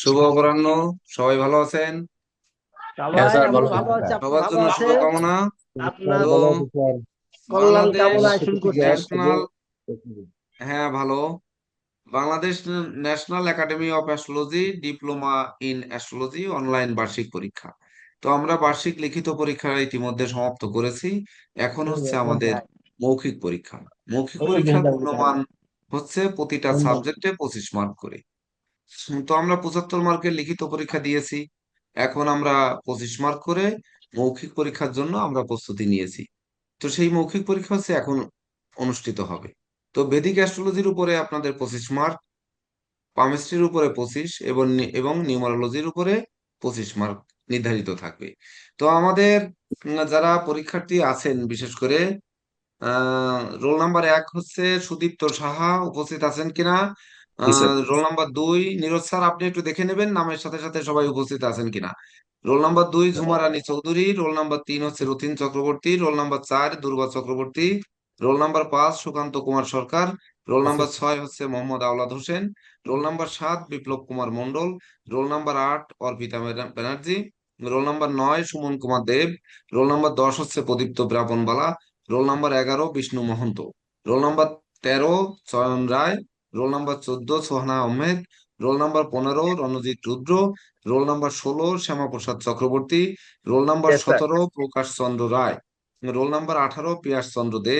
শুভ অপরাহ্ন। সবাই ভালো আছেন? তা হ্যাঁ ভাই স্যার, আমি ভালো আছি ভালো আছি, স্যার। আপনি সবার ভালো জন্য আছেন? শুভকামনা। আপনার তো ভালো আছি স্যার। কল্যাণ বাংলাদেশ কামনায় শুরু নমস্কার করছি। স্যার। ন্যাশনাল, হ্যাঁ ভালো, Bangladesh national academy of astrology diploma in astrology online বার্ষিক পরীক্ষা। তো আমরা বার্ষিক লিখিত পরীক্ষা ইতিমধ্যে সমাপ্ত করেছি। এখন হচ্ছে আমাদের মৌখিক পরীক্ষা। মৌখিক পরীক্ষার পূর্ণমান হচ্ছে প্রতিটা সাবজেক্টে 25 মার্ক করে। তো আমরা 75 মার্কের লিখিত পরীক্ষা দিয়েছি। এখন আমরা 25 মার্ক করে মৌখিক পরীক্ষার জন্য আমরা প্রস্তুতি নিয়েছি। তো সেই মৌখিক পরীক্ষা হচ্ছে এখন অনুষ্ঠিত হবে। তো বেদিক অ্যাস্ট্রোলজির উপরে আপনাদের 25 মার্ক, পামিস্ট্রির উপরে 25 এবং নিউমারোলজির উপরে 25 মার্ক নির্ধারিত থাকবে। তো আমাদের যারা পরীক্ষার্থী আছেন, বিশেষ করে রোল নাম্বার 1 হচ্ছে সুদীপ্ত সাহা, উপস্থিত আছেন কিনা? জি sir. Roll number 2 Neeraj sir, আপনি একটু দেখে নেবেন নামের সাথে সাথে সবাই উপস্থিত আছেন কিনা। Roll number 2 Jhuma Rani Chowdhury, roll number 3 হচ্ছে Rathin Chakraborty, roll number 4 Durba Chakraborty, roll number 5 Sukanta Kumar Sarkar, roll number 6 হচ্ছে Mohammad Awlad Hossain, roll number 7 Biplab Kumar Mondal, roll number 8 Arpita Banerjee, roll number 9 Suman Kumar Deb, roll number 10 হচ্ছে প্রদীপ্ত ব্রাপনবালা, roll number 11 Bishnu Mahanta, roll number 13 Chayan Roy, roll number 14 Sohana Ahmed, roll number 15 Ranjit Rudra, roll number 16 Shyamaprasad Chakraborty, roll number Yes, sir. 17 Prakash Chandra Roy, roll number 18 Piyas Chandra Dey,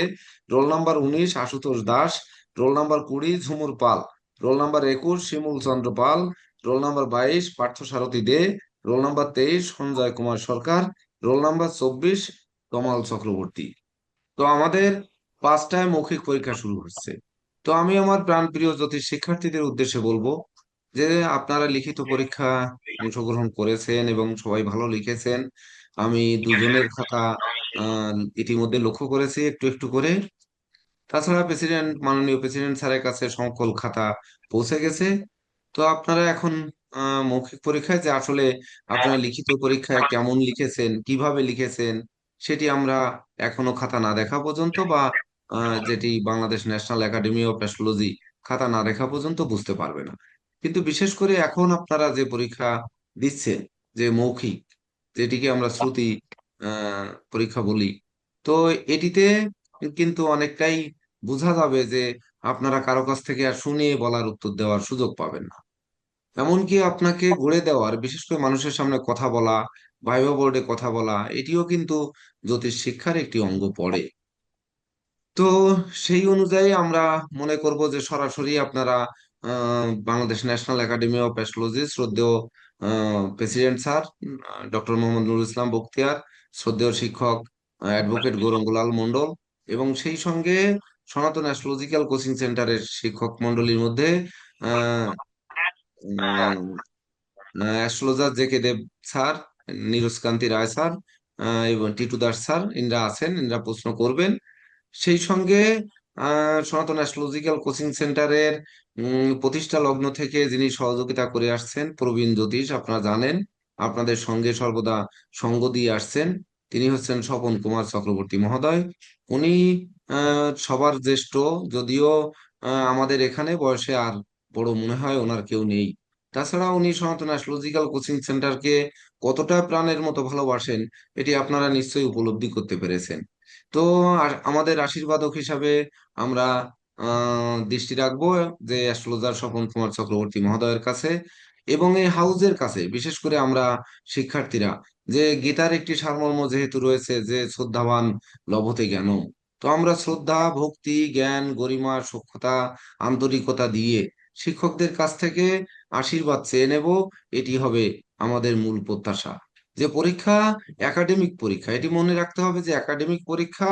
roll number 19 Ashutosh Das, roll number 20 Jhumur Pal, roll number 21 Shimul Chandra Pal, roll number 22 Partha Sarathi Dey, roll number 23 Sanjay Kumar Sarkar, roll number 24 Tamal Chakraborty. তো আমাদের 5টায় মৌখিক পরীক্ষা শুরু হচ্ছে। তো আমি আমার প্রাণপ্রিয় জ্যোতিষ শিক্ষার্থীদের উদ্দেশ্যে বলবো যে আপনারা লিখিত পরীক্ষা অংশগ্রহণ করেছেন এবং সবাই ভালো লিখেছেন। আমি দুজনের খাতা ইতিমধ্যে লক্ষ্য করেছি একটু একটু করে। তাছাড়া মাননীয় প্রেসিডেন্ট স্যারের কাছে সকল খাতা পৌঁছে গেছে। তো আপনারা এখন মৌখিক পরীক্ষায় যে আসলে আপনারা লিখিত পরীক্ষায় কেমন লিখেছেন, কিভাবে লিখেছেন, সেটি আমরা এখনো খাতা না দেখা পর্যন্ত বা যেটি Bangladesh national academy of astrology খাতা না দেখা পর্যন্ত বুঝতে পারবে না। কিন্তু বিশেষ করে এখন আপনারা যে পরীক্ষা দিচ্ছেন, যে মৌখিক, যেটিকে আমরা শ্রুতি পরীক্ষা বলি, তো এটিতে কিন্তু অনেকটাই বোঝা যাবে যে আপনারা কারো কাছ থেকে আর শুনিয়ে বলার উত্তর দেওয়ার সুযোগ পাবেন না। এমনকি আপনাকে গড়ে দেওয়ার, বিশেষ করে মানুষের সামনে কথা বলা, ভাইভা বোর্ডে কথা বলা, এটিও কিন্তু জ্যোতিষ শিক্ষার একটি অঙ্গ পড়ে। তো সেই অনুযায়ী আমরা মনে করব যে সরাসরি আপনারা Bangladesh national academy of astrology শ্রদ্ধেয় president sir doctor Mohammad Nurul Islam Bakhtiar, শ্রদ্ধেয় শিক্ষক অ্যাডভোকেট গৌরঙ্গলাল মণ্ডল, এবং সেই সঙ্গে সনাতন অ্যাস্ট্রোলজিক্যাল কোচিং সেন্টারের শিক্ষক মণ্ডলীর মধ্যে আহ অ্যাস্ট্রোলজার জে কে দেব স্যার, নীরজ কান্তি রায় স্যার, এবং টিটু দাস স্যার, ইনরা আছেন, ইনরা প্রশ্ন করবেন। সেই সঙ্গে সনাতন অ্যাস্ট্রোলজিক্যাল কোচিং সেন্টারের প্রতিষ্ঠা লগ্ন থেকে যিনি সহযোগিতা করে আসছেন, প্রবীণ জ্যোতিষ, আপনারা জানেন, আপনাদের সঙ্গে সর্বদা সঙ্গ দিয়ে আসছেন, তিনি হচ্ছেন স্বপন কুমার চক্রবর্তী মহোদয়। উনি সবার জ্যেষ্ঠ, যদিও আমাদের এখানে বয়সে আর বড় মনে হয় ওনার কেউ নেই। তাছাড়া উনি সনাতন অ্যাস্ট্রোলজিক্যাল কোচিং সেন্টারকে কতটা প্রাণের মতো ভালোবাসেন, এটি আপনারা নিশ্চয়ই উপলব্ধি করতে পেরেছেন। তো আমাদের আশীর্বাদক হিসাবে আমরা দৃষ্টি রাখবো যে অ্যাস্ট্রোলজার স্বপন কুমার চক্রবর্তী মহোদয়ের কাছে এবং এই হাউজের কাছে, বিশেষ করে আমরা শিক্ষার্থীরা, যে গীতার একটি সারমর্ম যেহেতু রয়েছে যে শ্রদ্ধাবান লভতে জ্ঞান, তো আমরা শ্রদ্ধা, ভক্তি, জ্ঞান, গরিমা, সখ্যতা, আন্তরিকতা দিয়ে শিক্ষকদের কাছ থেকে আশীর্বাদ চেয়ে নেব। এটি হবে আমাদের মূল প্রত্যাশা। যে পরীক্ষা একাডেমিক পরীক্ষা, এটি মনে রাখতে হবে যে একাডেমিক পরীক্ষা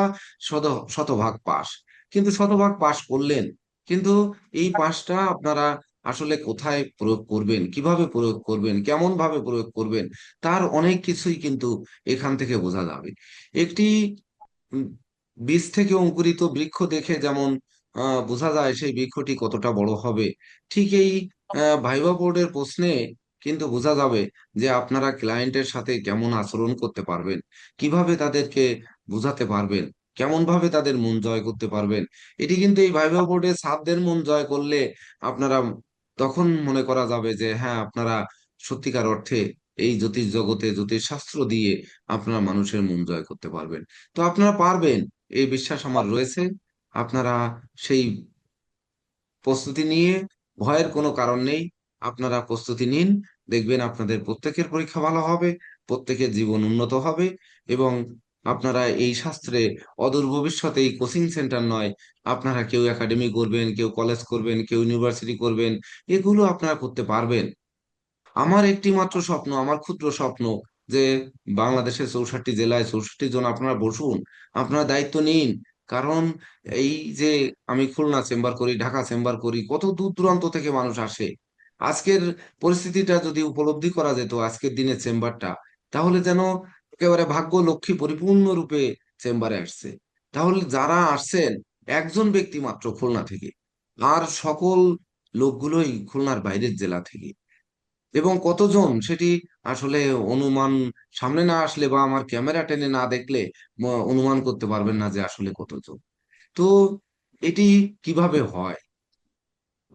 শত শতভাগ পাস, কিন্তু শতভাগ পাস করলেন, কিন্তু এই পাসটা আপনারা আসলে কোথায় প্রয়োগ করবেন, কিভাবে প্রয়োগ করবেন, কেমন ভাবে প্রয়োগ করবেন, তার অনেক কিছুই কিন্তু এখান থেকে বোঝা যাবে। একটি উম, বীজ থেকে অঙ্কুরিত বৃক্ষ দেখে যেমন বোঝা যায় সেই বৃক্ষটি কতটা বড় হবে, ঠিক এই ভাইভা বোর্ডের প্রশ্নে কিন্তু বোঝা যাবে যে আপনারা ক্লায়েন্টের সাথে কেমন আচরণ করতে পারবেন, কিভাবে তাদেরকে বোঝাতে পারবেন, কেমন ভাবে তাদের মন জয় করতে পারবেন। এটি কিন্তু এই ভাইভা বোর্ডে ছাত্রদের মন জয় করলে আপনারা, তখন মনে করা যাবে যে হ্যাঁ আপনারা সত্যিকার অর্থে এই জ্যোতিষ জগতে জ্যোতিষ শাস্ত্র দিয়ে আপনারা মানুষের মন জয় করতে পারবেন। তো আপনারা পারবেন, এই বিশ্বাস আমার রয়েছে। আপনারা সেই প্রস্তুতি নিয়ে, ভয়ের কোনো কারণ নেই, আপনারা প্রস্তুতি নিন। দেখবেন আপনাদের প্রত্যেকের পরীক্ষা ভালো হবে, প্রত্যেকের জীবন উন্নত হবে। এবং আপনারা এই শাস্ত্রে অদূর ভবিষ্যতে এই কোচিং সেন্টার নয়, আপনারা কেউ একাডেমি করবেন, কেউ কলেজ করবেন, কেউ ইউনিভার্সিটি করবেন, এগুলো আপনারা করতে পারবেন। আমার একটি মাত্র স্বপ্ন, আমার ক্ষুদ্র স্বপ্ন, যে বাংলাদেশের 64 জেলায় 64 জন আপনারা বসুন, আপনারা দায়িত্ব নিন। কারণ এই যে আমি খুলনা চেম্বার করি, ঢাকা চেম্বার করি, কত দূর দূরান্ত থেকে মানুষ আসে। আজকের পরিস্থিতিটা যদি উপলব্ধি করা যেত আজকের দিনের চেম্বারটা, তাহলে যেন একেবারে ভাগ্য লক্ষ্মী পরিপূর্ণ রূপে চেম্বারে আসছে। তাহলে যারা আসছেন একজন ব্যক্তি মাত্র খুলনা থেকে, আর সকল লোকগুলোই খুলনার বাইরের জেলা থেকে। এবং কতজন সেটি আসলে অনুমান, সামনে না আসলে বা আমার ক্যামেরা টেনে না দেখলে অনুমান করতে পারবেন না যে আসলে কতজন। তো এটি কিভাবে হয়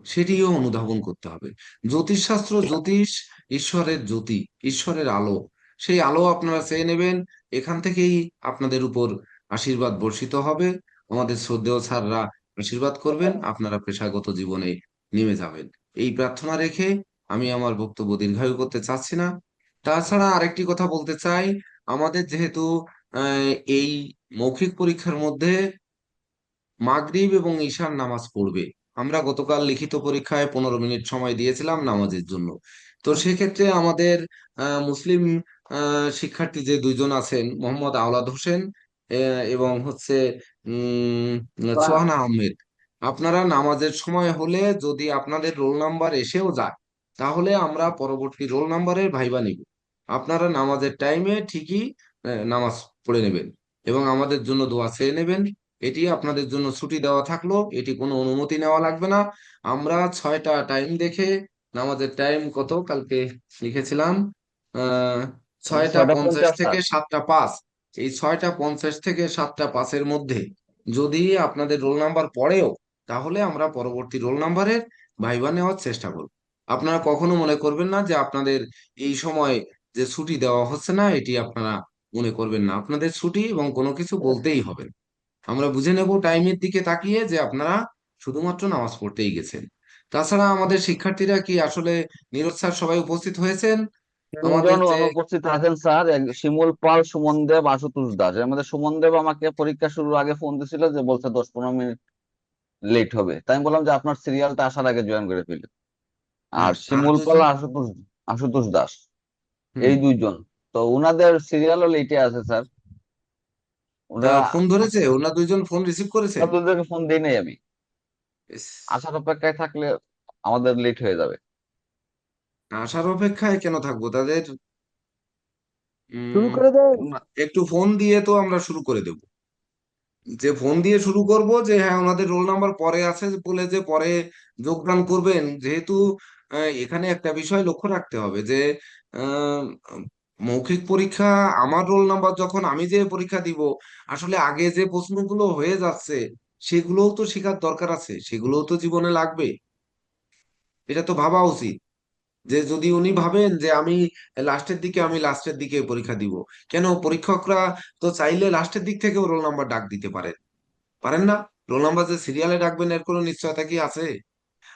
সেটিও অনুধাবন করতে হবে। জ্যোতিষশাস্ত্র, জ্যোতিষ ঈশ্বরের জ্যোতি, ঈশ্বরের আলো, সেই আলো আপনারা চেয়ে নেবেন। এখান থেকেই আপনাদের উপর আশীর্বাদ বর্ষিত হবে। আমাদের শ্রদ্ধেয় স্যাররা আশীর্বাদ করবেন, আপনারা পেশাগত জীবনে নেমে যাবেন। এই প্রার্থনা রেখে আমি আমার বক্তব্য দীর্ঘায়ু করতে চাচ্ছি না। তাছাড়া আরেকটি কথা বলতে চাই, আমাদের যেহেতু এই মৌখিক পরীক্ষার মধ্যে মাগরিব এবং ঈশার নামাজ পড়বে, আমরা গতকাল লিখিত পরীক্ষায় 15 মিনিট সময় দিয়েছিলাম নামাজের জন্য। তো সেক্ষেত্রে আমাদের মুসলিম শিক্ষার্থী যে দুইজন আছেন, মোহাম্মদ আওলাদ হোসেন এবং হচ্ছে উম সোহানা আহমেদ, আপনারা নামাজের সময় হলে যদি আপনাদের রোল নাম্বার এসেও যায়, তাহলে আমরা পরবর্তী রোল নাম্বারের ভাইবা নিব। আপনারা নামাজের টাইমে ঠিকই নামাজ পড়ে নেবেন এবং আমাদের জন্য দোয়া চেয়ে নেবেন। এটি আপনাদের জন্য ছুটি দেওয়া থাকলো, এটি কোনো অনুমতি নেওয়া লাগবে না। আমরা 6টা টাইম দেখে, নামাজের টাইম কত কালকে লিখেছিলাম, আহ ছয়টা ছয়টা পঞ্চাশ পঞ্চাশ থেকে স্যার। 7টা 5। এই 6টা 50 থেকে 7টা 5-এর মধ্যে যদি আপনাদের রোল নাম্বার পড়েও, তাহলে আমরা পরবর্তী রোল নাম্বারের ভাইবা নেওয়ার চেষ্টা করব। আপনারা কখনো মনে করবেন না যে আপনাদের এই সময় যে ছুটি দেওয়া হচ্ছে না, এটি আপনারা মনে করবেন না, আপনাদের ছুটি এবং কোনো কিছু বলতেই হবে না। আমরা বুঝে নেব টাইমের দিকে তাকিয়ে যে আপনারা শুধুমাত্র নামাজ পড়তেই গেছেন। তাছাড়া আমাদের শিক্ষার্থীরা কি আসলে নীরজ স্যার সবাই উপস্থিত হয়েছেন? আমাদের তিনজন যে অনুপস্থিত আছেন স্যার, শিমুল পাল, সুমন দেব, আশুতোষ দাস। এর মধ্যে সুমন দেব আমাকে পরীক্ষা শুরুর আগে ফোন দিছিল, যে বলছে 10-15 মিনিট লেট হবে। তাই আমি বললাম যে আপনার সিরিয়ালটা আসার আগে জয়েন করে ফেলি। আর আর শিমুল পাল, দুজন, আশুতোষ আশুতোষ দাস, হুম, এই দুইজন। তো উনাদের সিরিয়ালও লেটে আছে স্যার। তা ওরা ফোন ধরেছে, ওনারা দুইজন ফোন রিসিভ করেছেন? আপনাদেরকে ফোন দিই নাই আমি। ইস, আসার অপেক্ষায় থাকলে আমাদের লেট হয়ে যাবে। আসার অপেক্ষায় কেন থাকবো তাদের? শুরু উম করে দেন। একটু ফোন দিয়ে তো আমরা শুরু করে দেব। যে ফোন দিয়ে শুরু করব যে হ্যাঁ ওনাদের রোল নাম্বার পরে আছে বলে, যে পরে যোগদান করবেন, যেহেতু এখানে একটা বিষয় লক্ষ্য রাখতে হবে যে আহ, মৌখিক পরীক্ষা, আমার রোল নাম্বার যখন আমি যে পরীক্ষা দিব, আসলে আগে যে প্রশ্নগুলো হয়ে যাচ্ছে সেগুলোও তো শেখার দরকার আছে, সেগুলোও তো জীবনে লাগবে। এটা তো ভাবা উচিত। যে যদি উনি ভাবেন যে আমি লাস্টের দিকে পরীক্ষা দিব, কেন পরীক্ষকরা তো চাইলে লাস্টের দিক থেকেও রোল নাম্বার ডাক দিতে পারেন, পারেন না? রোল নাম্বার যে সিরিয়ালে ডাকবেন এর কোনো নিশ্চয়তা কি আছে?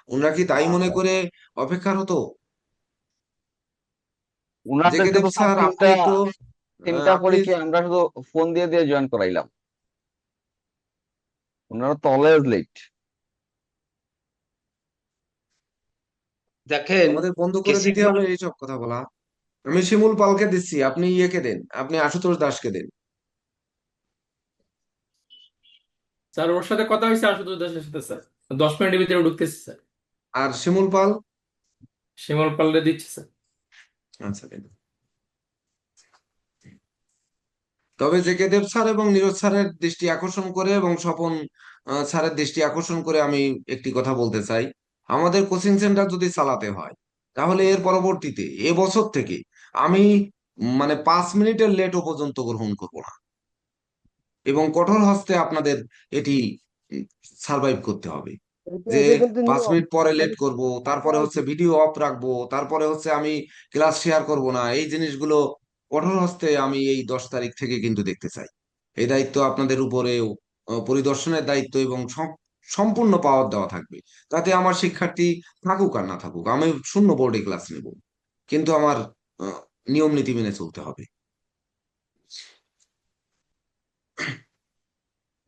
ওনারা কি তাই না মনে স্যার, করে অপেক্ষার হতো? জেকে উনাদেরকে দেব তো স্যার স্যার, আপনি তিনটা একটু তিনটা আপনি পরীক্ষা আমরা শুধু ফোন দিয়ে দিয়ে জয়েন করাইলাম। উনারা তো অলওয়েজ লেট। দেখেন, আমাদের বন্ধ করে দিতে কেসিংটন। হবে এইসব কথা বলা। আমি শিমুল পালকে দিচ্ছি, আপনি ইয়েকে দেন, আপনি আশুতোষ দাসকে দেন। স্যার ওর সাথে কথা হয়েছে আশুতোষ দাসের সাথে স্যার, 10 মিনিটের ভিতরে ঢুকতেছে স্যার। আর শিমুল পাল, শিমল পাল্লে দিচ্ছে স্যার। আচ্ছা দেন। তবে জেকে দেব স্যার এবং নীরজ স্যারের দৃষ্টি আকর্ষণ করে এবং স্বপন স্যারের দৃষ্টি আকর্ষণ করে আমি একটি কথা বলতে চাই। আমাদের কোচিং সেন্টার যদি চালাতে হয়, তাহলে এর পরবর্তীতে এবছর থেকে আমি মানে 5 মিনিটের লেটও পর্যন্ত গ্রহণ করব না, এবং কঠোর হস্তে আপনাদের এটি সার্ভাইভ করতে হবে। যে এটা কিন্তু 5 মিনিট পরে লেট আমি করব, তারপরে হচ্ছে ভিডিও অফ রাখবো, তারপরে হচ্ছে আমি ক্লাস শেয়ার করব না, এই জিনিসগুলো কঠোর হস্তে আমি এই 10 তারিখ থেকে কিন্তু দেখতে চাই। এই দায়িত্ব আপনাদের উপরেও পরিদর্শনের দায়িত্ব এবং সম্পূর্ণ পাওয়ার দেওয়া থাকবে। তাতে আমার শিক্ষার্থী থাকুক আর না থাকুক, আমি শূন্য বোর্ডে ক্লাস নেব, কিন্তু আমার আহ, নিয়ম নীতি মেনে চলতে হবে।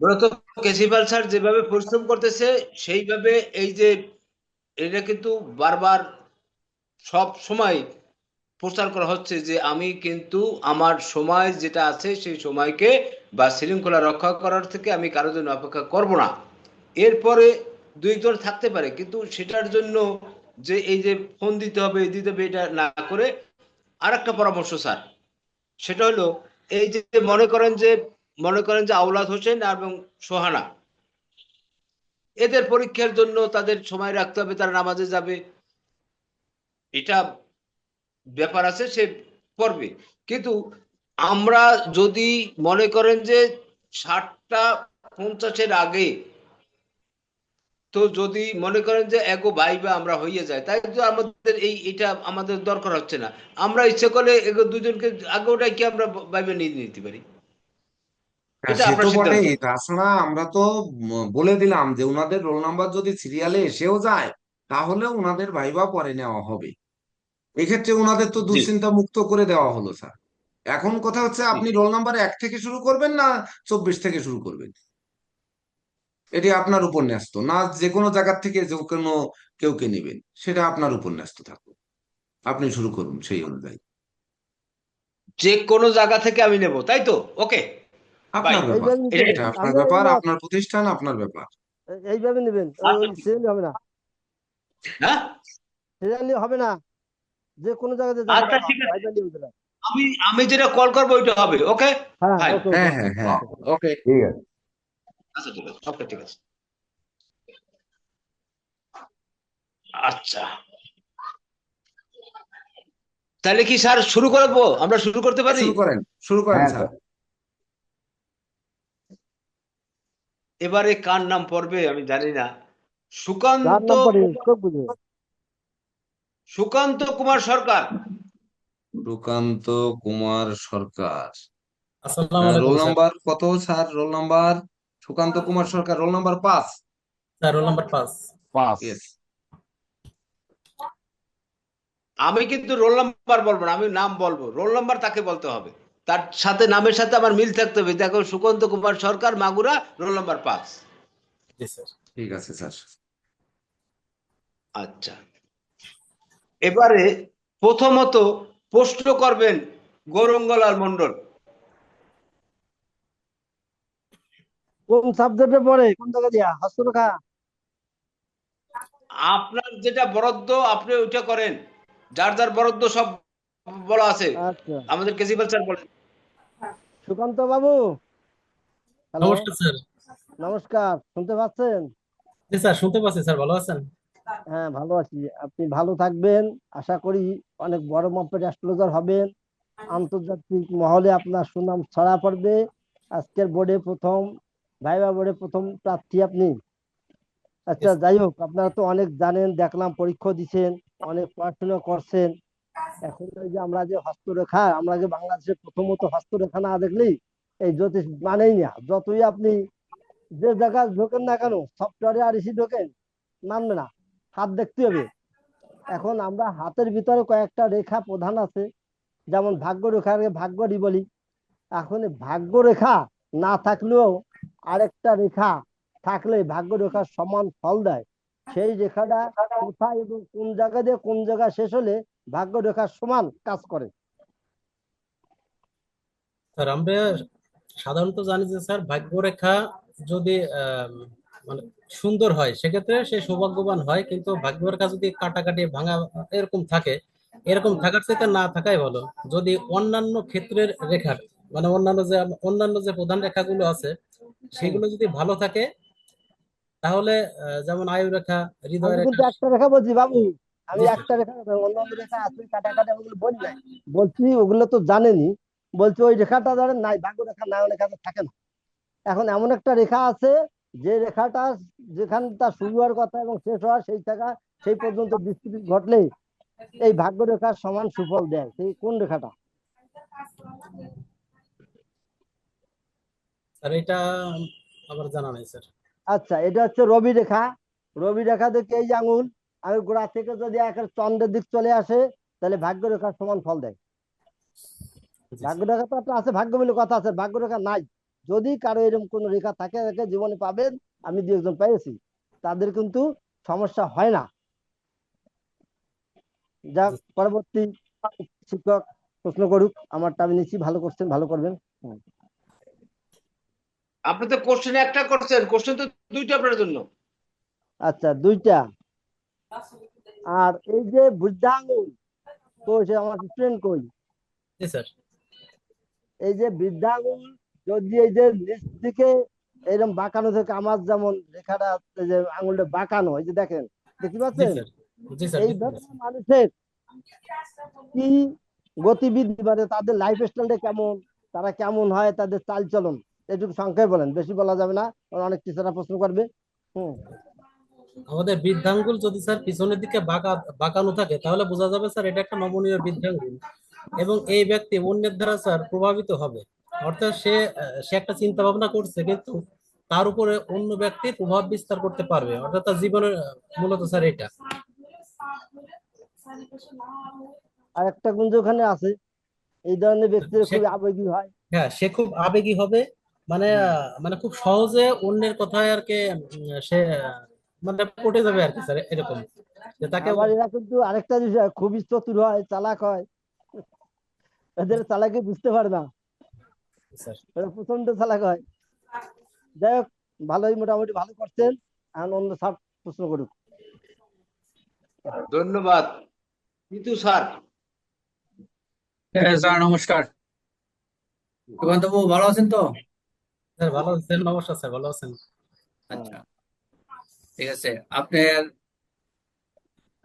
মূলত কেসিপাল স্যার যেভাবে পরিশ্রম করতেছে সেইভাবে এই যে এটা কিন্তু বারবার সব সময় প্রচার করা হচ্ছে যে আমি কিন্তু আমার সময় যেটা আছে সেই সময়কে বা শৃঙ্খলা রক্ষা করার থেকে আমি কারোর জন্য অপেক্ষা করব না। এরপরে দুই একজন থাকতে পারে, কিন্তু সেটার জন্য যে এই যে ফোন দিতে হবে দিতে হবে এটা না করে আরেকটা পরামর্শ স্যার, সেটা হলো এই যে মনে করেন যে আওলাদ হোসেন এবং সোহানা, এদের পরীক্ষার জন্য তাদের সময় রাখতে হবে, তারা নামাজে যাবে, এটা ব্যাপার আছে, সে পড়বে। কিন্তু আমরা যদি মনে করেন যে 7:50 আগে, তো যদি মনে করেন যে এগো ভাইবা আমরা হইয়া যায়, তাই তো আমাদের এটা আমাদের দরকার হচ্ছে না। আমরা ইচ্ছে করলে এগো দুজনকে আগে ওটাই কি আমরা ভাইবা নিয়ে নিতে পারি, হ্যাঁ, এটা সে তো আপনার সিদ্ধান্ত। বটেই। তাছাড়া আমরা তো বলে দিলাম যে ওনাদের রোল নাম্বার যদি সিরিয়ালে এসেও যায়, তাহলে ওনাদের ভাইবা পরে নেওয়া হবে। এক্ষেত্রে ওনাদের তো জি দুশ্চিন্তা মুক্ত করে দেওয়া হলো স্যার। এখন কথা হচ্ছে জি আপনি রোল নাম্বার 1 থেকে শুরু করবেন না 24 থেকে শুরু করবেন, এটি আপনার উপর ন্যস্ত। না যে কোনো জায়গার থেকে যে কোনো কেউকে নেবেন, সেটা আপনার উপর ন্যস্ত থাকবে। আপনি শুরু করুন সেই অনুযায়ী। যে কোনো জায়গা থেকে আমি নেব, তাই তো? Okay bye. আপনার ব্যাপার, এইভাবে নিতে এটা হবে, এটা আপনার আমরা ব্যাপার, এইমত, আপনার প্রতিষ্ঠান, আপনার ব্যাপার। এইভাবে নেবেন, ওই আচ্ছা, সিরিয়ালি হবে না, হ্যাঁ সিরিয়ালি হবে না, যে কোনো জায়গাতে যাকে আচ্ছা তাকে ঠিক আছে, ভাইবা নিয়ে দিলাম। আমি আমি যেটা কল করবো ওইটা হবে। ওকে হ্যাঁ, ফাইন। ওকে ওকে হ্যাঁ, ওকে হ্যাঁ, হ্যাঁ, ওকে। ওকে, ঠিক আছে। আচ্ছা ঠিক আছে, ওকে ঠিক আছে। আচ্ছা, তাহলে কি স্যার শুরু করবো? আমরা শুরু করতে পারি? শুরু করেন, শুরু করেন স্যার। এবারে কার নাম পড়বে আমি জানি না। যার সুকান্ত নাম পড়ে খুব বুঝে। সুকান্ত কুমার সরকার। সুকান্ত কুমার সরকার। আসসালামু আলাইকুম রোল স্যার। নাম্বার কত sir? Roll number Sukanta Kumar Sarkar, roll number 5। Sir roll number 5। 5। Yes. আমি কিন্তু রোল নাম্বার বলবো না, আমি নাম বলবো। রোল নাম্বার তাকে বলতে হবে, তার সাথে নামের সাথে আমার মিল থাকতে হবে। দেখো, সুকান্ত কুমার সরকার, মাগুরা, রোল নাম্বার 5। জি স্যার। ঠিক আছে স্যার। আচ্ছা, এবারে প্রথমত প্রশ্ন করবেন গৌরঙ্গলাল মন্ডল। কোন সাবজেক্টে পড়ে, কোন জায়গা দিয়া হস্তরেখা? আপনার যেটা বরাদ্দ আপনি ওইটা করেন, যার যার বরাদ্দ সব বলা আছে। আচ্ছা, আমাদের কেসিপাল স্যার বলেন। সুকান্ত বাবু, হ্যালো, নমস্কার স্যার। নমস্কার, শুনতে পাচ্ছেন? জি স্যার, শুনতে পাচ্ছি স্যার, ভালো আছেন? হ্যাঁ, ভালো আছি। আপনি ভালো থাকবেন, আশা করি অনেক বড় মাপের অ্যাস্ট্রোলজার হবেন, আন্তর্জাতিক মহলে আপনার সুনাম ছড়া পড়বে। আজকের বোর্ডে প্রথম, ভাইবা বোর্ডে প্রথম প্রার্থী আপনি। আচ্ছা, Yes, যাই হোক, আপনারা তো অনেক জানেন, দেখলাম পরীক্ষা দিছেন, অনেক পড়াশোনা করছেন। এখন এই যে আমরা যে হস্তরেখা, আমরা যে বাংলাদেশে প্রথমত হস্তরেখা না দেখলেই এই জ্যোতিষ মানেই না। যতই আপনি যে জায়গায় ঢোকেন না কেন, সফটওয়্যারে আর এসি ঢোকেন, মানবে না, হাত দেখতে হবে। এখন আমরা হাতের ভিতরে কয়েকটা রেখা প্রধান আছে, যেমন ভাগ্য রেখাকে ভাগ্যরই বলি। এখন এই ভাগ্য রেখা না থাকলেও আরেকটা রেখা থাকলে ভাগ্য রেখার সমান ফল দেয়। সেই রেখাটা কোথায় এবং কোন জায়গা দিয়ে কোন জায়গা শেষ হলে ভাগ্য রেখার সমান কাজ করে। স্যার আমরা সাধারণত জানি যে স্যার ভাগ্যরেখা যদি মানে সুন্দর হয় সেক্ষেত্রে সে সৌভাগ্যবান হয়, কিন্তু ভাগ্যরেখা যদি কাটাকাটি ভাঙা এরকম থাকে, এরকম থাকার চাইতে না থাকাই ভালো। যদি অন্যান্য ক্ষেত্রের রেখার মানে অন্যান্য যে প্রধান রেখাগুলো আছে হুম। সেগুলো যদি ভালো থাকে তাহলে যেমন আয়ু রেখা, হৃদয় আমি রেখা। কিন্তু একটা রেখা বলছি বাবু, আমি জি স্যার। একটা রেখা, অন্যান্য রেখা আছে কাটা কাটা, ওগুলো বলি নাই, বলছি ওগুলো তো জানেনি। বলছি ওই রেখাটা ধরেন নাই, ভাগ্য রেখা নাই, অনেক কাছে থাকে না। এখন এমন একটা রেখা আছে, যে রেখাটা যেখানে তার শুরু হওয়ার কথা এবং শেষ হওয়ার সেই পর্যন্ত বিস্তৃতি ঘটলে এই ভাগ্য রেখার সমান সুফল দেয়, সেই কোন রেখাটা? স্যার এটা আমার জানা নাই স্যার। আচ্ছা, এটা হচ্ছে রবি রেখা। রবি রেখা থেকে এই যে আঙুল গোড়া থেকে যদি একের চন্দ্রের দিক চলে আসে, তাহলে ভাগ্য রেখার সমান ফল দেয়। জি ভাগ্য স্যার। রেখা তো একটা আছে, ভাগ্য বলে কথা আছে, ভাগ্য রেখা নাই। যদি কারো এরকম কোন রেখা থাকে তাকে জীবনে পাবেন, আমি দু একজন পেয়েছি, তাদের কিন্তু সমস্যা হয় না। যাক, জি পরবর্তী শিক্ষক প্রশ্ন করুক। আমারটা আমি নিচ্ছি, ভালো করছেন, ভালো করবেন। আপনি তো কোশ্চেন একটা করছেন, কোশ্চেন তো দুইটা আপনার জন্য। আচ্ছা, দুইটা। আর এই যে বৃদ্ধাঙ্গুল, কই সে আমার স্টুডেন্ট কই? জি স্যার। এই যে বৃদ্ধাঙ্গুল যদি এই যে নিচ দিকে এরকম বাঁকানো থাকে, আমার যেমন রেখাটা, এই যে আঙুলটা বাঁকানো, এই যে দেখেন, দেখতে জি পাচ্ছেন? স্যার। জি স্যার এই দেখতে ধরনের পাচ্ছি। মানুষের কি গতিবিধি, মানে তাদের লাইফ স্টাইলটা কেমন, তারা কেমন হয়, তাদের চালচলন, এটুকু সংক্ষেপে বলেন, বেশি বলা যাবে না, কারণ অনেক টিচাররা প্রশ্ন করবে। হুম। আমাদের বৃদ্ধাঙ্গুল যদি স্যার পিছনের দিকে বাঁকানো থাকে তাহলে বোঝা যাবে স্যার এটা একটা নমনীয় বৃদ্ধাঙ্গুল, এবং এই ব্যক্তি অন্যের দ্বারা স্যার প্রভাবিত হবে। অর্থাৎ সে একটা চিন্তা ভাবনা করছে, কিন্তু তার উপরে অন্য ব্যক্তি প্রভাব বিস্তার করতে পারবে, অর্থাৎ তার জীবনের মূলত স্যার এটা। আর একটা গুঞ্জ ওখানে আছে, এই ধরনের ব্যক্তিরা সে খুবই আবেগী হয়। হ্যাঁ, সে খুব আবেগী হবে, মানে মানে খুব সহজে অন্যের কথায় আর কি সে মানে পটে যাবে আর কি স্যার, এরকম যে তাকে। আবার এরা কিন্তু আরেকটা বিষয়, খুবই চতুর হয়, চালাক হয়, এদের চালাকি বুঝতে পারে না, স্যার এরা প্রচন্ড চালাক হয়। যাই হোক, ভালোই, মোটামুটি ভালো করছেন। এখন অন্য স্যার প্রশ্ন করুক। ধন্যবাদ। কিন্তু স্যার, হ্যাঁ স্যার নমস্কার। সুকান্ত বাবু ভালো আছেন তো? স্যার ভালো আছেন? নমস্কার স্যার, ভালো আছেন? আচ্ছা, ঠিক আছে। আপনার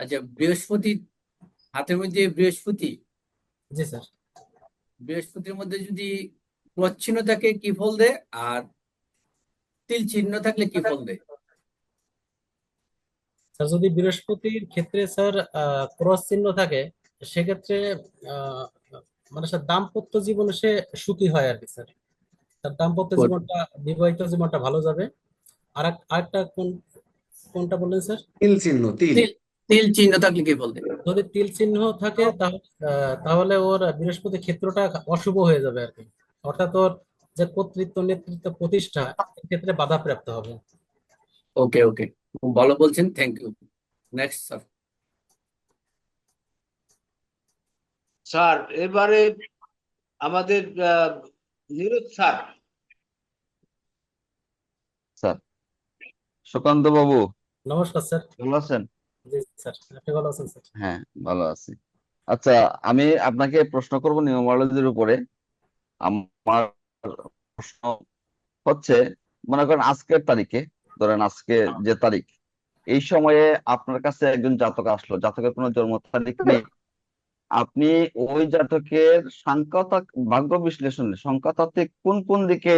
আচ্ছা, বৃহস্পতি, হাতের মধ্যে বৃহস্পতি, জি স্যার। বৃহস্পতির মধ্যে যদি ক্রস চিহ্ন থাকে কি ফল দেয়, আর তিল চিহ্ন থাকলে কি ফল দেয়? স্যার যদি বৃহস্পতির ক্ষেত্রে স্যার ক্রস চিহ্ন থাকে, সেক্ষেত্রে আহ, মানে স্যার দাম্পত্য জীবনে সে সুখী হয় আর কি স্যার, তার দাম্পত্য Good. জীবনটা, বিবাহিত জীবনটা ভালো যাবে। আরেকটা কোনটা বললেন স্যার? তিল চিহ্ন, তিল। তিল, তিল চিহ্ন থাকলে কি ফল দেয়? যদি তিল চিহ্ন থাকে তাহলে ওর বৃহস্পতি ক্ষেত্রটা অশুভ হয়ে যাবে আর কি, অর্থাৎ ওর যে কর্তৃত্ব নেতৃত্ব প্রতিষ্ঠা ক্ষেত্রে বাধাপ্রাপ্ত হবে। ওকে ওকে, খুব ভালো বলছেন, thank you. Next sir. Sir এবারে আমাদের নীরজ স্যার। স্যার, সুকান্ত বাবু নমস্কার স্যার। ভালো আছেন? জি স্যার, আপনি ভালো আছেন স্যার? হ্যাঁ, ভালো আছি। আচ্ছা, আমি আপনাকে প্রশ্ন করব নিউমারোলজির উপরে। আমার প্রশ্ন হচ্ছে, মনে করেন আজকের তারিখে, ধরেন আজকে যে তারিখ, এই সময়ে আপনার কাছে একজন জাতক আসলো, জাতকের কোনো জন্ম তারিখ নেই, আপনি ওই জাতকের সংখ্যাতাত্ত্বিক ভাগ্য বিশ্লেষণে সংখ্যাতাত্ত্বিক কোন কোন দিকে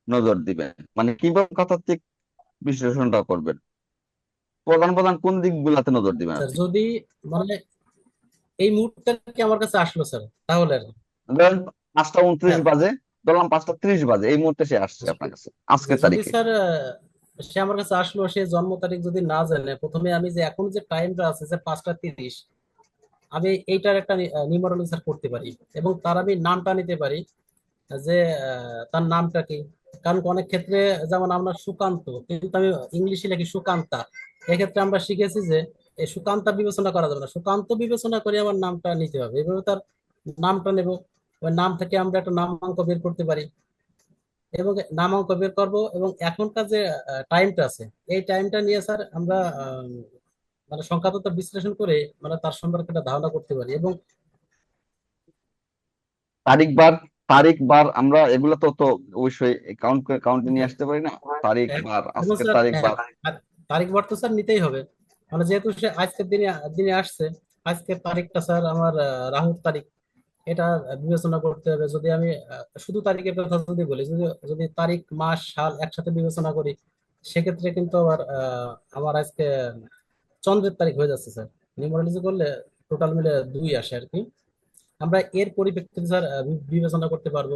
নজর দিবেন, মানে কিভাবে সংখ্যাতাত্ত্বিক বিশ্লেষণটা করবেন, প্রধান প্রধান কোন দিকগুলাতে নজর দিবেন স্যার আপনি? যদি মানে এই মুহূর্তে কি আমার কাছে আসলো স্যার, তাহলে আর কি। ধরেন 5টা 29 হ্যাঁ, বাজে, ধরলাম 5টা 30 বাজে, এই মুহূর্তে সে আসছে আপনার কাছে যে আজকের যদি তারিখে। স্যার সে আমার কাছে আসলো, সে জন্ম তারিখ যদি না জানে, প্রথমে আমি যে এখন যে টাইমটা আছে যে 5টা 30, আমি এইটার একটা নিউমারোলজি স্যার করতে পারি, এবং তার আমি নামটা নিতে পারি যে তার নামটা কি। কারণ অনেক ক্ষেত্রে যেমন আমরা সুকান্ত, কিন্তু আমি ইংলিশে লিখি সুকান্তা, এক্ষেত্রে আমরা শিখেছি যে এই সুকান্তা বিবেচনা করা যাবে না, সুকান্ত বিবেচনা করে আমার নামটা নিতে হবে, এভাবে তার নামটা নেব। ওই নাম থেকে আমরা একটা নামাঙ্ক বের করতে পারি, এবং নামাঙ্ক বের করব, এবং এখনকার যে টাইমটা আছে, এই টাইমটা নিয়ে স্যার আমরা মানে সংখ্যাতত্ত্ব বিশ্লেষণ করে মানে তার সম্পর্কে একটা ধারণা করতে পারি। এবং তারিখ বার, তারিখ বার আমরা এগুলো তো তো অবশ্যই কাউন্টে নিয়ে আসতে পারি না, তারিখ বার, এবং আজকের স্যার তারিখ বার। তারিখ বার তো স্যার নিতেই হবে, মানে যেহেতু সে আজকের দিনে দিনে আসছে, আজকের তারিখটা স্যার আমার রাহুর তারিখ, এটা বিবেচনা করতে হবে। যদি আমি শুধু তারিখের কথা যদি বলি, যদি যদি তারিখ মাস সাল একসাথে বিবেচনা করি, সেক্ষেত্রে কিন্তু আবার আমার আজকে চন্দ্রের তারিখ হয়ে যাচ্ছে স্যার। নিউমারোলজি করলে টোটাল মিলে 2 আসে আর কি। আমরা এর পরিপ্রেক্ষিতে স্যার বিবেচনা করতে পারবো।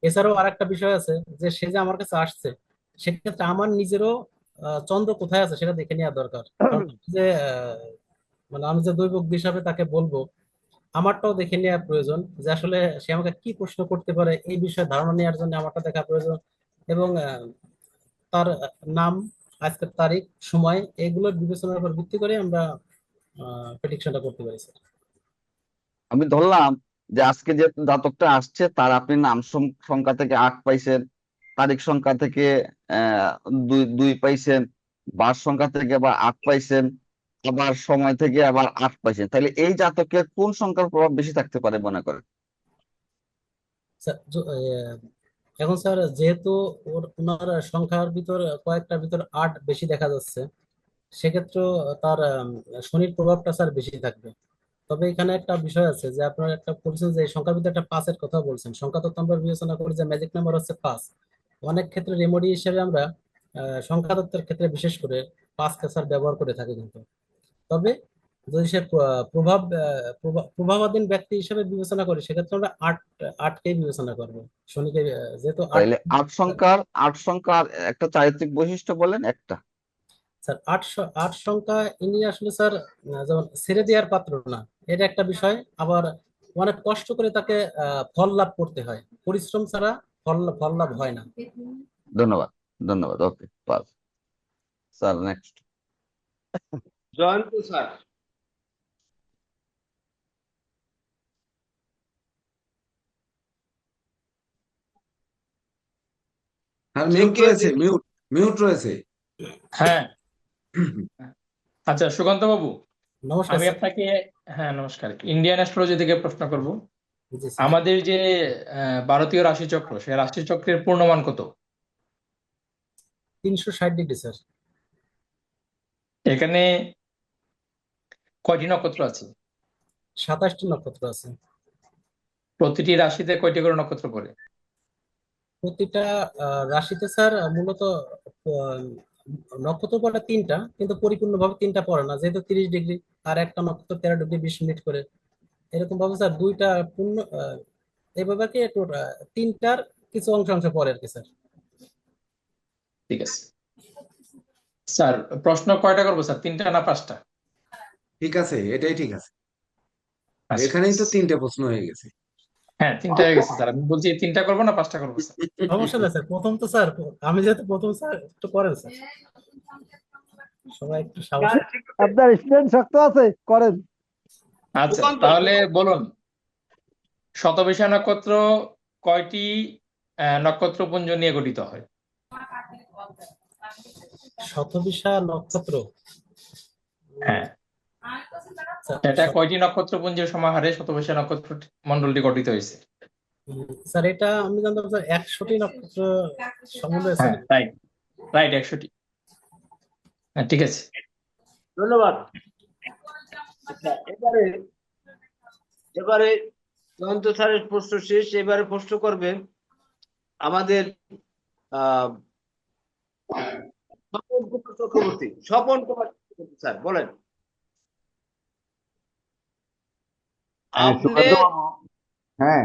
এছাড়াও আরেকটা বিষয় আছে যে সে যে আমার কাছে আসছে, সেক্ষেত্রে আমার নিজেরও চন্দ্র কোথায় আছে সেটা দেখে নেওয়া দরকার। কারণ যে মানে আমি যে দৈবজ্ঞ হিসাবে তাকে বলবো, আমারটাও দেখে নেওয়া প্রয়োজন যে আসলে সে আমাকে কি প্রশ্ন করতে পারে এই বিষয়ে ধারণা নেওয়ার জন্য আমারটা দেখা প্রয়োজন। এবং তার নাম, আজকের তারিখ, সময়, এগুলোর বিবেচনার উপর ভিত্তি করে আমরা প্রেডিকশনটা করতে পারি স্যার। আমি ধরলাম যে আজকে যে জাতকটা আসছে তার আপনি নাম সংখ্যা থেকে 8 পাইছেন, তারিখ সংখ্যা থেকে আহ 2 পাইছেন, বার সংখ্যা থেকে আবার 8 পাইছেন, আবার সময় থেকে আবার 8 পাইছেন। তাহলে এই জাতকের কোন সংখ্যার প্রভাব বেশি থাকতে পারে মনে করেন? স্যার, এখন স্যার যেহেতু ওনার সংখ্যার ভিতর কয়েকটার ভিতর 8 বেশি দেখা যাচ্ছে, সেক্ষেত্রে তার শনির প্রভাবটা স্যার বেশি থাকবে। তবে এখানে একটা বিষয় আছে যে আপনারা একটা বলছেন যে এই সংখ্যার ভিতরে একটা 5-এর কথা বলছেন। সংখ্যা তো আমরা বিবেচনা করি যে ম্যাজিক নাম্বার হচ্ছে 5। অনেক ক্ষেত্রে রেমেডি হিসেবে আমরা সংখ্যা তত্ত্বের ক্ষেত্রে বিশেষ করে 5কে স্যার ব্যবহার করে থাকি কিন্তু। তবে যদি সে প্রভাবাধীন ব্যক্তি হিসেবে বিবেচনা করি, সেক্ষেত্রে আমরা 8কেই বিবেচনা করবো। শনিকে যেহেতু 8। তাইলে 8 সংখ্যার একটা চারিত্রিক বৈশিষ্ট্য বলেন একটা। স্যার 8 সংখ্যা ইনি আসলে স্যার যেমন ছেড়ে দেওয়ার পাত্র না, এটা একটা বিষয়। আবার অনেক কষ্ট করে তাকে ফল লাভ করতে হয়, পরিশ্রম ছাড়া ফল লাভ হয় না। ধন্যবাদ, ধন্যবাদ। Okay, pass. Sir next. Joyanta sir. আর মিউট কেউ রয়েছে, মিউট রয়েছে। হ্যাঁ, আচ্ছা সুকান্ত বাবু, নমস্কার আমি স্যার। আপনাকে, হ্যাঁ নমস্কার, ইন্ডিয়ান অ্যাস্ট্রোলজি থেকে প্রশ্ন করব। জি স্যার। আমাদের যে ভারতীয় রাশিচক্র, সেই রাশিচক্রের পূর্ণমান কত? 360 ডিগ্রি স্যার। এখানে কয়টি নক্ষত্র আছে? 27টি নক্ষত্র আছে। প্রতিটি রাশিতে কয়টি করে নক্ষত্র পড়ে? প্রতিটা রাশিতে স্যার মূলত আহ, নক্ষত্র পড়ে 3টা, কিন্তু পরিপূর্ণভাবে 3টা পড়ে না, যেহেতু 30 ডিগ্রি। আর একটা নক্ষত্র 13 ডিগ্রি 20 মিনিট করে। এরকম ভাবে স্যার 2টা পূর্ণ এইভাবে কি 3টার কিছু অংশ পড়ে আর কি স্যার। ঠিক আছে স্যার, প্রশ্ন কয়টা করবো স্যার, 3টা না 5টা? ঠিক আছে, এটাই ঠিক আছে। আচ্ছা, এখানেই তো 3টে প্রশ্ন হয়ে গেছে। হ্যাঁ 3টা হয়ে গেছে স্যার। আমি বলছি 3টা করবো না 5টা করবো স্যার? সমস্যা নেই স্যার, প্রথম তো স্যার, আমি যেহেতু প্রথম স্যার একটু করেন স্যার, সবাই একটু সাহস। আপনার স্টুডেন্ট শক্ত আছে, করেন। আচ্ছা সুকান্ত, তাহলে বলুন, শতবিশা নক্ষত্র কয়টি নক্ষত্রপুঞ্জ নিয়ে গঠিত হয়? শতবিশা নক্ষত্র, হ্যাঁ, স্যার এটা কয়টি নক্ষত্রপুঞ্জের সমাহারে শতবিশা নক্ষত্র মণ্ডলটি গঠিত হয়েছে? স্যার এটা আমি জানতাম স্যার 100টি নক্ষত্র সমন্বয় স্যার। হ্যাঁ রাইট, রাইট 100টি। হ্যাঁ ঠিক আছে। ধন্যবাদ। আচ্ছা, এবারে এবারে জয়ন্ত স্যারের প্রশ্ন শেষ। এবারে প্রশ্ন করবেন আমাদের আহ স্বপন কুমার চক্রবর্তী। স্বপন কুমার চক্রবর্তী স্যার, বলেন। আপনি সুকান্ত বাবু, হ্যাঁ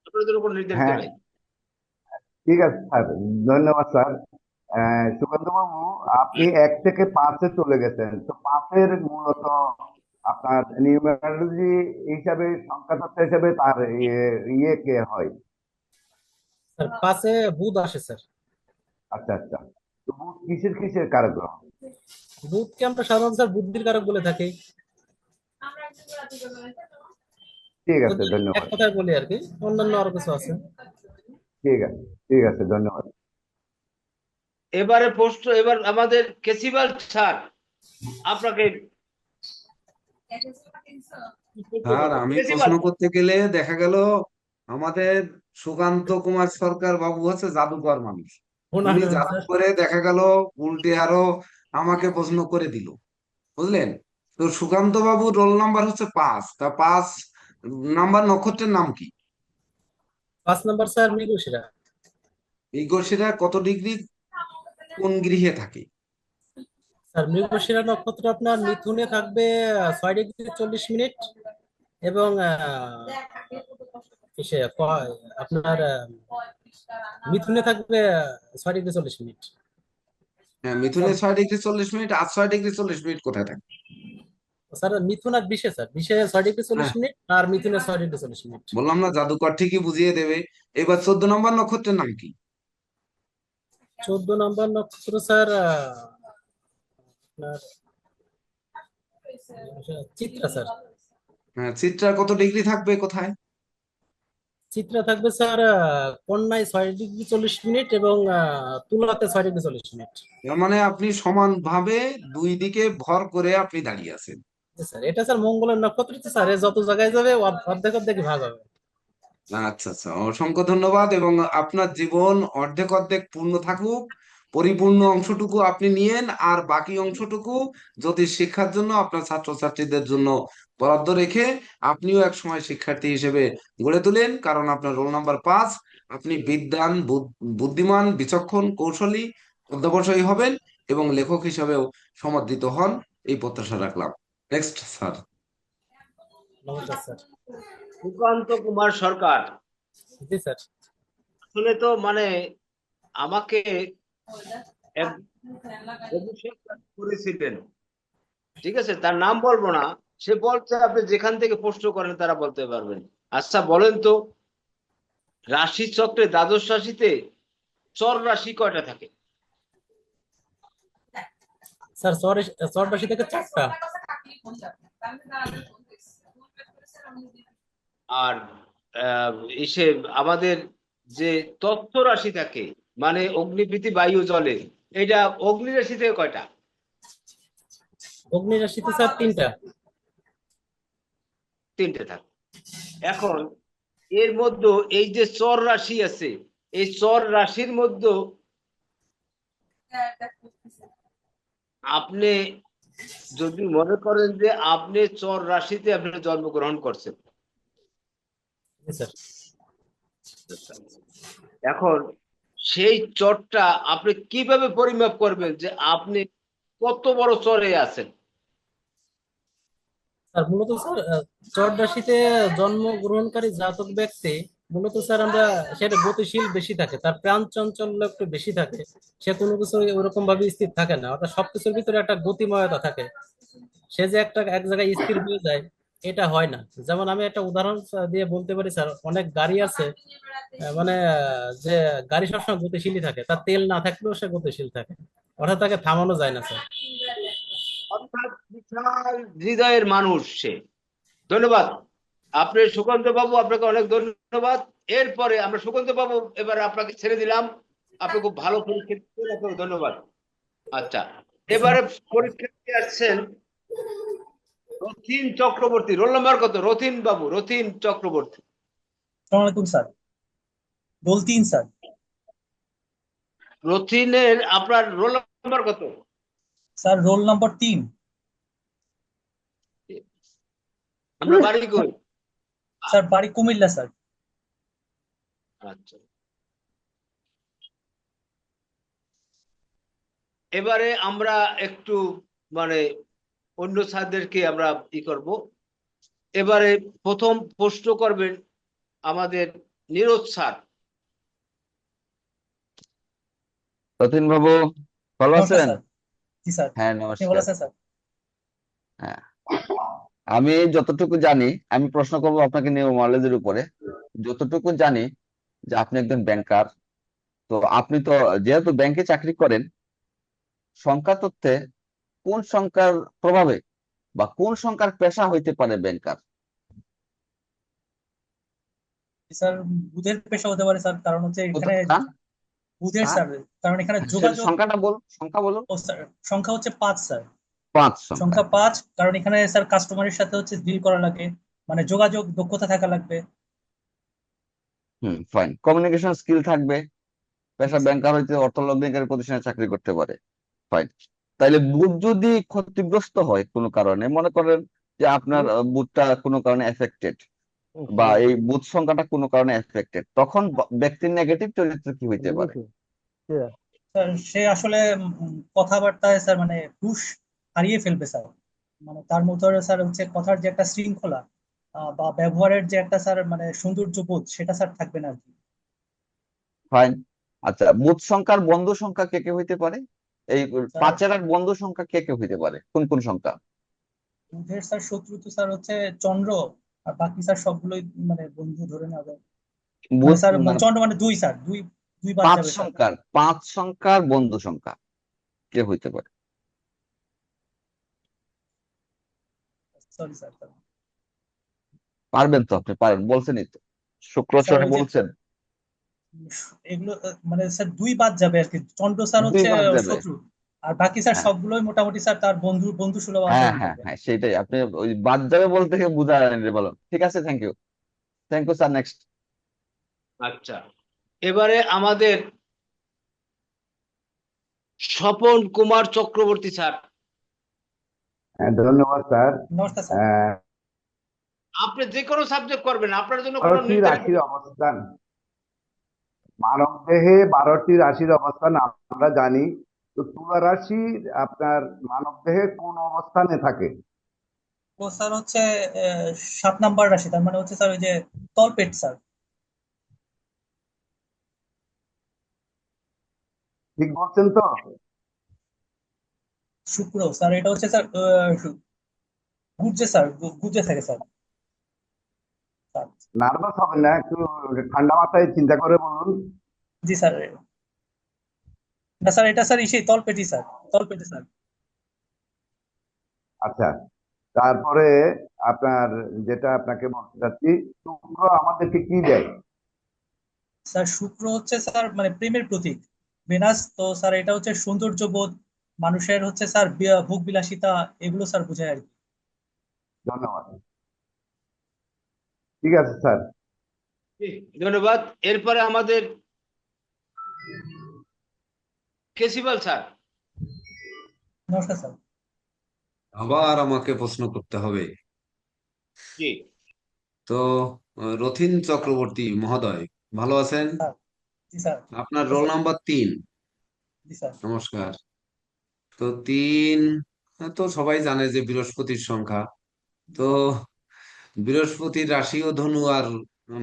আপনাদের উপর নির্ধারিত হ্যাঁ, নাই। ঠিক আছে স্যার, ধন্যবাদ স্যার। সুকান্ত বাবু, আপনি 1 থেকে 5-এ চলে গেছেন, তো 5-এর মূলত আপনার নিউমেরোলজি হিসাবে, সংখ্যাতত্ত্ব হিসাবে তার ইয়ে কে হয়? স্যার 5-এ বুধ আসে স্যার। আচ্ছা আচ্ছা, তো বুধ কিসের কিসের কারক গ্রহ? বুধকে আমরা সাধারণত স্যার বুদ্ধির কারক বলে থাকি, ঠিক আছে, যদি এক ধন্যবাদ। কথায় বলি আর কি। অন্যান্য আরো কিছু আছে। ঠিক আছে, ঠিক আছে, ধন্যবাদ। এবারে প্রশ্ন, এবার আমাদের কেসিবাল স্যার, আপনাকে আর আমি কেসিবাল প্রশ্ন করতে গেলে দেখা গেল আমাদের সুকান্ত কুমার সরকার বাবু হচ্ছে জাদুকর মানুষ। উনি জাদু স্যার করে দেখা গেল উল্টে আরো আমাকে প্রশ্ন করে দিল, বুঝলেন? তো সুকান্ত বাবুর রোল নাম্বার হচ্ছে 5, তা 5 নাম্বার নক্ষত্রের নাম কি? 5 নাম্বার স্যার মৃগশিরা। মৃগশিরা কত ডিগ্রি কোন গৃহে থাকে? স্যার মৃগশিরা নক্ষত্র আপনার মিথুনে থাকবে 6 ডিগ্রি 40 মিনিট, এবং আপনার মিথুনে থাকবে 6 ডিগ্রি 40 মিনিট। হ্যাঁ, মিথুনে 6 ডিগ্রি 40 মিনিট, আর 6 ডিগ্রি 40 মিনিট কোথায় থাকে? স্যার মিথুন আর বিষে, স্যার বিষে 6 ডিগ্রি 40 হ্যাঁ, মিনিট আর মিথুনে 6 ডিগ্রি 40 মিনিট। বললাম না জাদুকর ঠিকই বুঝিয়ে দেবে। এবার 14 নম্বর নক্ষত্রের নাম কি? 14 নম্বর নক্ষত্র স্যার আপনার চিত্রা স্যার। হ্যাঁ, চিত্রা কত ডিগ্রি থাকবে কোথায়? চিত্রা থাকবে স্যার কন্যায় 6 ডিগ্রি 40 মিনিট এবং তুলাতে 6 ডিগ্রি 40 মিনিট। তার মানে আপনি সমানভাবে দুই দিকে ভর করে আপনি দাঁড়িয়ে আছেন। জি স্যার, এটা স্যার মঙ্গলের নক্ষত্র তো স্যার, এ যত জায়গায় যাবে অর্ধেক অর্ধেক ভাগ হবে। আচ্ছা আচ্ছা, অসংখ্য ধন্যবাদ। এবং আপনার জীবন অর্ধেক অর্ধেক পূর্ণ থাকুক, পরিপূর্ণ অংশটুকু আপনি নিয়েন, আর বাকি অংশটুকু জ্যোতিষ শিক্ষার জন্য আপনার ছাত্রছাত্রীদের জন্য বরাদ্দ রেখে আপনিও এক সময় শিক্ষার্থী হিসেবে গড়ে তোলেন। কারণ আপনার রোল নাম্বার 5, আপনি বিদ্বান, বুদ্ধিমান, বিচক্ষণ, কৌশলী, অধ্যবসায়ী হবেন এবং লেখক হিসেবেও সমর্থিত হন, এই প্রত্যাশা রাখলাম। Next sir. নমস্কার স্যার। সুকান্ত কুমার সরকার। জি স্যার। আসলে তো মানে আমাকে এক অভিষেক করেছিলেন, ঠিক আছে, তার নাম বলবো না। সে বলছে আপনি যেখান থেকে প্রশ্ন করেন তারা বলতে পারবেন। আচ্ছা বলেন তো, রাশি চক্রে দ্বাদশ রাশিতে চর রাশি কয়টা থাকে? স্যার চর রাশি থেকে 4টা। আর এসে আমাদের যে তত্ত্ব রাশি থাকে, মানে অগ্নিপৃথি বায়ু জলে, এটা অগ্নি রাশি থেকে কয়টা? অগ্নি রাশিতে স্যার 3টা। 3টে থাকে। এখন এর মধ্যে এই যে চর রাশি আছে, এই চর রাশির মধ্যে আপনি যদি মনে করেন যে আপনি চর রাশিতে আপনি জন্মগ্রহণ করছেন, জি স্যার। এখন সেই চরটা আপনি কিভাবে পরিমাপ করবেন যে আপনি কত বড় চরে আছেন? স্যার মূলত স্যার চর রাশিতে জন্মগ্রহণকারী জাতক ব্যক্তি মূলত স্যার আমরা সেটা গতিশীল বেশি থাকে, তার প্রাণ চাঞ্চল্য একটু বেশি থাকে, সে কোনো কিছু ওরকম ভাবে স্থির থাকে না, অর্থাৎ সবকিছুর ভিতরে একটা গতিময়তা থাকে। সে যে এক জায়গায় স্থির হয়ে যায় এটা হয় না। যেমন আমি একটা উদাহরণ দিয়ে বলতে পারি স্যার, অনেক গাড়ি আছে মানে যে গাড়ি সবসময় গতিশীলই থাকে, তার তেল না থাকলেও সে গতিশীল থাকে, অর্থাৎ তাকে থামানো যায় না স্যার। অর্থাৎ বিশাল হৃদয়ের মানুষ সে। ধন্যবাদ আপনি সুকান্ত বাবু, আপনাকে অনেক ধন্যবাদ। এরপরে আমরা সুকান্ত বাবু এবারে আপনাকে ছেড়ে দিলাম, আপনি খুব ভালো পরীক্ষা দিচ্ছেন, আপনাকে ধন্যবাদ। আচ্ছা, এবারে পরীক্ষা দিতে আসছেন রথিন চক্রবর্তী। রোল নাম্বার কত? রথিন বাবু, রথিন চক্রবর্তী। আসসালামু আলাইকুম স্যার। Role 3 sir. রথিনের আপনার রোল নাম্বার কত? Sir roll number 3। আমরা বাড়ি কই? স্যার বাড়ি কুমিল্লা স্যার। আচ্ছা, এবারে আমরা একটু মানে অন্য স্যারদেরকে আমরা করব। এবারে প্রথম প্রশ্ন করবেন আমাদের নীরজ স্যার। রতিন বাবু, ভালো নমস্কার আছেন? স্যার। জি স্যার, হ্যাঁ, আপনি ভালো নমস্কার। আছেন স্যার? হ্যাঁ, আমি যতটুকু জানি, আমি প্রশ্ন করবো আপনাকে নিউমারোলজির উপরে। যতটুকু জানি যে আপনি একজন ব্যাংকার, তো আপনি তো যেহেতু ব্যাংকে চাকরি করেন, সংখ্যা তত্ত্বে কোন সংখ্যার প্রভাবে বা কোন সংখ্যার পেশা হইতে পারে ব্যাংকার? স্যার বুধের পেশা হতে পারে স্যার, কারণ হচ্ছে এখানে না? বুধের হ্যাঁ, স্যার, কারণ এখানে সেটা যোগাযোগ। সংখ্যাটা বলুন, সংখ্যা বলুন। ও স্যার সংখ্যা হচ্ছে 5 স্যার। 5 সংখ্যা। সংখ্যা 5, কারণ এখানে স্যার কাস্টমারের সাথে হচ্ছে ডিল করা লাগে, মানে যোগাযোগ দক্ষতা থাকা লাগবে। ফাইন, কমিউনিকেশন স্কিল থাকবে। পেশা ব্যাংকার হইতে অর্থ লগ্নিকারী প্রতিষ্ঠানে চাকরি করতে পারে। ফাইন। তাইলে বুধ যদি ক্ষতিগ্রস্ত হয় কোনো কারণে, মনে করেন যে আপনার বুধটা কোনো কারণে এফেক্টেড, বা এই বুধ সংখ্যাটা কোনো কারণে এফেক্টেড, তখন ব্যক্তির নেগেটিভ চরিত্র কি হইতে পারে? স্যার সে আসলে কথাবার্তায় স্যার মানে হুঁশ হারিয়ে ফেলবে স্যার, মানে তার মধ্যে স্যার হচ্ছে কথার যে একটা শৃঙ্খলা বা ব্যবহারের যে একটা স্যার মানে সৌন্দর্য বোধ সেটা স্যার থাকবে না আর কি। ফাইন। আচ্ছা, বুথ সংখ্যার বন্ধু সংখ্যা কে কে হইতে পারে? এই স্যার পাঁচের আর বন্ধু সংখ্যা কে কে হইতে পারে, কোন কোন সংখ্যা? বুধের স্যার শত্রু তো স্যার হচ্ছে চন্দ্র, আর বাকি স্যার সবগুলোই মানে বন্ধু ধরে নেওয়া যায়। মানে বুথ স্যার মানে চন্দ্র মানে দুই স্যার, দুই দুই বাদ যাবে স্যার। পাঁচ সংখ্যার বন্ধু সংখ্যা কে হইতে পারে? Sorry sir. পারবেন তো, আপনি পারেন, বলছেনই তো, শুক্র স্যার শনি ওই যে বলছেন। এগুলো মানে স্যার দুই বাদ যাবে আর কি, চন্দ্র স্যার দুই হচ্ছে বাদ যাবে। শত্রু, আর বাকি স্যার হ্যাঁ সবগুলোই মোটামুটি স্যার তার বন্ধু বন্ধু সুলভ হ্যাঁ আচরণ হ্যাঁ করবে। হ্যাঁ, সেটাই, আপনি ওই বাদ যাবে বলতে বুঝা যায়নি, বলুন। ঠিক আছে, thank you. Thank you sir, next. আচ্ছা, এবারে আমাদের স্বপন কুমার চক্রবর্তী স্যার। ধন্যবাদ স্যার। নমস্কার স্যার। আপনি যে কোনো সাবজেক্ট করবেন, আপনার জন্য কোনো 12টি নির্ধারিত রাশির অবস্থান, মানব দেহে 12টি রাশির অবস্থান আমরা জানি। তো তুলা রাশি আপনার মানব দেহে কোন অবস্থানে থাকে? ও স্যার হচ্ছে 7 নাম্বার রাশি, তার মানে হচ্ছে স্যার ওই যে তলপেট স্যার। ঠিক বলছেন তো? শুক্র স্যার, এটা হচ্ছে স্যার গুর্জে স্যার, গুর্জে থাকে স্যার। স্যার, নার্ভাস হবেন না, একটু ঠান্ডা মাথায় চিন্তা করে বলুন। জি স্যার। না স্যার, এটা স্যার ইসে তলপেটি স্যার, তলপেটে স্যার। আচ্ছা, তারপরে আপনার যেটা আপনাকে বলতে চাচ্ছি, শুক্র আমাদেরকে কি দেয়? স্যার শুক্র হচ্ছে স্যার মানে প্রেমের প্রতীক। ভেনাস তো স্যার এটা হচ্ছে সৌন্দর্য বোধ, মানুষের হচ্ছে স্যার ভোগ বিলাসিতা, এগুলো স্যার বোঝায় আর কি। ধন্যবাদ। ঠিক আছে স্যার। ধন্যবাদ। এরপরে আমাদের কেসিবাল স্যার। নমস্কার স্যার। আবার আমাকে প্রশ্ন করতে হবে। জি তো রথীন চক্রবর্তী মহোদয়, ভালো আছেন? স্যার। জি স্যার। আপনার নমস্কার রোল স্যার। নাম্বার 3। জি স্যার। নমস্কার। তো 3 তো সবাই জানে যে বৃহস্পতির সংখ্যা। তো বৃহস্পতির রাশিও ধনু আর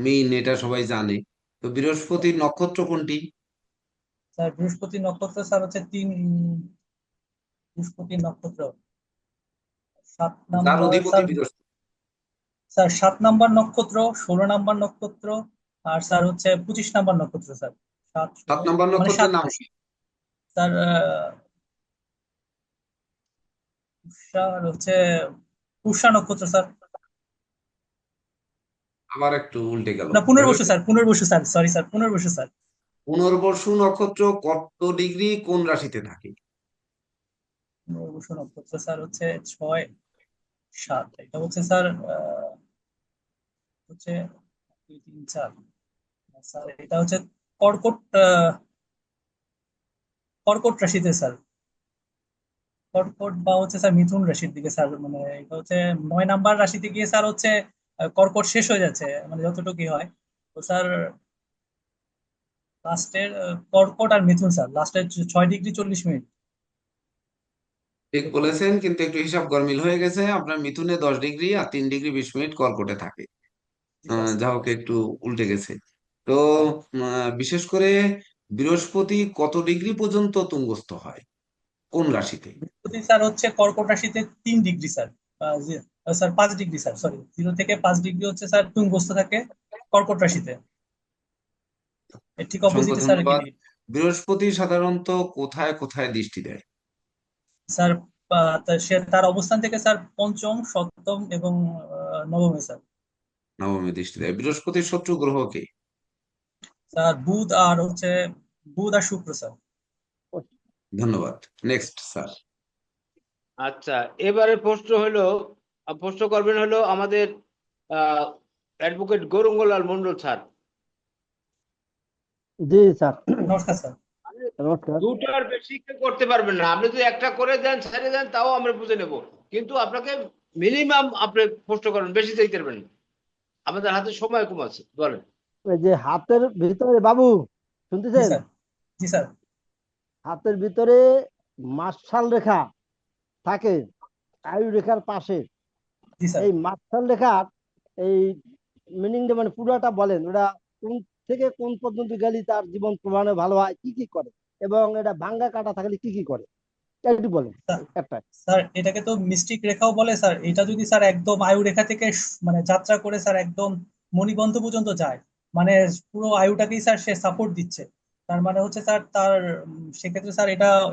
মীন, এটা সবাই জানে। তো বৃহস্পতির নক্ষত্র কোনটি? স্যার বৃহস্পতি নক্ষত্র স্যার হচ্ছে বৃহস্পতি নক্ষত্র সাত যার নাম্বার অধিপতি স্যার। বৃহস্পতি। স্যার 7 নাম্বার নক্ষত্র, 16 নাম্বার নক্ষত্র, আর স্যার হচ্ছে 25 নাম্বার নক্ষত্র স্যার। 7 সাত 16 নম্বর মানে নক্ষত্রের নাম 7টা কি? স্যার। স্যার হচ্ছে পুষ্যা নক্ষত্র স্যার। আবার একটু উল্টে গেল। না পুনর্বসু স্যার, পুনর্বসু স্যার, সরি স্যার, পুনর্বসু স্যার। পুনর্বসু নক্ষত্র কত ডিগ্রি কোন রাশিতে থাকে? পুনর্বসু নক্ষত্র স্যার হচ্ছে 6 7, এটা হচ্ছে স্যার হচ্ছে 2 3 4 স্যার, এটা হচ্ছে কর্কট কর্কট রাশিতে স্যার। কর্কট বা হচ্ছে স্যার মিথুন রাশির দিকে স্যার, মানে এটা হচ্ছে 9 নাম্বার রাশিতে গিয়ে স্যার হচ্ছে কর্কট শেষ হয়ে যাচ্ছে, মানে যতটুকুই হয়। তো স্যার লাস্টের কর্কট আর মিথুন স্যার, লাস্টের 6 ডিগ্রি 40 মিনিট। ঠিক বলেছেন, কিন্তু একটু হিসাব গরমিল হয়ে গেছে। আপনার মিথুনে 10 ডিগ্রি আর 3 ডিগ্রি 20 মিনিট কর্কটে থাকে। জি স্যার। যা হোক, একটু উল্টে গেছে। তো বিশেষ করে বৃহস্পতি কত ডিগ্রি পর্যন্ত তুঙ্গস্থ হয় কোন রাশিতে? বৃহস্পতি স্যার হচ্ছে কর্কট রাশিতে 3 degree sir. Sir 5 degree sir, sorry, 0 থেকে 5 ডিগ্রি হচ্ছে স্যার তুঙ্গস্থ থাকে কর্কট রাশিতে, এর ঠিক অসংখ্য অপোজিটে স্যার ধন্যবাদ। গিরি। বৃহস্পতি সাধারণত কোথায় কোথায় দৃষ্টি দেয়? স্যার সে তার অবস্থান থেকে স্যার পঞ্চম, সপ্তম এবং নবমে স্যার। নবমী দৃষ্টি দেয়। বৃহস্পতির শত্রু গ্রহ কে? স্যার বুধ আর শুক্র স্যার। ধন্যবাদ। Next sir. আচ্ছা, এবারে প্রশ্ন করবেন হলো আমাদের অ্যাডভোকেট গৌরঙ্গলাল মন্ডল স্যার। জি স্যার। নমস্কার স্যার। নমস্কার। দুটার বেশি কেউ করতে পারবেন না। আপনি যদি একটা করে দেন, ছেড়ে দেন, তাও আমরা বুঝে নেব, কিন্তু আপনাকে মিনিমাম আপনি প্রশ্ন করবেন, বেশি চাইতে পারবেন না। আমাদের হাতে সময় কম আছে, বলেন। এই যে হাতের ভিতরে বাবু, জি শুনতেছেন? স্যার। জি স্যার। হাতের ভিতরে মার্শাল রেখা থাকে আয়ু রেখার পাশে, জি স্যার। এই মার্শাল রেখার এই মিনিংটা মানে পুরোটা বলেন, ওটা কোন থেকে কোন পর্যন্ত গেলে তার জীবন প্রমাণে ভালো হয়, কি কি করে, এবং এটা ভাঙ্গা কাটা থাকলে কি কি করে, একটু বলেন একটা। স্যার এটাকে তো মিস্টিক রেখাও বলে স্যার। এটা যদি স্যার একদম আয়ু রেখা থেকে মানে যাত্রা করে স্যার একদম মণিবন্ধ পর্যন্ত যায়, মানে পুরো আয়ুটাকেই স্যার সে সাপোর্ট দিচ্ছে, তার মানে হচ্ছে স্যার তার সেক্ষেত্রে স্যার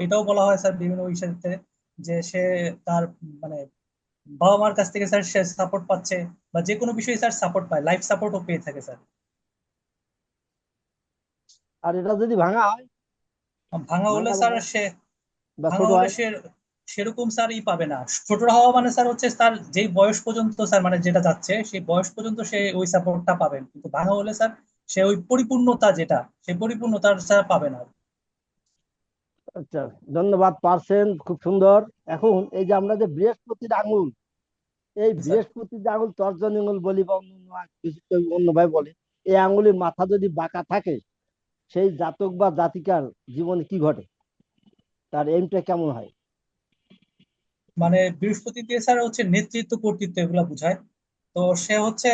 এটাও বলা হয় স্যার বিভিন্ন ইস্যুতে যে সে তার মানে বাবা মার কাছ থেকে স্যার সে সাপোর্ট পাচ্ছে, বা যে কোনো বিষয়ে স্যার সাপোর্ট পায়, লাইফ সাপোর্টও পেয়ে থাকে স্যার। আর এটা যদি ভাঙা হয়, ভাঙা হলে ভাঙা স্যার বা সে বা ভাঙা ছোট হলে হয়, সে সেরকম স্যার পাবে না। ছোটরা হওয়া মানে স্যার হচ্ছে তার যেই বয়স পর্যন্ত স্যার মানে যেটা যাচ্ছে সেই বয়স পর্যন্ত সে ওই সাপোর্টটা পাবেন, কিন্তু ভাঙা হলে স্যার সে ওই পরিপূর্ণতা যেটা সেই পরিপূর্ণতা স্যার পাবে না। আচ্ছা, ধন্যবাদ, পারছেন, খুব সুন্দর। এখন এই যে আমরা যে বৃহস্পতির আঙুল, এই জি স্যার। বৃহস্পতির যে আঙুল তর্জনী আঙুল বলি বা অন্য ভাই বলে, এই আঙুলের মাথা যদি বাঁকা থাকে, সেই জাতক বা জাতিকার জীবনে কি ঘটে, তার এইমটা কেমন হয়? মানে বৃহস্পতি দিয়ে স্যার হচ্ছে নেতৃত্ব কর্তৃত্ব এগুলা বোঝায়। তো সে হচ্ছে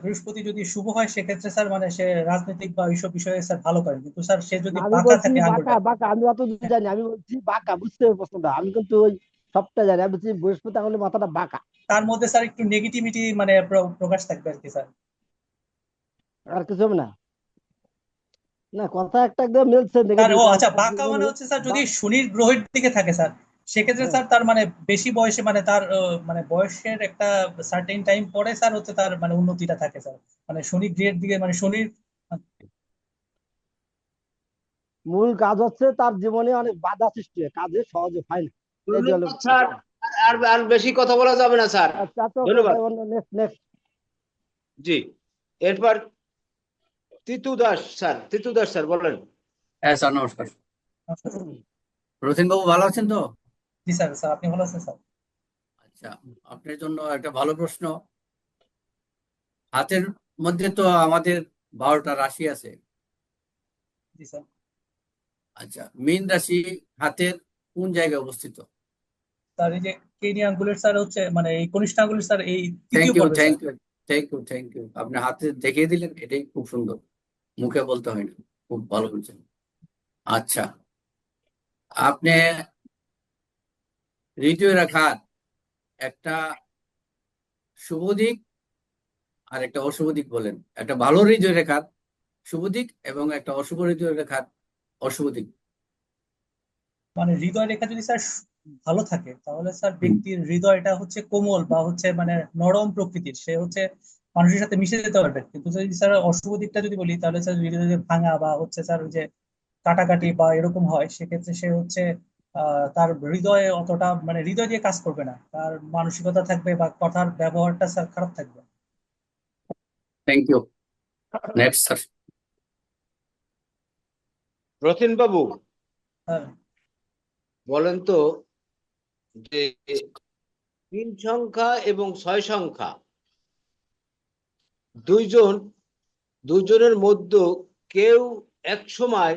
বৃহস্পতি যদি শুভ হয় সেক্ষেত্রে স্যার মানে সে রাজনৈতিক বা এইসব বিষয়ে স্যার ভালো করে, কিন্তু স্যার সে যদি না, আমি বাঁকা বলছি থাকে বাঁকা আঙুলটা, বাঁকা, আমি অত দূর জানি, আমি বলছি বাঁকা, বুঝতে হবে প্রশ্নটা, আমি কিন্তু ওই সবটা জানি, আমি বলছি বৃহস্পতি আঙুলের মাথাটা বাঁকা। তার মধ্যে স্যার একটু নেগেটিভিটি মানে প্রকাশ থাকবে আর কি স্যার। আর কিছু হবে না? না, কথা একটা একদম মিলছে, স্যার ও নেগেটিভ আচ্ছা, তার বাঁকা মানে জীবনে হচ্ছে স্যার যদি শনির গ্রহের দিকে থাকে স্যার, সেক্ষেত্রে হ্যাঁ। স্যার তার মানে বেশি বয়সে মানে তার মানে বয়সের একটা সার্টেন টাইম পরে স্যার হচ্ছে তার মানে উন্নতিটা থাকে স্যার, মানে শনি গ্রহের দিকে মানে শনির। মূল কাজ হচ্ছে তার জীবনে অনেক বাধা সৃষ্টি হয়, কাজে সহজে হয় না, এই যে হলো ধন্যবাদ স্যার। প্রশ্ন। আর আর বেশি কথা বলা যাবে না স্যার। আচ্ছা তো ধন্যবাদ। Next next. জি, এরপর তিতু দাস স্যার বলেন। হ্যাঁ স্যার, নমস্কার। রথিন বাবু ভালো আছেন তো? জি স্যার। স্যার আপনি ভালো আছেন স্যার? আচ্ছা, আপনার জন্য একটা ভালো প্রশ্ন। হাতের মধ্যে তো আমাদের 12টা রাশি আছে। জি স্যার। আচ্ছা, মীন রাশি হাতের কোন জায়গায় অবস্থিত? স্যার এই যে কেনি আঙ্গুলের স্যার হচ্ছে মানে এই কনিষ্ঠ আঙ্গুলের স্যার এই থ্যাংক তৃতীয় ইউ, পর্বে thank sir. You, thank you, thank you. আপনি হাতে দেখিয়ে দিলেন, এটাই খুব সুন্দর, মুখে বলতে হয় না, খুব ভালো বলছেন। আচ্ছা, আপনি হৃদয় রেখার একটা শুভ দিক আর একটা অশুভ দিক বলেন। একটা ভালো হৃদয় রেখার শুভ দিক এবং একটা অশুভ হৃদয় রেখার অশুভ দিক। মানে হৃদয় রেখা যদি স্যার ভালো থাকে তাহলে স্যার হুম। ব্যক্তির হৃদয়টা হচ্ছে কোমল বা হচ্ছে মানে নরম প্রকৃতির, সে হচ্ছে মানুষের সাথে মিশে যেতে পারবে। কিন্তু যদি স্যার অশুভ দিকটা যদি বলি তাহলে স্যার হৃদয় যদি ভাঙা বা হচ্ছে স্যার ওই যে কাটাকাটি বা এরকম হয়, সেক্ষেত্রে সে হচ্ছে তার হৃদয়ে অতটা মানে হৃদয় দিয়ে কাজ করবে না, তার মানসিকতা থাকবে বা কথার ব্যবহারটা স্যার খারাপ থাকবে। Thank you. Next sir. Ratin babu sir বলেন তো যে 3 সংখ্যা এবং 6 সংখ্যা দুইজনের মধ্যে কেউ এক সময়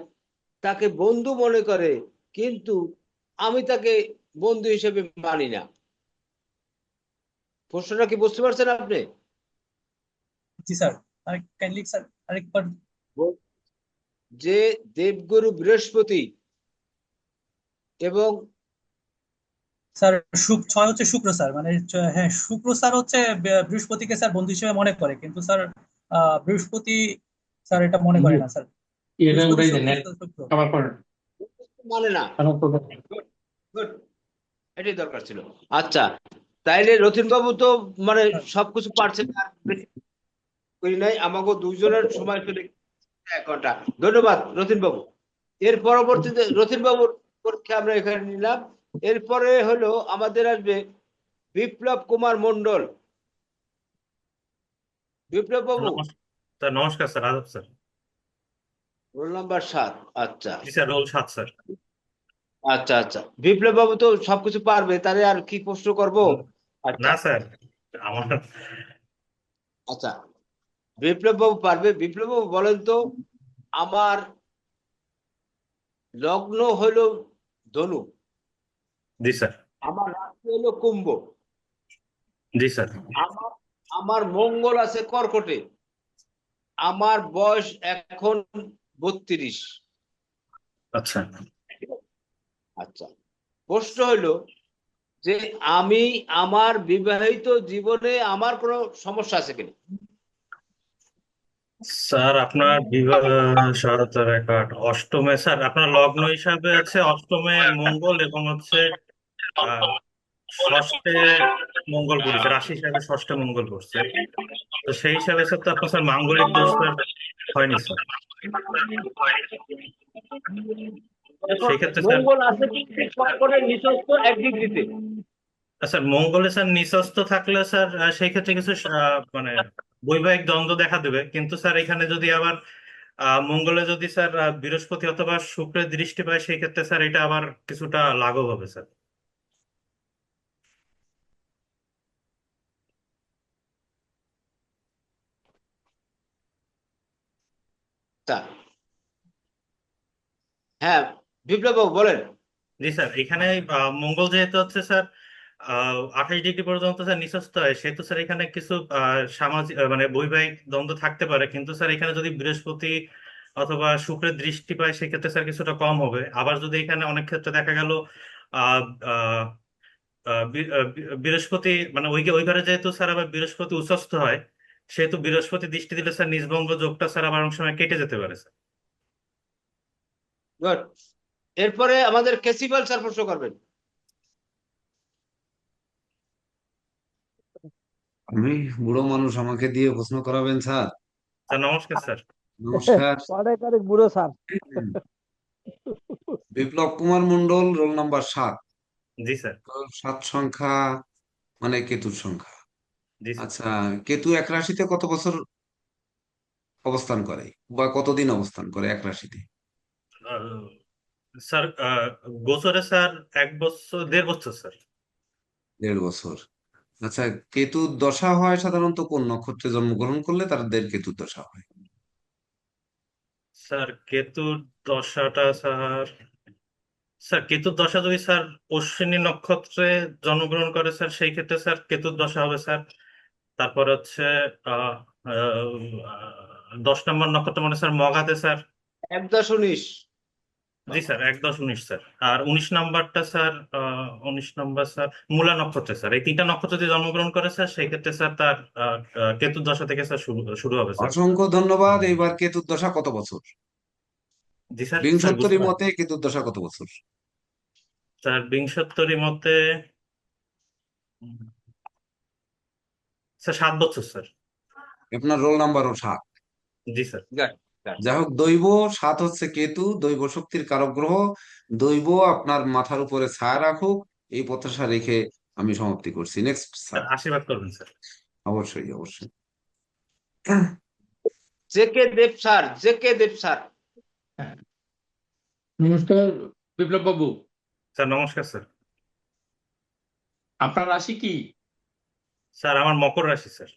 তাকে বন্ধু মনে করে, কিন্তু আমি তাকে বন্ধু হিসেবে মানি না। প্রশ্নটা কি বুঝতে পারছেন আপনি? জি স্যার। আরেক কাইন্ডলি স্যার আরেকবার। যে দেবগুরু বৃহস্পতি এবং স্যার ছয় হচ্ছে শুক্র স্যার, মানে হ্যাঁ শুক্র স্যার হচ্ছে বৃহস্পতিকে স্যার বন্ধু হিসেবে মনে করে, কিন্তু স্যার বৃহস্পতি স্যার এটা মনে করে না স্যার। এটা বৃহস্পতি উড়াই দেন, শুক্র। আবার করেন। মানে না। আবার Good. এটাই দরকার ছিল। আচ্ছা, তাইলে রতিন বাবু তো মানে স্যার সবকিছু পারছেন, আর বেশি করি নাই, আমাকে দুইজনের সময় চলে গেছে 1 ঘন্টা। ধন্যবাদ রতিন বাবু। এর পরবর্তীতে রতিন বাবুর পরীক্ষা আমরা এখানে নিলাম। এরপরে হলো আমাদের আসবে বিপ্লব কুমার মন্ডল। বিপ্লব বাবু, স্যার নমস্কার স্যার, আদাব স্যার। Roll number 7। আচ্ছা জি স্যার, রোল 7 স্যার। আচ্ছা আচ্ছা, বিপ্লব বাবু তো সবকিছু পারবে, তাহলে আর কি প্রশ্ন করব? আচ্ছা না স্যার, আমার আচ্ছা, বিপ্লব বাবু পারবে। বিপ্লব বাবু বলেন তো, আমার লগ্ন হলো ধনু। জি স্যার। আমার রাশি হলো কুম্ভ। জি স্যার। আমার আমার মঙ্গল আছে কর্কটে। আমার বয়স এখন 32। আচ্ছা। আচ্ছা, প্রশ্ন হলো যে আমি আমার বিবাহিত জীবনে আমার কোনো সমস্যা আছে কিনা? স্যার আপনার বিবাহ সহায়তা রেকর্ড অষ্টমে, স্যার আপনার লগ্ন হিসাবে আছে অষ্টমে মঙ্গল এবং হচ্ছে আহ ষষ্ঠে মঙ্গল পড়েছে, রাশি হিসাবে ষষ্ঠে মঙ্গল পড়ছে। তো সেই হিসাবে স্যার তো আপনার স্যার মাঙ্গলিক দোষ স্যার হয়নি স্যার। এখন সেই ক্ষেত্রে স্যার মঙ্গল আছে কিন্তু কর্কটের নিচস্থ 1 ডিগ্রিতে। স্যার মঙ্গলে স্যার নিচস্থ থাকলে স্যার সেই ক্ষেত্রে কিছু মানে বৈবাহিক দ্বন্দ্ব দেখা দেবে, কিন্তু স্যার এখানে যদি আবার মঙ্গলে যদি স্যার বৃহস্পতি অথবা শুক্রের দৃষ্টি পায় সেই ক্ষেত্রে স্যার এটা আবার কিছুটা লাঘব হবে স্যার। তা হ্যাঁ, বিপ্লব বাবু বলেন। জি স্যার, এখানে মঙ্গল যেহেতু হচ্ছে স্যার 28 ডিগ্রি পর্যন্ত স্যার নিচস্থ হয়, সেহেতু স্যার এখানে কিছু সামাজিক মানে বৈবাহিক দ্বন্দ্ব থাকতে পারে, কিন্তু স্যার এখানে যদি বৃহস্পতি অথবা শুক্রের দৃষ্টি পায় সেক্ষেত্রে স্যার কিছুটা কম হবে। আবার যদি এখানে অনেক ক্ষেত্রে দেখা গেল আহ আহ বৃহস্পতি মানে ওই ঘরে যেহেতু স্যার আবার বৃহস্পতি উচ্চস্থ হয়, সেহেতু বৃহস্পতি দৃষ্টি দিলে স্যার নিজভঙ্গ যোগটা স্যার আবার অনেক সময় কেটে যেতে পারে স্যার। গুড। এরপরে আমাদের কেসিপাল স্যার প্রশ্ন করবেন। আমি বুড়ো মানুষ, আমাকে দিয়ে প্রশ্ন করাবেন স্যার? স্যার নমস্কার স্যার। নমস্কার। অনেক অনেক বুড়ো স্যার। বিপ্লব কুমার মন্ডল, রোল নাম্বার 7। জি স্যার। 7 সংখ্যা মানে কেতুর সংখ্যা। জি স্যার। আচ্ছা, কেতু এক রাশিতে কত বছর অবস্থান করে বা কতদিন অবস্থান করে এক রাশিতে? আহ, স্যার গোচরে স্যার 1 বছর 1.5 বছর স্যার। 1.5 বছর। আচ্ছা, কেতুর দশা হয় সাধারণত কোন নক্ষত্রে জন্মগ্রহণ করলে তাদের কেতুর দশা হয়? স্যার কেতুর দশাটা স্যার, স্যার কেতুর দশা যদি স্যার অশ্বিনী নক্ষত্রে জন্মগ্রহণ করে স্যার সেই ক্ষেত্রে স্যার কেতুর দশা হবে স্যার। তারপর হচ্ছে আহ 10 নম্বর নক্ষত্র মানে স্যার মগাতে স্যার। 1-19। জি স্যার 1-19 স্যার। আর 19 নম্বরটা স্যার 19 নম্বর স্যার মূলা নক্ষত্রে স্যার। এই 3টা নক্ষত্র যদি জন্মগ্রহণ করে স্যার সেই ক্ষেত্রে স্যার তার কেতুর দশা থেকে স্যার শুরু শুরু হবে স্যার। অসংখ্য ধন্যবাদ। এইবার কেতুর দশা কত বছর? জি স্যার। স্যার বুঝতে বিংশোত্তরী পারছি মতে কেতুর দশা কত বছর? স্যার। বিংশোত্তরী মতে উম, স্যার 7 বছর স্যার। আপনার রোল নাম্বারও 7। জি স্যার। যাই হোক, দৈব 7 হচ্ছে কেতু, দৈব শক্তির কারক গ্রহ। দৈব আপনার মাথার উপরে ছায়া রাখুক, এই প্রত্যাশা রেখে আমি সমাপ্তি করছি। Next sir sir. আশীর্বাদ করবেন স্যার। অবশ্যই অবশ্যই। জেকে দেব স্যার, জেকে দেব স্যার। হ্যাঁ, নমস্কার বিপ্লব বাবু। স্যার নমস্কার স্যার। আপনার রাশি কি? স্যার আমার মকর রাশি স্যার।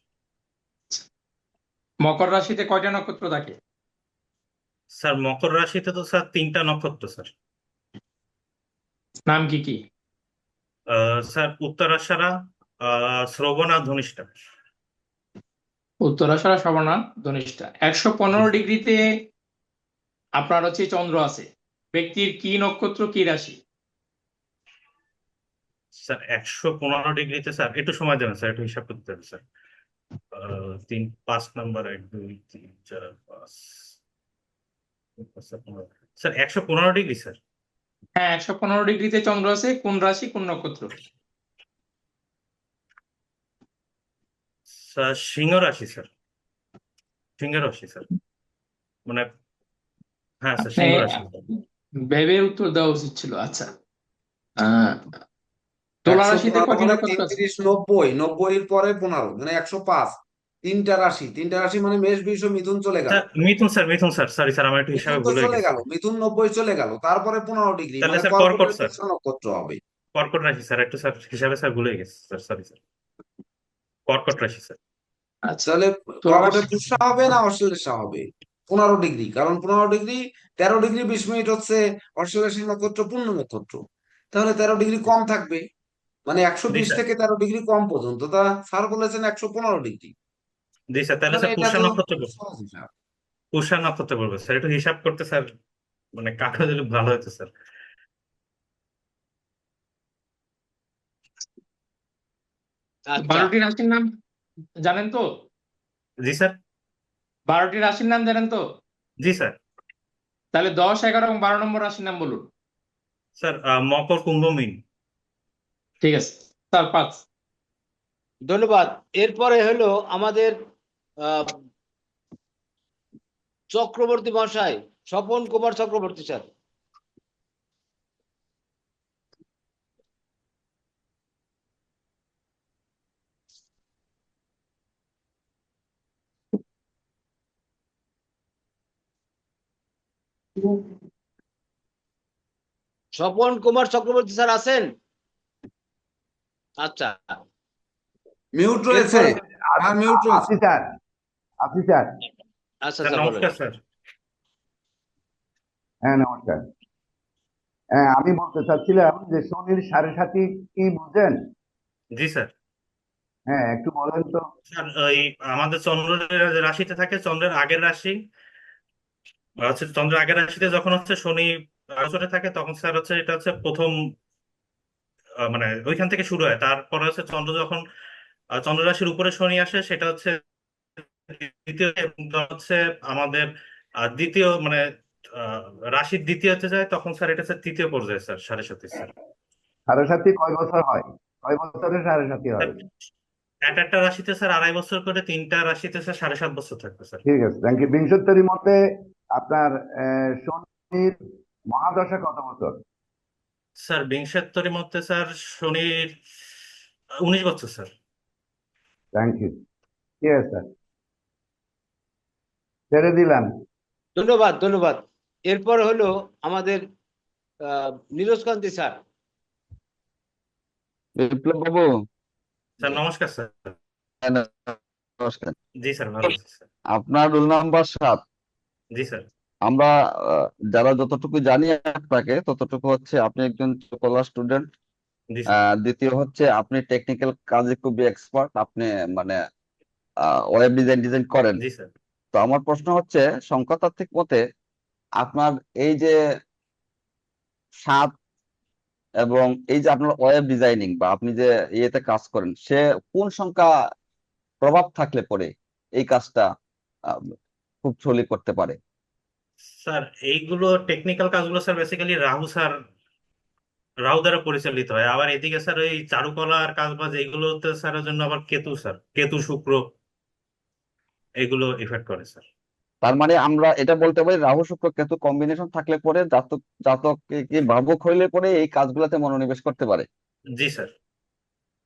মকর রাশিতে কয়টা নক্ষত্র থাকে? স্যার মকর রাশিতে তো স্যার 3টা নক্ষত্র স্যার। নাম কি কি? স্যার উত্তরাষাঢ়া, শ্রবণা, ধনিষ্ঠা। উত্তরাষাঢ়া, শ্রবণা, ধনিষ্ঠা। 115 ডিগ্রিতে আপনার হচ্ছে চন্দ্র আছে। ব্যক্তির কি নক্ষত্র, কি রাশি? স্যার 115 ডিগ্রিতে স্যার একটু সময় দেবেন স্যার, একটু হিসাব করতে হবে স্যার। 5 নম্বর 1 2 3 4 5 স্যার 115 ডিগ্রি স্যার। হ্যাঁ, 115 ডিগ্রিতে চন্দ্র আছে। কোন রাশি, কোন নক্ষত্র? স্যার সিংহ রাশি স্যার। সিংহ রাশি স্যার, মানে হ্যাঁ স্যার আপনি সিংহ রাশি। ভেবে উত্তর দেওয়া উচিত ছিল। আচ্ছা, আহ তুলা রাশিতে 115 কয়টি মানে নক্ষত্র আছে? 33, 90, 90-এর পরে 15 মানে 105। 3টা রাশি, 3টা রাশি মানে মেষ, বৃষ, মিথুন চলে গেল। স্যার মিথুন স্যার, সরি স্যার আমার একটু মিথুন হিসাবে তো ভুল হয়ে চলে গেছে। গেল, মিথুন 90 চলে গেল, তারপরে 15 ডিগ্রি তাহলে মানে স্যার কর্কট কর্কটের স্যার। কৃষ্ণ নক্ষত্র হবে। কর্কট রাশি স্যার, একটু স্যার হিসাবে স্যার ভুলে গেছে স্যার, সরি স্যার। কর্কট রাশি স্যার। আচ্ছা, তাহলে তুলা রাশি। কর্কটের পুষ্যা হবে না অশ্লেষা হবে? 15 ডিগ্রি, কারণ 15 ডিগ্রি, 13 ডিগ্রি 20 মিনিট হচ্ছে অশ্লেষী নক্ষত্র পূর্ণ নক্ষত্র, তাহলে 13 ডিগ্রি কম থাকবে, মানে একশো জি বিশ স্যার। থেকে 13 ডিগ্রি কম পর্যন্ত, তা স্যার বলেছেন 115 ডিগ্রি। জি স্যার, তাহলে মানে স্যার এটা পুষ্যা তো নক্ষত্র পড়বে। সহজ হিসাব। পুষ্যা নক্ষত্র পড়বে স্যার, একটু হিসাব করতে স্যার, মানে কাগজ হলে ভালো হতো স্যার। আচ্ছা, 12টি রাশির নাম জানেন তো? জি স্যার। 12টি রাশির নাম জানেন তো? জি স্যার। তাহলে 10, 11 এবং 12 নম্বর রাশির নাম বলুন। স্যার মকর, কুম্ভ, মীন। ঠিক আছে স্যার, 5। ধন্যবাদ। এরপরে হলো আমাদের আহ, চক্রবর্তী মহাশয়, স্বপন কুমার চক্রবর্তী স্যার। স্বপন কুমার চক্রবর্তী স্যার আছেন? আচ্ছা, মিউট রয়েছে, এরপরে আর মিউট রয়েছে। আছি স্যার, আছি স্যার। আচ্ছা স্যার স্যার বলেন। নমস্কার স্যার। হ্যাঁ নমস্কার। হ্যাঁ, আমি বলতে চাচ্ছিলাম যে শনির 7.5 কি বুঝছেন? জি স্যার। হ্যাঁ, একটু বলেন তো। স্যার ওই আমাদের চন্দ্রের যে রাশিতে থাকে, চন্দ্রের আগের রাশি হচ্ছে, চন্দ্রের আগের রাশিতে যখন হচ্ছে শনি গোচরে থাকে, তখন স্যার হচ্ছে এটা হচ্ছে প্রথম, মানে ওইখান থেকে শুরু হয়। তারপরে হচ্ছে চন্দ্র যখন চন্দ্র রাশির উপরে শনি আসে, সেটা হচ্ছে দ্বিতীয়, এবং হচ্ছে আমাদের দ্বিতীয়, মানে আহ, রাশির দ্বিতীয় হতে যায়, তখন স্যার এটা হচ্ছে তৃতীয় পর্যায়ে স্যার, 7.5 স্যার। 7.5 কয় বছর হয়? কয় বছরে 7.5 স্যার হয়? একটা রাশিতে স্যার 2.5 বছর করে, 3টা রাশিতে স্যার 7.5 বছর থাকবে স্যার। ঠিক আছে, থ্যাংক ইউ। বিংশোত্তরী মতে আপনার শনির মহাদশা কত বছর? স্যার বিংশোত্তরীর মধ্যে স্যার শনির 19 বছর স্যার। Thank you. ঠিক আছে স্যার, ছেড়ে দিলাম। ধন্যবাদ, ধন্যবাদ। এরপর হলো আমাদের নীরজকান্তি স্যার। বিপ্লব বাবু, স্যার নমস্কার স্যার। হ্যাঁ, নমস্কার। জি স্যার, ভালো আছি স্যার। আপনার রোল নাম্বার 7। জি স্যার। আমরা যারা যতটুকু জানি আপনাকে, ততটুকু হচ্ছে আপনি একজন কলা স্টুডেন্ট। জি স্যার। দ্বিতীয় হচ্ছে আপনি টেকনিক্যাল কাজে খুবই এক্সপার্ট, আপনি মানে ওয়েব ডিজাইন করেন। জি স্যার। তো আমার প্রশ্ন হচ্ছে, সংখ্যাতাত্ত্বিক মতে আপনার এই যে 7 এবং এই যে আপনার ওয়েব ডিজাইনিং বা আপনি যে ইয়েতে কাজ করেন, সে কোন সংখ্যা প্রভাব থাকলে পরে এই কাজটা আহ, খুব সহজে করতে পারে? স্যার এইগুলো টেকনিক্যাল কাজগুলো স্যার বেসিক্যালি রাহু দ্বারা পরিচালিত হয়। আবার এদিকে স্যার ওই চারুকলার কাজ বাজ এইগুলোতে স্যারের জন্য আবার কেতু, স্যার কেতু শুক্র এগুলো ইফেক্ট করে স্যার। তার মানে আমরা এটা বলতে পারি রাহু শুক্র কেতু কম্বিনেশন থাকলে পরে জাতক জাতক কি ভাবুক হইলে পরে এই কাজগুলোতে মনোনিবেশ করতে পারে। জি স্যার।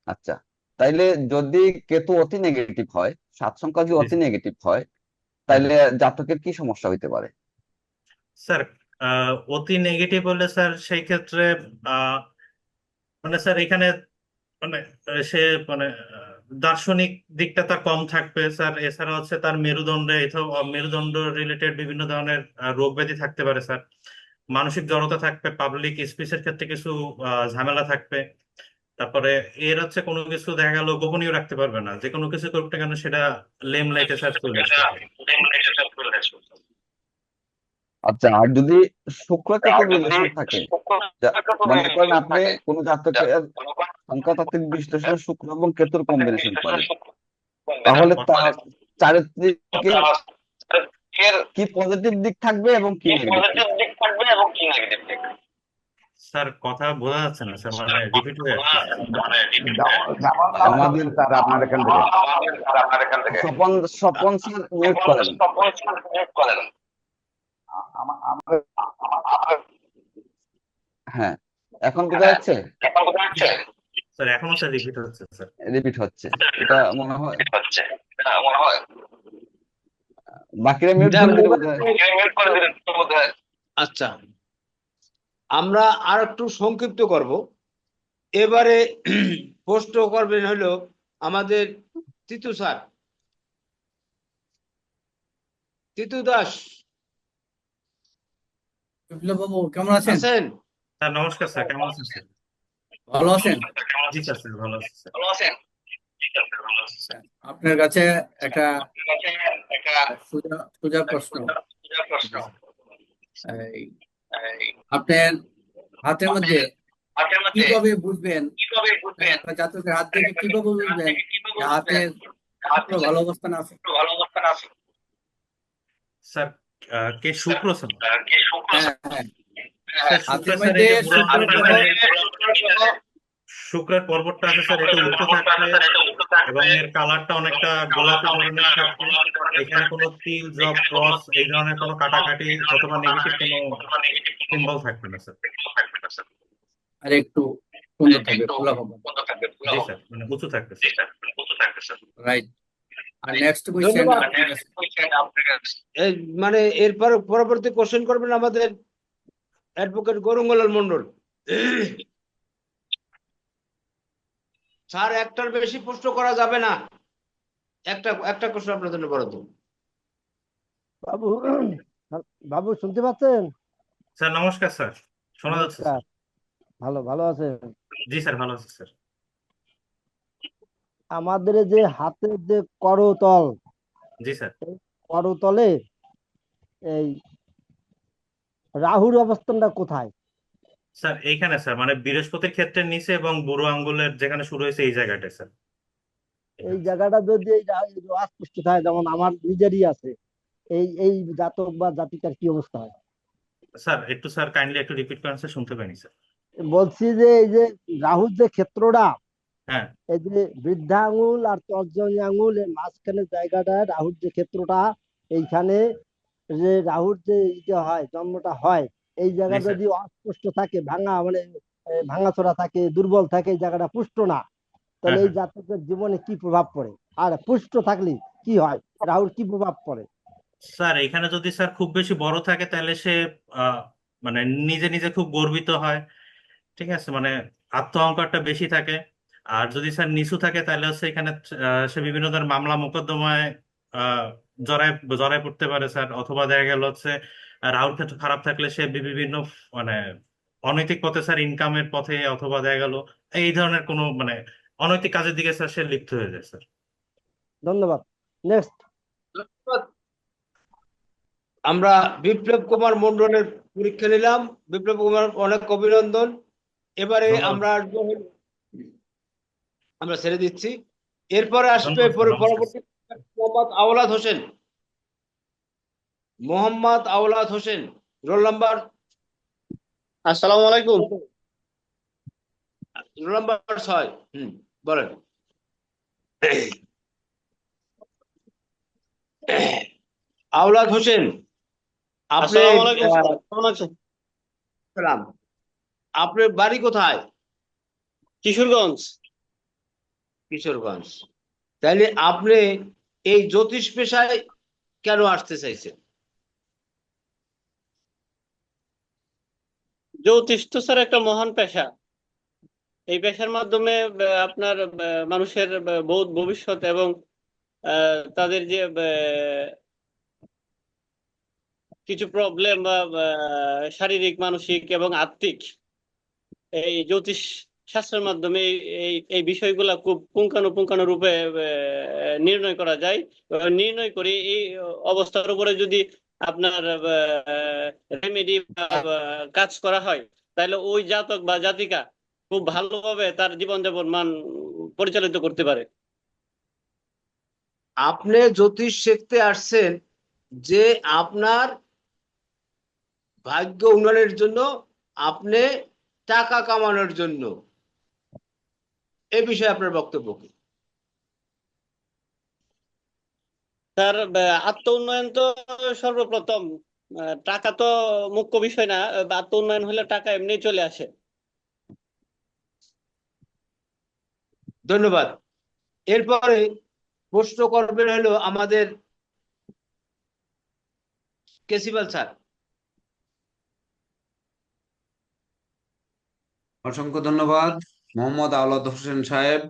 আচ্ছা, তাইলে যদি কেতু অতি নেগেটিভ হয়, 7 সংখ্যা যদি জি অতি স্যার। নেগেটিভ হয়, হ্যাঁ তাইলে হ্যাঁ। জাতকের কি সমস্যা হইতে পারে? স্যার অতি নেগেটিভ হলে স্যার সেই ক্ষেত্রে আহ, মানে স্যার এখানে মানে সে মানে দার্শনিক দিকটা তার কম থাকবে স্যার। এছাড়া হচ্ছে তার মেরুদণ্ডে, এছাড়াও মেরুদণ্ড রিলেটেড বিভিন্ন ধরনের রোগ ব্যাধি থাকতে পারে স্যার। মানসিক জড়তা থাকবে, পাবলিক স্পিচের ক্ষেত্রে কিছু ঝামেলা থাকবে। তারপরে এর হচ্ছে কোনো কিছু দেখা গেল গোপনীয় রাখতে পারবে না, যে কোনো কিছু করতে কেন সেটা লেম লাইটে স্যার চলে আসবে স্যার। আচ্ছা, আর যদি শুক্র কেতু রিলেশন থাকে, মনে করেন আপনি কোন জাতকের সংখ্যাতাত্ত্বিক বিশ্লেষণে শুক্র এবং কেতুর কম্বিনেশন করেন, স্যার তাহলে কথা তার চারিত্রিকে কি পজিটিভ দিক থাকবে এবং কি নেগেটিভ দিক? স্যার কথা বোঝা যাচ্ছে না স্যার, মানে রিপিট হয়ে আসছে। জামাল আসছে আমাদের স্যার আপনার এখান থেকে। স্বপন স্বপন স্যার মিউট করেন। আমাদের হ্যাঁ, এখন বোঝা যাচ্ছে? স্যার এখনো স্যার রিপিট হচ্ছে স্যার। রিপিট হচ্ছে, এটা মনে হয় বাকিরা মিউট করে দিলে বোধ হয়। আচ্ছা, আমরা আর একটু সংক্ষিপ্ত করব। এবারে প্রশ্ন করবেন হলো আমাদের তিতু স্যার। তিতু দাস বিপ্লব বাবু কেমন আছেন? আছেন? স্যার নমস্কার স্যার, কেমন আছেন স্যার? ভালো আছেন? জি স্যার, স্যার ভালো আছি স্যার। স্যার, আপনার কাছে একটা সোজা সোজা প্রশ্ন। এই, আপনার হাতের মধ্যে কিভাবে বুঝবেন, আপনার জাতকের হাত থেকে কিভাবে বুঝবেন যে হাতের শুক্র ভালো অবস্থান আছে? স্যার কে শুক্র স্যার? হ্যাঁ হ্যাঁ, স্যার হাতের শুক্র স্যার মধ্যে এই যে বুড়ো শুক্র আঙ্গুলের গ্রহ, শুক্রের পর্বতটা আছে স্যার, এটা উল্টো থাকবে এবং এর কালারটা অনেকটা গোলাপি ধরনের থাকবে। এখানে কোনো তিল, জব, ক্রস এই ধরনের কোনো কাটাকাটি অথবা নেগেটিভ কোনো সিম্বল থাকবে না স্যার। আর একটু সুন্দর থাকবে, খোলা হবে। জি স্যার, মানে উঁচু থাকবে স্যার। রাইট। আর নেক্সট কোয়েশ্চেন ধন্যবাদ। আপনার কাছে। এই মানে এরপর পরবর্তী কোশ্চেন করবেন আমাদের অ্যাডভোকেট গৌরঙ্গলাল মন্ডল। স্যার একটার বেশি প্রশ্ন করা যাবে না, একটা কোশ্চেন আপনার জন্য বরাদ্দ। বাবু বাবু শুনতে পাচ্ছেন? স্যার নমস্কার স্যার, শোনা যাচ্ছে নমস্কার, স্যার। ভালো আছেন? জি স্যার, ভালো আছি স্যার। আমাদের এই যে হাতের যে করতল, জি স্যার। এই করতলে এই রাহুর অবস্থানটা কোথায়? স্যার এইখানে স্যার, মানে বৃহস্পতির ক্ষেত্রের নিচে এবং বুড়ো আঙ্গুলের যেখানে শুরু হয়েছে এই জায়গাটায় স্যার। এই জায়গাটা যদি এই অস্পষ্ট থাকে, যেমন আমার নিজেরই আছে, এই জাতক বা জাতিকার কি অবস্থা হয়? স্যার একটু স্যার কাইন্ডলি একটু রিপিট করেন স্যার, শুনতে পাইনি স্যার। বলছি যে এই যে রাহুর যে ক্ষেত্রটা, হ্যাঁ এই যে বৃদ্ধা আঙুল আর তর্জনী আঙুল এর মাঝখানে জায়গাটা, রাহুর যে ক্ষেত্রটা, এইখানে যে রাহুর যে ইটা হয়, জন্মটা হয়, এই জায়গা জি স্যার। যদি অস্পষ্ট থাকে, ভাঙা মানে ভাঙাচোরা থাকে, দুর্বল থাকে, এই জায়গাটা পুষ্ট না, তাহলে হ্যাঁ এই হ্যাঁ জাতকের জীবনে কি প্রভাব পড়ে? আর পুষ্ট থাকলে কি হয়, রাহুর কি প্রভাব পড়ে? স্যার এখানে যদি স্যার খুব বেশি বড় থাকে তাহলে সে আহ, মানে নিজে নিজে খুব গর্বিত হয়, ঠিক আছে, মানে আত্ম অহংকারটা বেশি থাকে। আর যদি স্যার নিচু থাকে তাহলে হচ্ছে এখানে সে বিভিন্ন ধরনের মামলা মোকদ্দমায় আহ, জড়ায় জড়ায় পড়তে পারে স্যার। অথবা দেখা গেল হচ্ছে রাহুর ক্ষেত্র খারাপ থাকলে সে বিভিন্ন মানে অনৈতিক পথে স্যার, ইনকামের পথে অথবা দেখা গেল এই ধরনের কোনো মানে অনৈতিক কাজের দিকে স্যার সে লিপ্ত হয়ে যায় স্যার। ধন্যবাদ। নেক্সট। আমরা বিপ্লব কুমার মন্ডলের পরীক্ষা নিলাম। বিপ্লব কুমার অনেক অভিনন্দন। এবারে ধন্যবাদ। আমরা আসবো, আমরা ছেড়ে দিচ্ছি। এরপরে আসবে ধন্যবাদ স্যার, নমস্কার। পরবর্তী মোহাম্মদ আওলাদ হোসেন। Mohammad Awlad Hossain, roll number. আসসালামু আলাইকুম। Role number 6। বলেন। আওলাদ হোসেন, আপনি আসসালামু আলাইকুম স্যার, কেমন আছেন? সালাম। আপনার বাড়ি কোথায়? কিশোরগঞ্জ। কিশোরগঞ্জ। তাহলে আপনি এই জ্যোতিষ পেশায় কেন আসতে চাইছেন? জ্যোতিষ তো স্যার একটা মহান পেশা। এই পেশার মাধ্যমে আপনার মানুষের ভবিষ্যৎ এবং তাদের যে কিছু প্রবলেম বা শারীরিক, মানসিক এবং আত্মিক, এই জ্যোতিষ শাস্ত্রের মাধ্যমে এই এই বিষয়গুলা খুব পুঙ্খানুপুঙ্খানু রূপে নির্ণয় করা যায়। নির্ণয় করে এই অবস্থার উপরে যদি আপনার রেমেডি কাজ করা হয়, তাহলে ওই জাতক বা জাতিকা খুব ভালোভাবে তার জীবনযাপন মান পরিচালিত করতে পারে। আপনি জ্যোতিষ শিখতে আসছেন যে আপনার ভাগ্য উন্নয়নের জন্য, আপনি টাকা কামানোর জন্য, এ বিষয়ে আপনার বক্তব্য কি? তার আত্ম উন্নয়ন তো সর্বপ্রথম। টাকা তো মুখ্য বিষয় না, আত্ম উন্নয়ন হলে টাকা এমনি চলে আসে। ধন্যবাদ। এরপরে প্রশ্ন করবেন হলো আমাদের কেসিবাল স্যার। অসংখ্য ধন্যবাদ মোহাম্মদ আওলাদ হোসেন সাহেব,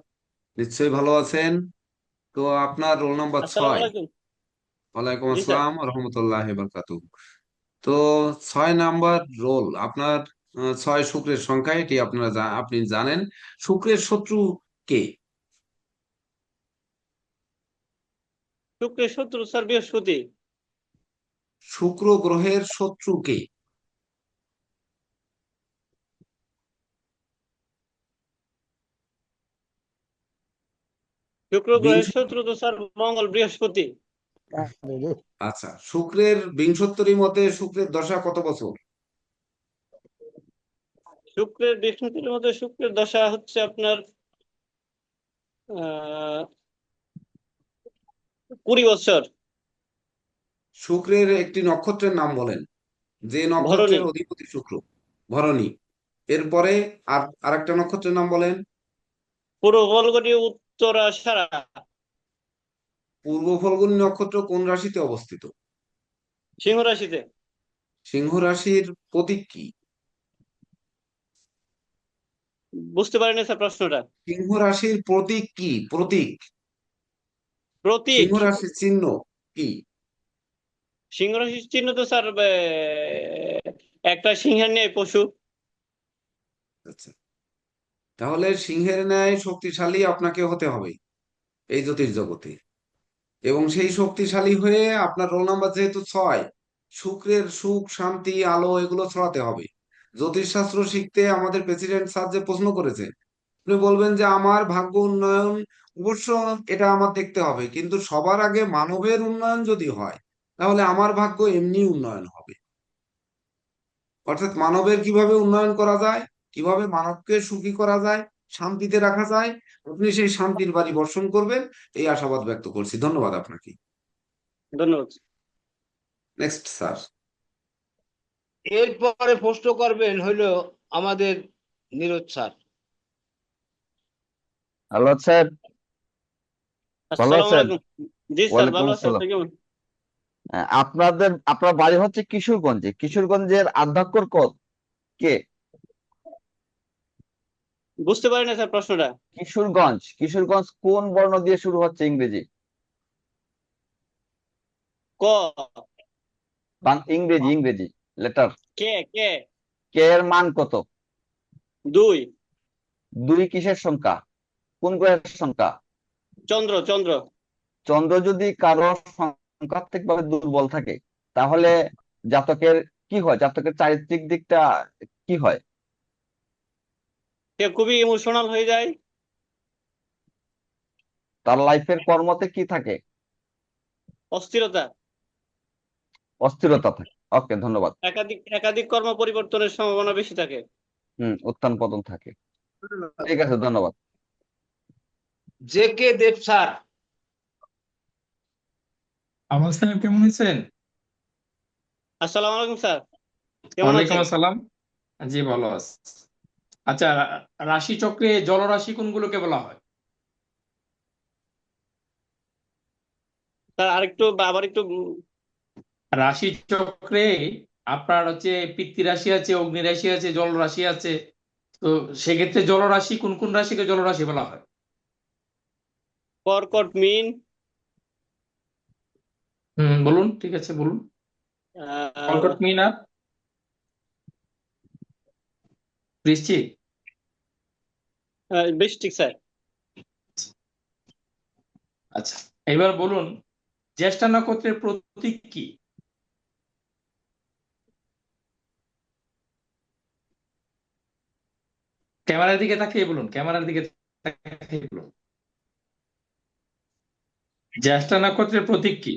নিশ্চয়ই ভালো আছেন। তো আপনার রোল নাম্বার আসসালামু 6। আলাইকুম। ওয়ালাইকুম জি স্যার। আসসালাম রহমতুল্লাহ বারকাতু। তো 6 নাম্বার রোল আপনার, 6 শুক্রের সংখ্যা, এটি আপনি জানেন। শুক্রের শত্রু কে? শুক্রের শত্রু স্যার বৃহস্পতি। শুক্র গ্রহের শত্রু কে? শুক্র গ্রহের বিংশ শত্রু তো স্যার মঙ্গল বৃহস্পতি। আরে, আচ্ছা, শুক্রের বিংশোত্তরী মতে শুক্রের দশা কত বছর? শুক্রের বৃহস্পতির মধ্যে শুক্রের দশা হচ্ছে আপনার 20 বছর। শুক্রের একটি নক্ষত্রের নাম বলেন, যে ভরণী। নক্ষত্রের অধিপতি শুক্র। ভরণী। এরপরে আরেকটা নক্ষত্রের নাম বলেন। পূর্ব ফল্গুনী উত্তরাষাঢ়া। পূর্ব ফল্গুনী নক্ষত্র কোন রাশিতে অবস্থিত? সিংহ রাশিতে। সিংহ রাশির প্রতীক কি? বুঝতে পারিনি স্যার প্রশ্নটা। সিংহ রাশির প্রতীক কি? প্রতীক। প্রতীক। সিংহ রাশির চিহ্ন কি? সিংহ রাশির চিহ্ন তো স্যার একটা সিংহের ন্যায় পশু। আচ্ছা, তাহলে সিংহের ন্যায় শক্তিশালী আপনাকে হতে হবে এই জ্যোতিষ জগতে, এবং সেই শক্তিশালী হয়ে আপনার রোল নাম্বার যেহেতু 6, শুক্রের সুখ শান্তি আলো এগুলো ছড়াতে হবে। জ্যোতিষশাস্ত্র শিখতে আমাদের প্রেসিডেন্ট স্যার যে প্রশ্ন করেছে, আপনি বলবেন যে আমার ভাগ্য উন্নয়ন অবশ্য এটা আমার দেখতে হবে, কিন্তু সবার আগে মানবের উন্নয়ন যদি হয় তাহলে আমার ভাগ্য এমনি উন্নয়ন হবে। অর্থাৎ মানবের কিভাবে উন্নয়ন করা যায়, কিভাবে মানবকে সুখী করা যায়, শান্তিতে রাখা যায়, আপনি সেই শান্তির বাড়ি বর্ষণ করবেন, এই আশাবাদ ব্যক্ত করছি। ধন্যবাদ আপনাকে। ধন্যবাদ। Next sir. এরপরে প্রশ্ন করবেন হইলো আমাদের নীরজ স্যার। হ্যালো স্যার, ভালো আসসালামু আছেন? আলাইকুম। জি স্যার ওয়ালাইকুম ভালো আছি, আসসালাম। আপনি কেমন? আপনার বাড়ি হচ্ছে কিশোরগঞ্জে, কিশোরগঞ্জের আদ্যাক্ষর কে? বুঝতে পারি না স্যার প্রশ্নটা। কিশোরগঞ্জ কোন বর্ণ দিয়ে শুরু হচ্ছে ইংরেজি? ক। ইংরেজি লেটার। কে কে। কে এর মান কত? 2। 2 কিসের সংখ্যা? কোন গ্রহের সংখ্যা? চন্দ্র চন্দ্র। চন্দ্র যদি কারো সংখ্যাত্মক ভাবে দুর্বল থাকে তাহলে জাতকের কি হয়? জাতকের চারিত্রিক দিকটা কি হয়? সে খুবই ইমোশনাল হয়ে যায়। তার লাইফের কর্মতে কি থাকে? অস্থিরতা। অস্থিরতা থাকে। ওকে, ধন্যবাদ। একাধিক একাধিক কর্ম পরিবর্তনের সম্ভাবনা বেশি থাকে। উত্থান পতন থাকে। ঠিক আছে, ধন্যবাদ। জে কে দেব স্যার। আমার সাহেব কেমন আছেন? আসসালামু আলাইকুম স্যার, কেমন ওয়ালাইকুম আছেন? আসসালাম। জি ভালো আছে। আচ্ছা, রাশি চক্রে জলরাশি কোনগুলোকে বলা হয়? স্যার আবার একটু রাশি চক্রে আপনার হচ্ছে পিতৃ রাশি আছে, অগ্নি রাশি আছে, জল রাশি আছে। তো সেক্ষেত্রে জলরাশি কোন কোন রাশিকে জলরাশি বলা হয়? কর্কট, মীন, বলুন, ঠিক আছে বলুন। আহ, কর্কট, মীন আর বৃশ্চিক। বৃশ্চিক স্যার। আচ্ছা, এবার বলুন, জ্যেষ্ঠা নক্ষত্রের প্রতীক কি? ক্যামেরার দিকে তাকিয়ে বলুন, ক্যামেরার দিকে তাকিয়ে বলুন। জ্যেষ্ঠা নক্ষত্রের প্রতীক কি?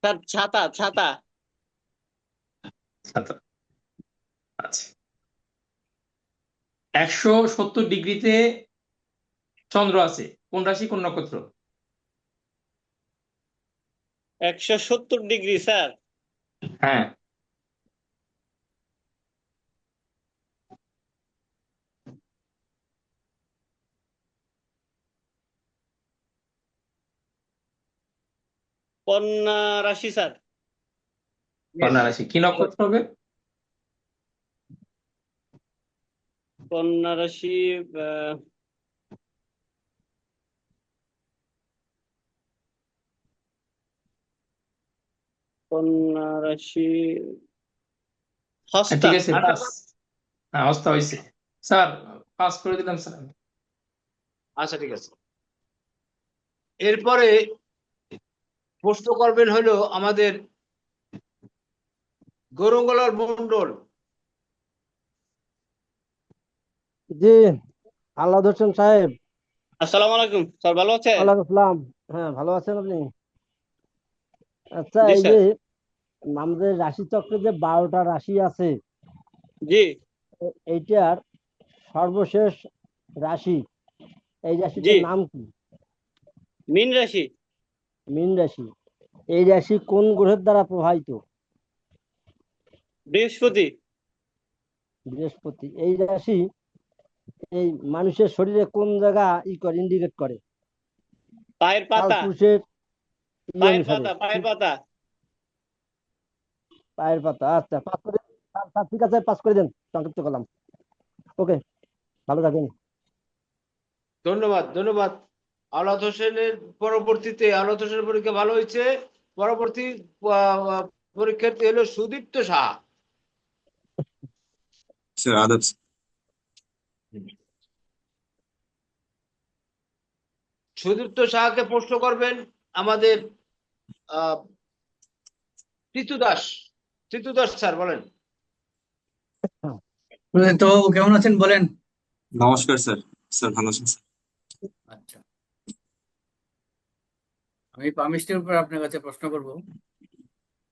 স্যার ছাতা ছাতা। আচ্ছা, আচ্ছা। 170 ডিগ্রিতে চন্দ্র আছে, কোন রাশি কোন নক্ষত্র? 170 ডিগ্রি স্যার। হ্যাঁ। কন্যা রাশি স্যার। কন্যা রাশি। কি নক্ষত্র হবে? কন্যা রাশি কন্যা রাশি হ্যাঁ, হস্তা। ঠিক আছে, পাস। হ্যাঁ, অবস্থা হয়েছে স্যার, পাস করে দিলাম স্যার। আচ্ছা ঠিক আছে। এরপরে প্রশ্ন করবেন হলো আমাদের গৌরঙ্গলাল মন্ডল। জি, আল্লাহ হোসেন সাহেব। আসসালামু আলাইকুম স্যার, ভালো আছেন? ওয়ালাইকুম আসসালাম। হ্যাঁ, ভালো আছেন আপনি? আচ্ছা, জি এই স্যার। যে আমাদের রাশি চক্রে যে 12টা রাশি আছে, জি এইটার সর্বশেষ রাশি, এই জি রাশিটার নাম কি? মীন রাশি। মীন রাশি। এই রাশি কোন গ্রহের দ্বারা প্রভাবিত? বৃহস্পতি। বৃহস্পতি। এই রাশি এই মানুষের শরীরে কোন জায়গা ইন্ডিকেট করে? পায়ের পাতা। কালপুরুষের পায়ের অনুসারে। পাতা, পায়ের পাতা। পায়ের পাতা। আচ্ছা, পাস করে স্যার, ঠিক আছে, পাস করে দেন, সংক্ষিপ্ত করলাম। ওকে, ভালো থাকেন। ধন্যবাদ ধন্যবাদ। আওলাদ হোসেনের পরবর্তীতে আওলাদ হোসেনের পরীক্ষা ভালো হয়েছে। পরবর্তী পরীক্ষার্থী হলো সুদীপ্ত সাহা। স্যার আদাব। সুদীপ্ত সাহাকে প্রশ্ন করবেন আমাদের টিটু দাস। টিটু দাস স্যার বলেন। তো কেমন আছেন বলেন? নমস্কার স্যার। স্যার ভালো আছেন স্যার? আচ্ছা, আমি পামিস্টের উপর আপনার কাছে প্রশ্ন করব।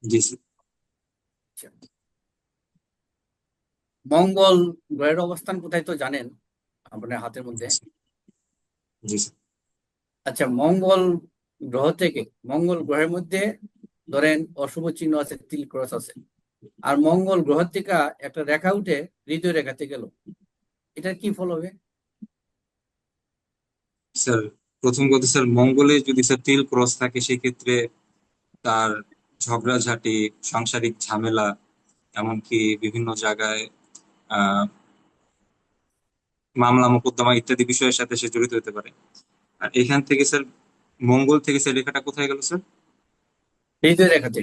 জি স্যার। আচ্ছা, মঙ্গল গ্রহের অবস্থান কোথায় তো জানেন আপনার হাতের মধ্যে। জি স্যার। আচ্ছা, মঙ্গল গ্রহ থেকে, মঙ্গল গ্রহের মধ্যে ধরেন অশুভ চিহ্ন আছে, তিল ক্রস আছে, আর মঙ্গল গ্রহ থেকে একটা রেখা উঠে হৃদয় রেখাতে গেল, এটার কি ফল হবে? স্যার প্রথম কথা স্যার, মঙ্গলে যদি স্যার তিল ক্রস থাকে সেক্ষেত্রে তার ঝগড়াঝাটি, সাংসারিক ঝামেলা, এমনকি বিভিন্ন জায়গায় মামলা মোকদ্দমা ইত্যাদি বিষয়ের সাথে সে জড়িত হতে পারে। আর এখান থেকে স্যার, মঙ্গল থেকে স্যার রেখাটা কোথায় গেল স্যার? হৃদয় রেখাতে।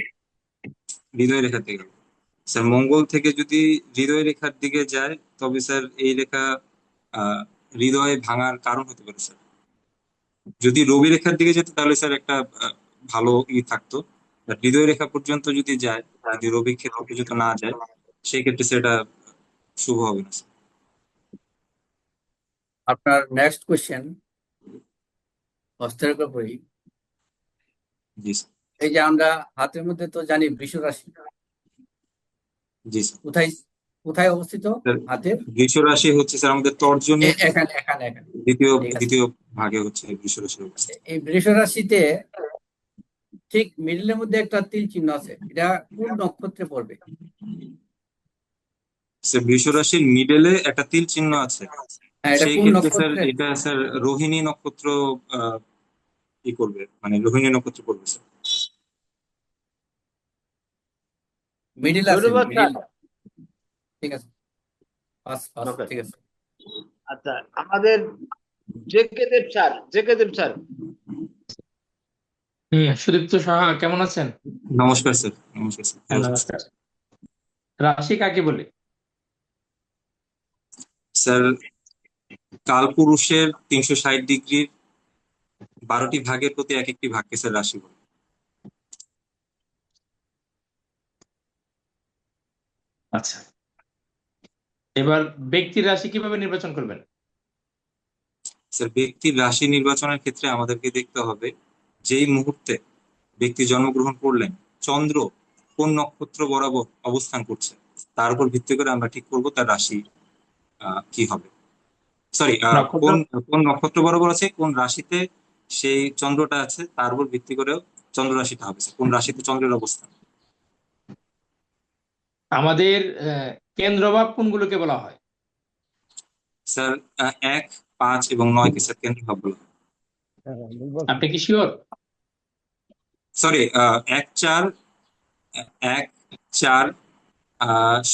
হৃদয় রেখাতে গেল। স্যার মঙ্গল থেকে যদি হৃদয় রেখার দিকে যায় তবে স্যার এই রেখা হৃদয়ে ভাঙার কারণ হতে পারে স্যার। যদি রবি রেখার দিকে যেত তাহলে স্যার একটা ভালো থাকতো। আর হৃদয় রেখা পর্যন্ত যদি যায়, যদি রবি ক্ষেত্র পর্যন্ত না যায়, সেই ক্ষেত্রে সেটা শুভ হবে না স্যার। আপনার নেক্সট কোশ্চেন হস্তের উপরই। জি স্যার। এই যে আমরা হাতের মধ্যে তো জানি বৃষ রাশি, জি স্যার। কোথায় কোথায় অবস্থিত স্যার হাতের? বৃষ রাশি হচ্ছে স্যার আমাদের তর্জনী এখানে এখানে এখানে। দ্বিতীয় ঠিক আছে, দ্বিতীয় ভাগে হচ্ছে বৃষ রাশির অবস্থা। এই বৃষ রাশিতে ঠিক মিডিলের মধ্যে একটা তিল চিহ্ন আছে, এটা কোন নক্ষত্রে পড়বে? স্যার বৃষ রাশির মিডলে একটা তিল চিহ্ন আছে, হ্যাঁ, এটা সেই কোন ক্ষেত্রে স্যার নক্ষত্রে? এটা স্যার রোহিণী নক্ষত্র কি করবে, মানে রোহিণী নক্ষত্র করবে স্যার। মিডিল আছে, ধন্যবাদ স্যার। মিডিল। ঠিক আছে, পাস পাস, Okay. ঠিক আছে। আচ্ছা, আমাদের জেকে দেব স্যার। জেকে দেব স্যার। সুদীপ্ত সাহা, কেমন আছেন? নমস্কার স্যার। নমস্কার স্যার। হ্যাঁ, নমস্কার। রাশি কাকে বলে? স্যার কালপুরুষের 360 ডিগ্রির 12টি ভাগের প্রতি এক একটি ভাগকে স্যার রাশি বলে। আচ্ছা, এবার ব্যক্তির রাশি কিভাবে নির্বাচন করবেন? স্যার ব্যক্তির রাশি নির্বাচনের ক্ষেত্রে আমাদেরকে দেখতে হবে যেই মুহূর্তে ব্যক্তি জন্মগ্রহণ করলেন চন্দ্র কোন নক্ষত্র বরাবর অবস্থান করছে, তার উপর ভিত্তি করে আমরা ঠিক করব তার রাশি কি হবে। সরি, নক্ষত্র? কোন কোন নক্ষত্র বরাবর আছে, কোন রাশিতে সেই চন্দ্রটা আছে, তার উপর ভিত্তি করে চন্দ্র রাশিটা হবে স্যার, কোন রাশিতে চন্দ্রের অবস্থান। আমাদের কেন্দ্রভাব কোনগুলোকে বলা হয়? স্যার 1, 5 এবং 9-কে স্যার কেন্দ্র ভাব বলা হয়। আপনি কি শিওর? সরি, 1, 4, 1, 4,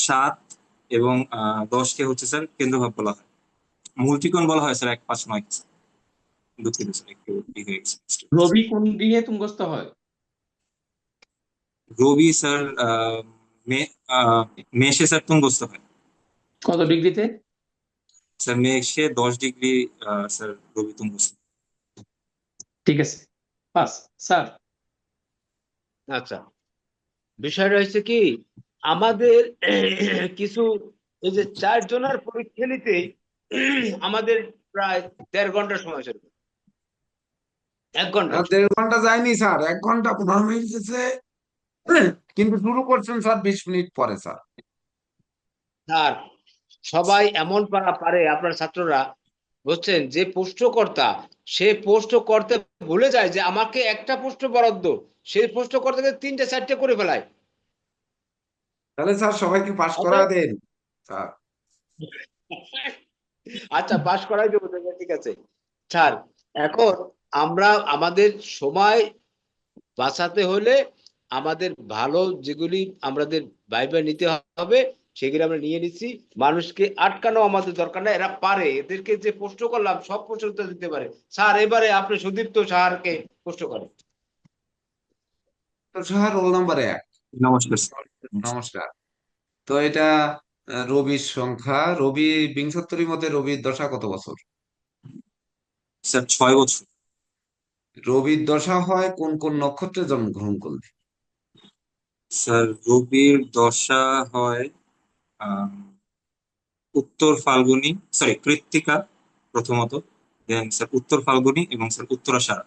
7 এবং 10-কে হচ্ছে স্যার কেন্দ্রভাব বলা হয়। মূল ত্রিকোণ বলা হয় স্যার 1, 5, 9। দুঃখিত স্যার, একটু হয়ে গেছে। রবি কোন দিকে তুঙ্গস্থ হয়? রবি স্যার মেষে স্যার তুঙ্গস্থ হয়। কত ডিগ্রিতে? স্যার মেষে 10 ডিগ্রি স্যার রবি তুঙ্গস্থ। ঠিক আছে, পাস স্যার। আচ্ছা, বিষয়টা হচ্ছে কি, আমাদের কিছু এই যে 4 জনের পরীক্ষা নিতে আমাদের প্রায় 1.5 ঘন্টা সময় চলবে। 1 ঘন্টা। 1.5 ঘন্টা যায়নি স্যার, 1 ঘন্টা 15 মিনিট গেছে, কিন্তু শুরু করছেন স্যার 20 মিনিট পরে স্যার। স্যার, সবাই এমন পারে আপনার ছাত্ররা, বুঝছেন, যে প্রশ্নকর্তা সে প্রশ্ন করতে ভুলে যায় যে আমাকে একটা প্রশ্ন বরাদ্দ, সেই প্রশ্ন করতে গিয়ে 3টে 4টে করে ফেলায়। তাহলে স্যার সবাইকে পাশ করা অতএব দেন স্যার। আচ্ছা, পাস করাই দেবো, ঠিক আছে স্যার। এখন আমরা আমাদের সময় বাঁচাতে হলে আমাদের ভালো যেগুলি আমাদের ভাইবা নিতে হবে সেগুলি আমরা নিয়ে নিচ্ছি। মানুষকে আটকানো আমাদের দরকার না, এরা পারে, এদেরকে যে প্রশ্ন করলাম সব প্রশ্ন উত্তর দিতে পারে। স্যার, এবারে আপনি সুদীপ্ত সাহারকে প্রশ্ন করেন। তো স্যার রোল নাম্বার 1। নমস্কার স্যার। নমস্কার। তো এটা রবির সংখ্যা, রবি বিংশোত্তরীর মধ্যে রবির দশা কত বছর? স্যার 6 বছর। রবির দশা হয় কোন কোন নক্ষত্রে জন্মগ্রহণ করলে? স্যার রবির দশা হয় আহ, উত্তর ফাল্গুনী, সরি কৃত্তিকা প্রথমত, দেন স্যার উত্তর ফাল্গুনী এবং স্যার উত্তরাষাঢ়া।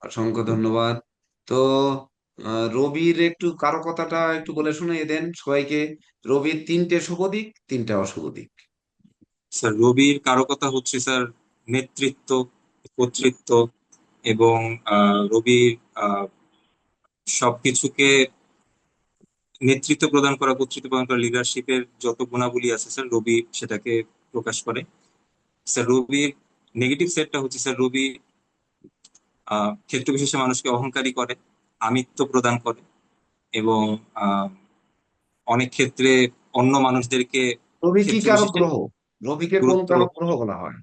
অসংখ্য ধন্যবাদ। তো রবির একটু কারকতাটা একটু বলে শুনিয়ে দেন সবাইকে। রবির 3টে শুভ দিক, 3টে অশুভ দিক। স্যার রবির কারকতা হচ্ছে স্যার নেতৃত্ব, কর্তৃত্ব এবং রবির সবকিছুকে নেতৃত্ব প্রদান করা, কর্তৃত্ব প্রদান করা, লিডারশিপের যত গুণাবলী আছে স্যার রবি সেটাকে প্রকাশ করে। স্যার রবির নেগেটিভ সেটটা হচ্ছে স্যার রবি ক্ষেত্র বিশেষে মানুষকে অহংকারী করে, আমিত্ব প্রদান করে এবং অনেক ক্ষেত্রে অন্য মানুষদেরকে রবি কি ক্ষেত্র কারক বিশেষে গ্রহ? রবিকে কোন গুরুত্ব। কারক গ্রহ বলা হয়?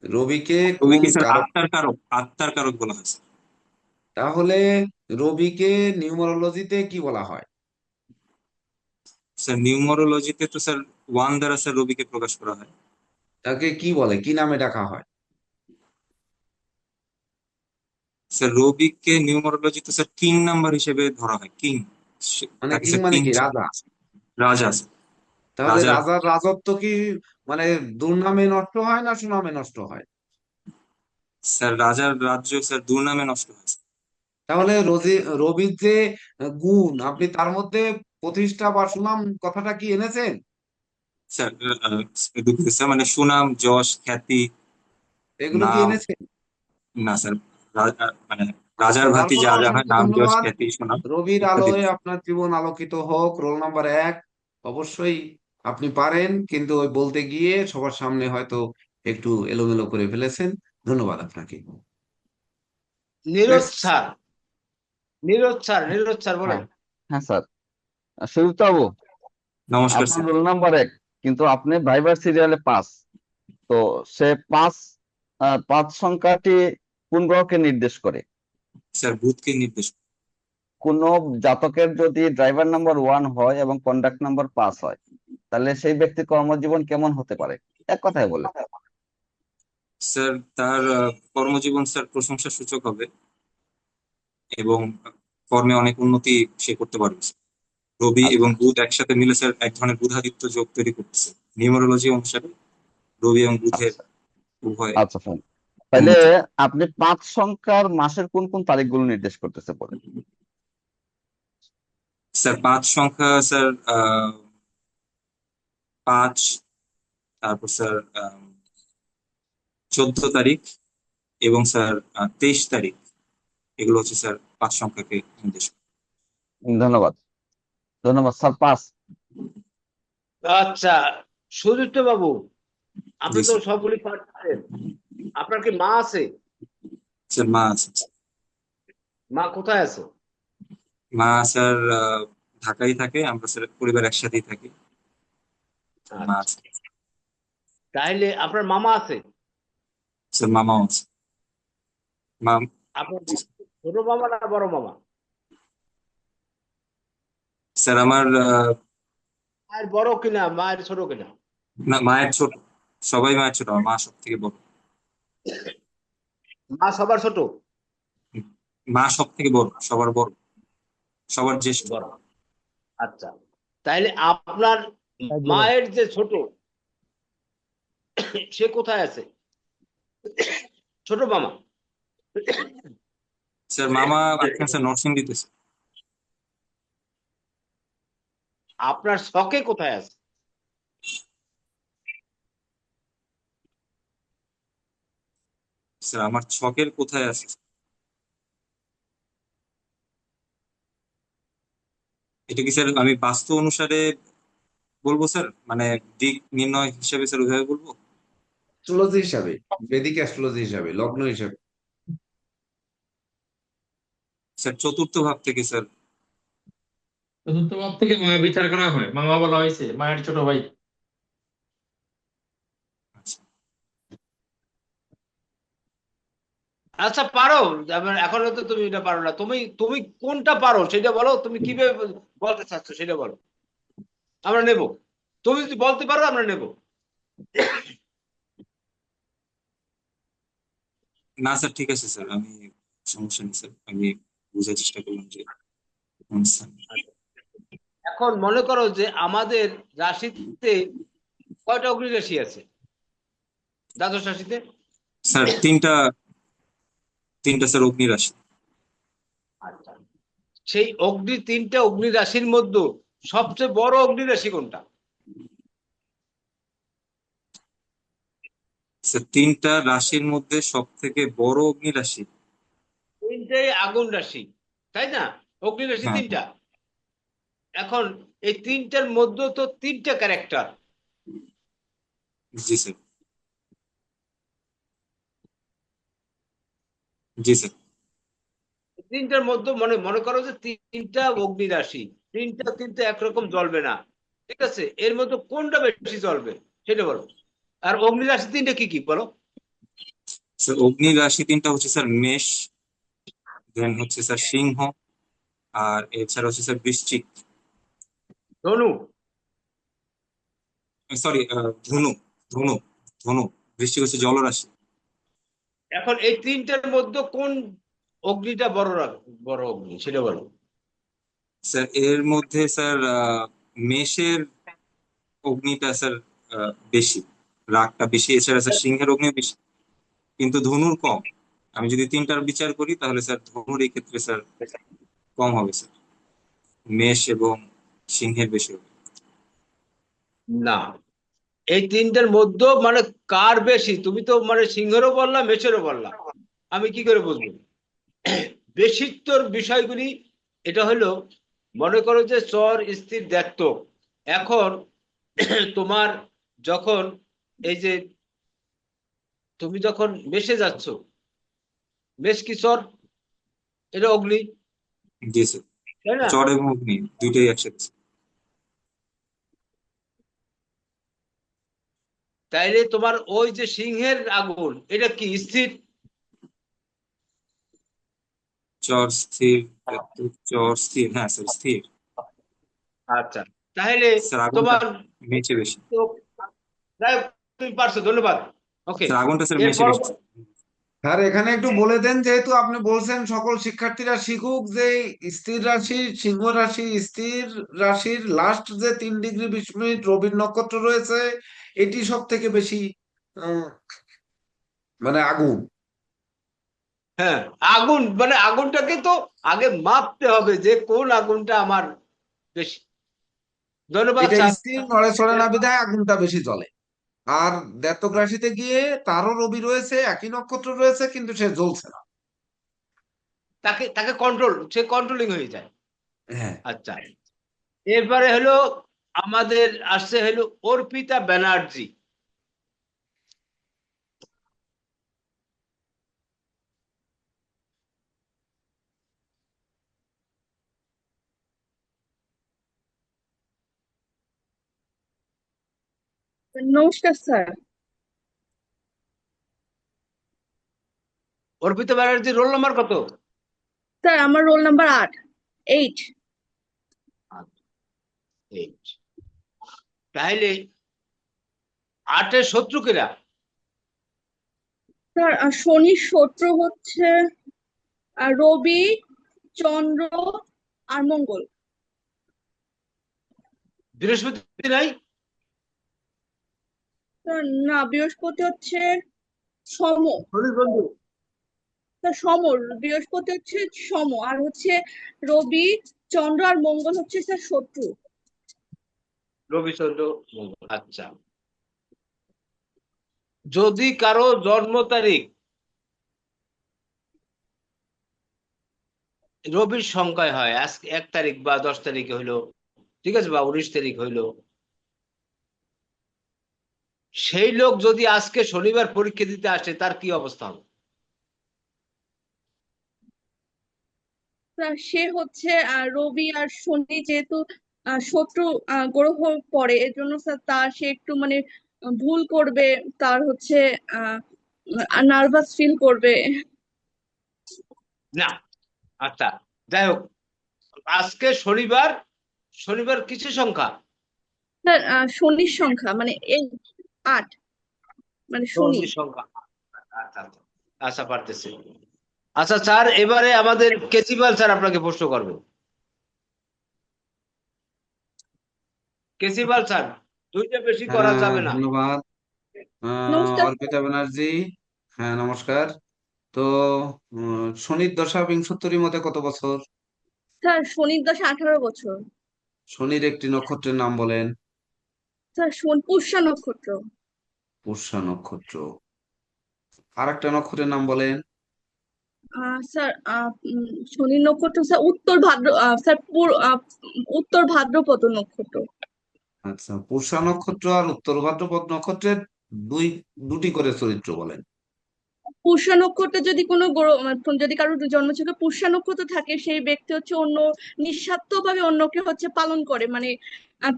রবিকে কোন রবিকে স্যার কারক? আত্মার কারক বলা হয় স্যার। তাহলে রবিকে নিউমারোলজিতে কি বলা হয়? স্যার নিউমারোলজিতে তো স্যার 1 দ্বারা স্যার রবিকে প্রকাশ করা হয়। তাকে কি বলে, কি নামে ডাকা হয়? স্যার রবিকে নিউমারোলজিতে স্যার কিং নাম্বার হিসেবে ধরা হয়, কিং। মানে তাকে কিং স্যার মানে কিং, কি, রাজা? রাজা স্যার। তাহলে রাজার, রাজার রাজত্ব কি মানে দুর্নামে নষ্ট হয় না সুনামে নষ্ট হয়? স্যার রাজার রাজ্য স্যার দুর্নামে নষ্ট হয় স্যার। তাহলে রবির যে গুণ, আপনি তার মধ্যে প্রতিষ্ঠা বা সুনাম কথাটা কি এনেছেন? স্যার দুঃখিত স্যার, মানে সুনাম, যশ, খ্যাতি, এগুলো কি নাম। এনেছেন? না স্যার, মানে আচ্ছা, রাজার ভাতি তারপরে যা যা হয়, অসংখ্য নাম, যশ, ধন্যবাদ। খ্যাতি, সুনাম রবির ইত্যাদি। আলোয় আপনার জীবন আলোকিত হোক। রোল নাম্বার 1 অবশ্যই আপনি পারেন, কিন্তু ওই বলতে গিয়ে সবার সামনে হয়তো একটু এলোমেলো করে ফেলেছেন। ধন্যবাদ আপনাকে। Neeraj next. Sir, Neeraj sir, Neeraj sir বলেন। হ্যাঁ, হ্যাঁ স্যার। সুদীপ্ত বাবু, নমস্কার আপনার স্যার। রোল নাম্বার 1, কিন্তু আপনি ভাইবার সিরিয়ালে 5। তো সে 5 সংখ্যাটি কোন গ্রহকে নির্দেশ করে? স্যার বুধকে নির্দেশ। কোন জাতকের যদি ড্রাইভার নাম্বার 1 হয় এবং কন্ডাক্ট নাম্বার 5 হয়, তাহলে সেই ব্যক্তির কর্মজীবন কেমন হতে পারে? এক কথায় বলে। স্যার তার কর্মজীবন স্যার প্রশংসা সূচক হবে এবং কর্মে অনেক উন্নতি সে করতে পারবে স্যার। রবি এবং আচ্ছা, বুধ একসাথে মিলে স্যার এক ধরনের বুধাদিত্য যোগ তৈরি করতেছে। নিউমারোলজি অনুসারে রবি এবং বুধের আচ্ছা, উভয় আচ্ছা ফোন। তাহলে উন্নতি। আপনি 5 সংখ্যার মাসের কোন কোন তারিখগুলো নির্দেশ করতেছে বলেন? স্যার 5 সংখ্যা স্যার 5, তারপর স্যার 14 তারিখ এবং স্যার 23 তারিখ, এগুলো হচ্ছে স্যার 5 সংখ্যাকে নির্দেশ করে। ধন্যবাদ, ধন্যবাদ স্যার। 5। আচ্ছা, সুদীপ্ত বাবু, আপনি জি তো স্যার। সবগুলি পাঠ করেন, আপনার কি মা আছে? স্যার মা আছে স্যার। মা কোথায় আছে? মা স্যার ঢাকায় থাকে, আমরা স্যার পরিবার একসাথেই থাকি। মা আচ্ছা, আছে। তাহলে আপনার মামা আছে? স্যার মামাও আছে। মা। আপনার জি স্যার। ছোট মামা না বড় মামা? স্যার আমার মায়ের বড় কিনা মায়ের ছোট কিনা? না, মায়ের ছোট। সবাই মায়ের ছোট, আমার মা সব থেকে বড়। মা সবার ছোট? মা সব থেকে বড়, সবার বড়, সবার জ্যেষ্ঠ। বড়। আচ্ছা, তাইলে আপনার একদম। মায়ের যে ছোট, সে কোথায় আছে? ছোট মামা? স্যার মামা আছেন স্যার নরসিংদীতে স্যার। আপনার শখে কোথায় আছে? স্যার আমার ছকের কোথায় আছে, এটা কি স্যার আমি বাস্তু অনুসারে বলবো স্যার, মানে দিক নির্ণয় হিসেবে স্যার ওইভাবে বলবো? অ্যাস্ট্রোলজি হিসাবে, বেদিক অ্যাস্ট্রোলজি হিসাবে, লগ্ন হিসাবে। স্যার চতুর্থ ভাব থেকে স্যার। চতুর্থ ভাব থেকে মামা বিচার করা হয়, মামা বলা হয়েছে মায়ের ছোট ভাই। আচ্ছা আচ্ছা, পারো। যেমন এখন তো তুমি এটা পারো না, তুমি তুমি কোনটা পারো সেটা বলো, তুমি কিভাবে বলতে চাচ্ছ সেটা বলো, আমরা নেব। তুমি যদি বলতে পারো আমরা নেব। না স্যার, ঠিক আছে স্যার, আমি সমস্যা নেই স্যার, আমি বোঝার চেষ্টা করলাম যে স্যার। এখন মনে করো যে আমাদের রাশিতে কয়টা অগ্নি রাশি আছে দ্বাদশ রাশিতে? স্যার তিনটা, তিনটা স্যার অগ্নি রাশি। আচ্ছা, সেই তিনটা অগ্নি রাশির মধ্যে সবচেয়ে বড় অগ্নি রাশি কোনটা? স্যার তিনটা রাশির মধ্যে সব থেকে বড় অগ্নি রাশি? তিনটাই আগুন রাশি, তাই না? অগ্নি রাশি হ্যাঁ তিনটা। এখন এই তিনটার মধ্যে তো তিনটা ক্যারেক্টার। জি স্যার, জি স্যার। তিনটার মধ্যে মনে মনে করো যে তিনটা অগ্নি রাশি, তিনটা কিন্তু একরকম জ্বলবে না, ঠিক আছে? এর মধ্যে কোনটা বেশি জ্বলবে সেটা বলো। আর অগ্নি রাশি তিনটা কি কি বলো? স্যার অগ্নি রাশি তিনটা হচ্ছে স্যার মেষ, দেন হচ্ছে স্যার সিংহ, আর এছাড়া হচ্ছে স্যার বৃশ্চিক, ধনু? সরি ধনু, ধনু, ধনু। বৃশ্চিক হচ্ছে জলরাশি। এখন এই তিনটার মধ্যে কোন অগ্নিটা বড় অগ্নি সেটা বলো। স্যার এর মধ্যে স্যার মেষের অগ্নিটা স্যার বেশি, রাগটা বেশি। এছাড়া স্যার সিংহের অগ্নি বেশি, কিন্তু ধনুর কম। আমি যদি তিনটার বিচার করি তাহলে স্যার ধনুর এই ক্ষেত্রে স্যার কম হবে স্যার, মেষ এবং সিংহের বেশি হবে। না, এই তিনটার মধ্যে মানে কার বেশি? তুমি তো মানে সিংহেরও বললা মেষেরও বললা, আমি কি করে বুঝবো বেশিত্বর বিষয়গুলি? এটা হলো, মনে করো যে চর স্থির দেখত। এখন তোমার যখন এই যে তুমি যখন মেষে যাচ্ছ, মেষ কি চর? এটা অগ্নি, জি স্যার, তাই না? চর এবং অগ্নি দুইটাই একসাথে। তাইলে তোমার ওই যে সিংহের আগুন এটা কি স্থির? চর স্থির, চর স্থির, হ্যাঁ স্যার স্থির। আচ্ছা, তাহলে স্যার আগুনটা তোমার মেচে বেশি। যাই হোক, তুমি পারছো, ধন্যবাদ। ওকে, স্যার আগুনটা স্যার মেচে এরপর বেশি। স্যার এখানে একটু বলে দেন, যেহেতু আপনি বলছেন সকল শিক্ষার্থীরা শিখুক, যে স্থির রাশি সিংহ রাশি, স্থির রাশির লাস্ট যে 3 ডিগ্রি 20 মিনিট রবির নক্ষত্র রয়েছে, এটি সব থেকে বেশি উম, মানে আগুন। হ্যাঁ, আগুন মানে আগুনটাকে তো আগে মাপতে হবে যে কোন আগুনটা আমার বেশি। ধন্যবাদ এটা স্যার। স্থির নড়ে চড়ে না বিধায় আগুনটা বেশি জ্বলে। আর জাতক রাশিতে গিয়ে তারও রবি রয়েছে, একই নক্ষত্র রয়েছে, কিন্তু সে জ্বলছে না। তাকে তাকে কন্ট্রোল, সে কন্ট্রোলিং হয়ে যায়। হ্যাঁ। আচ্ছা, এরপরে হলো আমাদের আসছে হলো অর্পিতা ব্যানার্জি। নমস্কার sir. Arpita Banerjee roll number কত? স্যার আমার রোল নাম্বার 8 8 তাহলে 8-এর শত্রু কেরা? স্যার শনির শত্রু হচ্ছে রবি, চন্দ্র আর মঙ্গল। বৃহস্পতি নাই? স্যার না, বৃহস্পতি হচ্ছে সম। শনির বন্ধু। স্যার সমর, বৃহস্পতি হচ্ছে সম, আর হচ্ছে রবি, চন্দ্র আর মঙ্গল হচ্ছে স্যার শত্রু। রবি, চন্দ্র, মঙ্গল। আচ্ছা, যদি কারো জন্ম তারিখ রবির সংখ্যায় হয়, আজকে 1 তারিখ বা 10 তারিখে হইলো, ঠিক আছে, বা 19 তারিখ হইলো, সেই লোক যদি আজকে শনিবার পরীক্ষা দিতে আসে তার কি অবস্থা হবে? স্যার সে হচ্ছে রবি আর শনি যেহেতু শত্রু গ্রহ পড়ে, এর জন্য স্যার তার সে একটু মানে ভুল করবে, তার হচ্ছে নার্ভাস ফিল করবে। না, আচ্ছা, যাই হোক, আজকে শনিবার, শনিবার কিসের সংখ্যা? স্যার শনির সংখ্যা মানে 8, মানে শনি। শনির সংখ্যা। আচ্ছা আচ্ছা আচ্ছা, পারতেছি। আচ্ছা স্যার, এবারে আমাদের কেসিপাল স্যার আপনাকে প্রশ্ন করবেন। কেসিপাল স্যার, 2টা বেশি করা যাবে না। ধন্যবাদ নমস্কার অর্পিতা ব্যানার্জি। হ্যাঁ, নমস্কার। তো শনির দশা বিংশোত্তরী মতে কত বছর? স্যার, শনির দশা 18 বছর। শনির একটি নক্ষত্রের নাম বলেন। স্যার পুষ্যা নক্ষত্র। পুষ্যা নক্ষত্র। আর একটা নক্ষত্রের নাম বলেন। স্যার শনি নক্ষত্র স্যার উত্তর ভাদ্র, স্যার উত্তর ভাদ্রপদ নক্ষত্র। আচ্ছা, পুষ্যা নক্ষত্র আর উত্তর ভাদ্রপদ নক্ষত্রের দুটি করে চরিত্র বলেন। পুষ্যা নক্ষত্রে যদি কোনো যদি কারোর জন্মছকে পুষ্যা নক্ষত্র থাকে, সেই ব্যক্তি হচ্ছে অন্য নিঃস্বার্থভাবে অন্যকে হচ্ছে পালন করে, মানে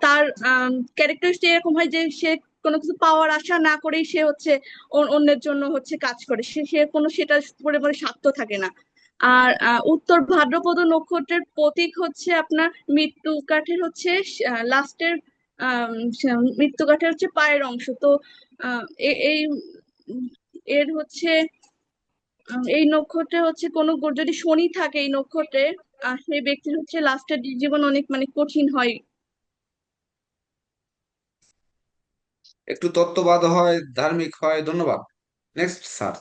তার ক্যারেক্টারিস্টিক এরকম হয় যে সে কোনো কিছু পাওয়ার আশা না করেই সে হচ্ছে অন্যের জন্য হচ্ছে কাজ করে, সে সে কোনো সেটা পরিমাণে স্বার্থ থাকে না। আর উত্তর ভাদ্রপদ নক্ষত্রের প্রতীক হচ্ছে আপনার মৃত্যু কাঠের হচ্ছে লাস্টের মৃত্যু কাঠের হচ্ছে পায়ের অংশ। তো এই এর হচ্ছে এই নক্ষত্রে হচ্ছে কোনো যদি শনি থাকে এই নক্ষত্রে, সেই ব্যক্তির হচ্ছে লাস্টের জীবন অনেক মানে কঠিন হয়। একটু তত্ত্ববাদ হয়, ধার্মিক হয়। ধন্যবাদ। Next sir.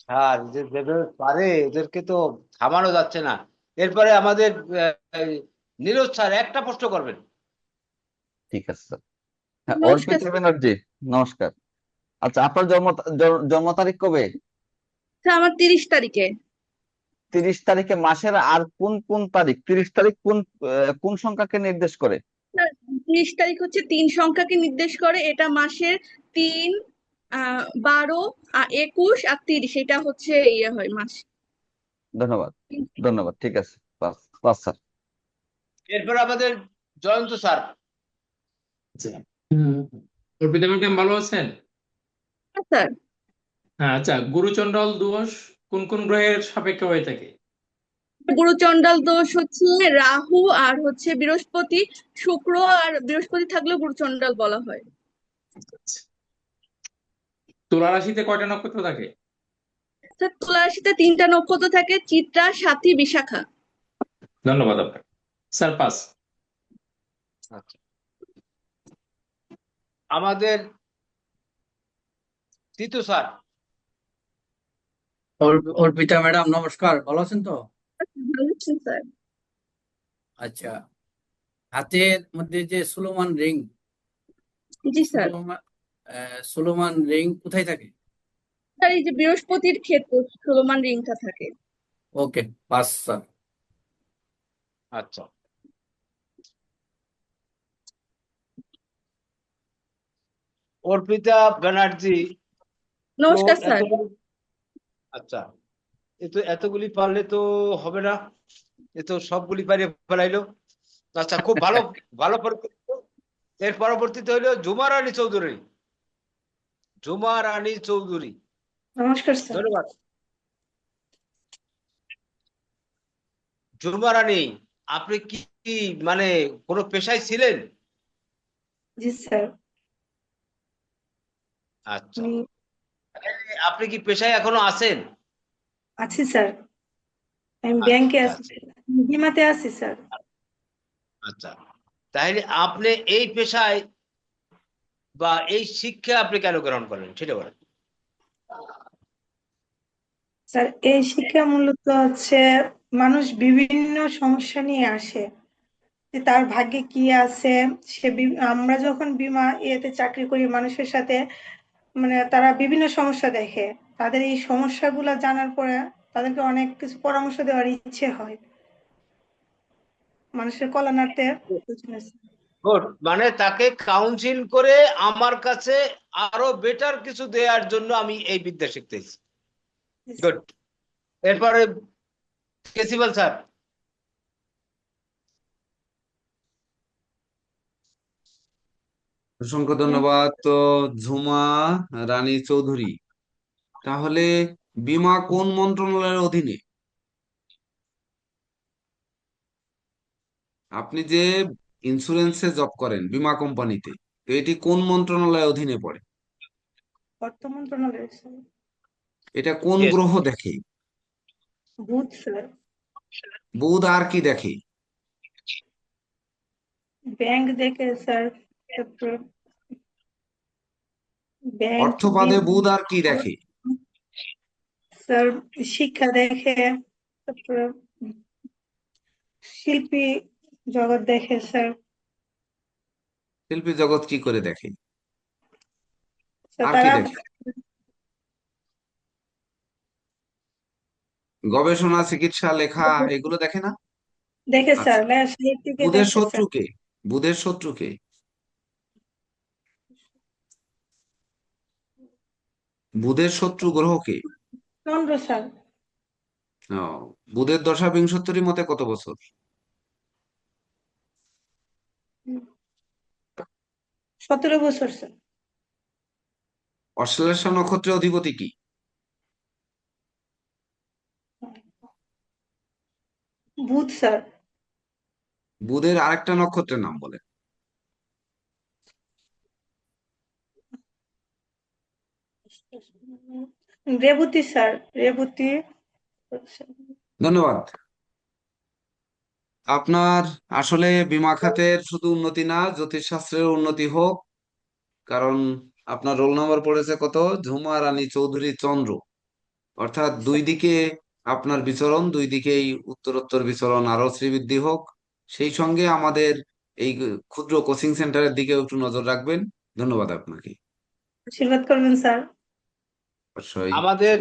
স্যার, যে যেভাবে পারে এদেরকে তো থামানো যাচ্ছে না। এরপরে আমাদের নীরজ স্যার একটা প্রশ্ন করবেন। ঠিক আছে স্যার। হ্যাঁ, নমস্কার অর্পিতা ব্যানার্জি, নমস্কার। আচ্ছা, আপনার জন্ম তারিখ কবে? স্যার, আমার 30 তারিখে। 30 তারিখে মাসের আর কোন কোন তারিখ? 30 তারিখ কোন কোন সংখ্যাকে নির্দেশ করে? স্যার 30 তারিখ হচ্ছে 3 সংখ্যাকে নির্দেশ করে, এটা মাসের 3, 12, 21 আর 30, এটা হচ্ছে ইয়ে হয় মাস। ধন্যবাদ, ধন্যবাদ। ঠিক আছে, পাস পাস স্যার। এরপর আমাদের জয়ন্ত স্যার। আচ্ছা, অর্পিতা ম্যাডাম ভালো আছেন? স্যার হ্যাঁ, আচ্ছা, গুরুচণ্ডাল দোষ কোন কোন গ্রহের সাপেক্ষে হয়ে থাকে? গুরুচণ্ডাল দোষ হচ্ছে রাহু আর হচ্ছে বৃহস্পতি, শুক্র আর বৃহস্পতি থাকলেও গুরুচণ্ডাল বলা হয়। তুলা রাশিতে কয়টা নক্ষত্র থাকে? স্যার তুলা রাশিতে 3টা নক্ষত্র থাকে, চিত্রা, স্বাতী, বিশাখা। ধন্যবাদ আপনাকে। Sir pass. আচ্ছা, আমাদের তিতু স্যার। অর্পিতা ম্যাডাম নমস্কার, ভালো আছেন তো? ভালো আছেন স্যার? আচ্ছা, হাতের মধ্যে যে সোলোমান রিং, জি স্যার। সোলোমান রিং কোথায় থাকে? স্যার এই যে বৃহস্পতির ক্ষেত্রে সোলোমান রিংটা থাকে। ওকে, পাস স্যার। আচ্ছা, অর্পিতা ব্যানার্জি। তো নমস্কার স্যার। আচ্ছা, এতগুলি পারলে তো হবে না, এ তো সবগুলি পারিয়ে ফেলাইলো। আচ্ছা, খুব ভালো ভালো পরীক্ষা। এর পরবর্তীতে হইলো ঝুমা রানী চৌধুরী। ঝুমা রানী চৌধুরী, নমস্কার স্যার। ধন্যবাদ। ঝুমা রানী, আপনি কি মানে কোনো পেশায় ছিলেন? জি স্যার, আচ্ছা, আমি আপনি কি পেশায় এখনো আছেন? আছি স্যার, আমি আচ্ছা ব্যাংকে আছি, আচ্ছা বিমাতে আছি স্যার। আচ্ছা, তাহলে আপনি এই পেশায় বা এই শিক্ষা আপনি কেন গ্রহণ করেন সেটা বলেন। স্যার এই শিক্ষা মূলত হচ্ছে মানুষ বিভিন্ন সমস্যা নিয়ে আসে, যে তার ভাগ্যে কি আছে। আমরা যখন বিমা ইয়েতে চাকরি করি, মানুষের সাথে মানে তারা বিভিন্ন সমস্যা দেখে, তাদের এই সমস্যাগুলো জানার পরে তাদেরকে অনেক কিছু পরামর্শ দেওয়ার ইচ্ছে হয় মানুষের কল্যাণার্থে। গুড, মানে তাকে কাউন্সিল করে আমার কাছে আরো বেটার কিছু দেওয়ার জন্য আমি এই বিদ্যা শিখতেছি। গুড, এরপরে প্রিন্সিপাল স্যার। অসংখ্য ধন্যবাদ। তো ঝুমা রানী চৌধুরী, তাহলে বীমা কোন মন্ত্রণালয়ের অধীনে? আপনি যে ইন্স্যুরেন্সে জব করেন বীমা কোম্পানিতে, তো এটি কোন মন্ত্রণালয়ের অধীনে পড়ে? অর্থ মন্ত্রণালয় স্যার। এটা কোন Yes. গ্রহ দেখে? বুধ স্যার। বুধ, আর কি দেখে? ব্যাংক দেখে স্যার, তারপর ব্যাংক, অর্থপাদে বুধ আর কি দেখে? স্যার শিক্ষা দেখে, তারপর শিল্পী জগৎ দেখে স্যার। শিল্পী জগৎ কি করে দেখে? স্যার আর কি তারা দেখে? গবেষণা, চিকিৎসা, লেখা, এগুলো দেখে না? দেখে স্যার, আচ্ছা, সাহিত্যিকে বুধের দেখে স্যার। শত্রুকে? বুধের শত্রুকে? বুধের শত্রু গ্রহকে? চন্দ্র স্যার। ও, বুধের দশা বিংশতির মতে কত বছর? 17 বছর স্যার। অশ্লেষা নক্ষত্রের অধিপতি কি? বুধ স্যার। বুধের আরেকটা নক্ষত্রের নাম বলে। রেবতী স্যার, রেবতী। ধন্যবাদ। আপনার আসলে বীমা খাতের শুধু উন্নতি না, জ্যোতিষশাস্ত্রের উন্নতি হোক, কারণ আপনার রোল নাম্বার পড়েছে কত? ঝুমা রানী চৌধুরী চন্দ্র। অর্থাৎ দুই দিকে আপনার বিচরণ, দুই দিকেই উত্তরোত্তর বিচরণ আরো শ্রীবৃদ্ধি হোক। সেই সঙ্গে আমাদের এই ক্ষুদ্র কোচিং সেন্টারের দিকেও একটু নজর রাখবেন। ধন্যবাদ আপনাকে। আশীর্বাদ করবেন স্যার। অবশ্যই। আমাদের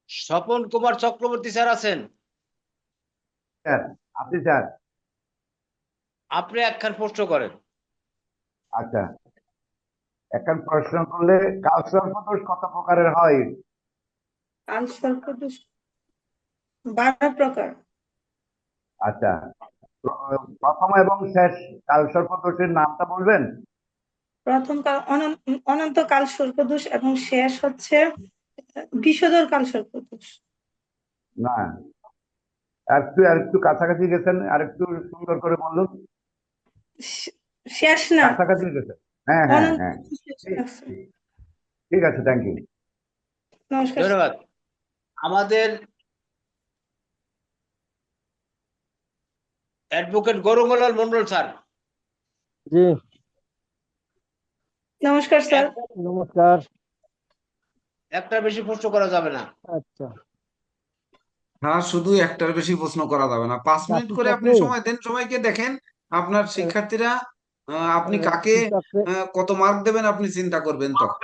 স্বপন কুমার চক্রবর্তী স্যার আছেন? স্যার আপনি স্যার। আপনি একখান প্রশ্ন করেন। আচ্ছা, এখন প্রশ্ন করলে কাল সর্পদোষ কত প্রকারের হয়? কাল সর্পদোষ 12 প্রকার। আচ্ছা, প্রথম এবং শেষ কাল সর্পদোষের নামটা বলবেন? প্রথম কাল অনন্ত কাল সর্পদোষ এবং শেষ হচ্ছে বিষধর কাল সর্পদোষ। না, আর একটু কাছাকাছি গেছেন, আর একটু সুন্দর করে বলুন। শেষ না, কাছাকাছি গেছেন। হ্যাঁ হ্যাঁ অনন্ত হ্যাঁ, শেষ আছে। ঠিক আছে, থ্যাংক ইউ। নমস্কার স্যার। ধন্যবাদ। আমাদের অ্যাডভোকেট গৌরঙ্গলাল মন্ডল স্যার। জি নমস্কার স্যার। নমস্কার। একটা বেশি প্রশ্ন করা যাবে না। আচ্ছা, হ্যাঁ, শুধু একটার বেশি প্রশ্ন করা যাবে না। 5 মিনিট করে আপনি রাশিচক্রে সময় দেন। সবাইকে দেখেন আপনার শিক্ষার্থীরা, আপনি কাকে রাশিচক্রে কত মার্ক দেবেন আপনি চিন্তা করবেন তখন।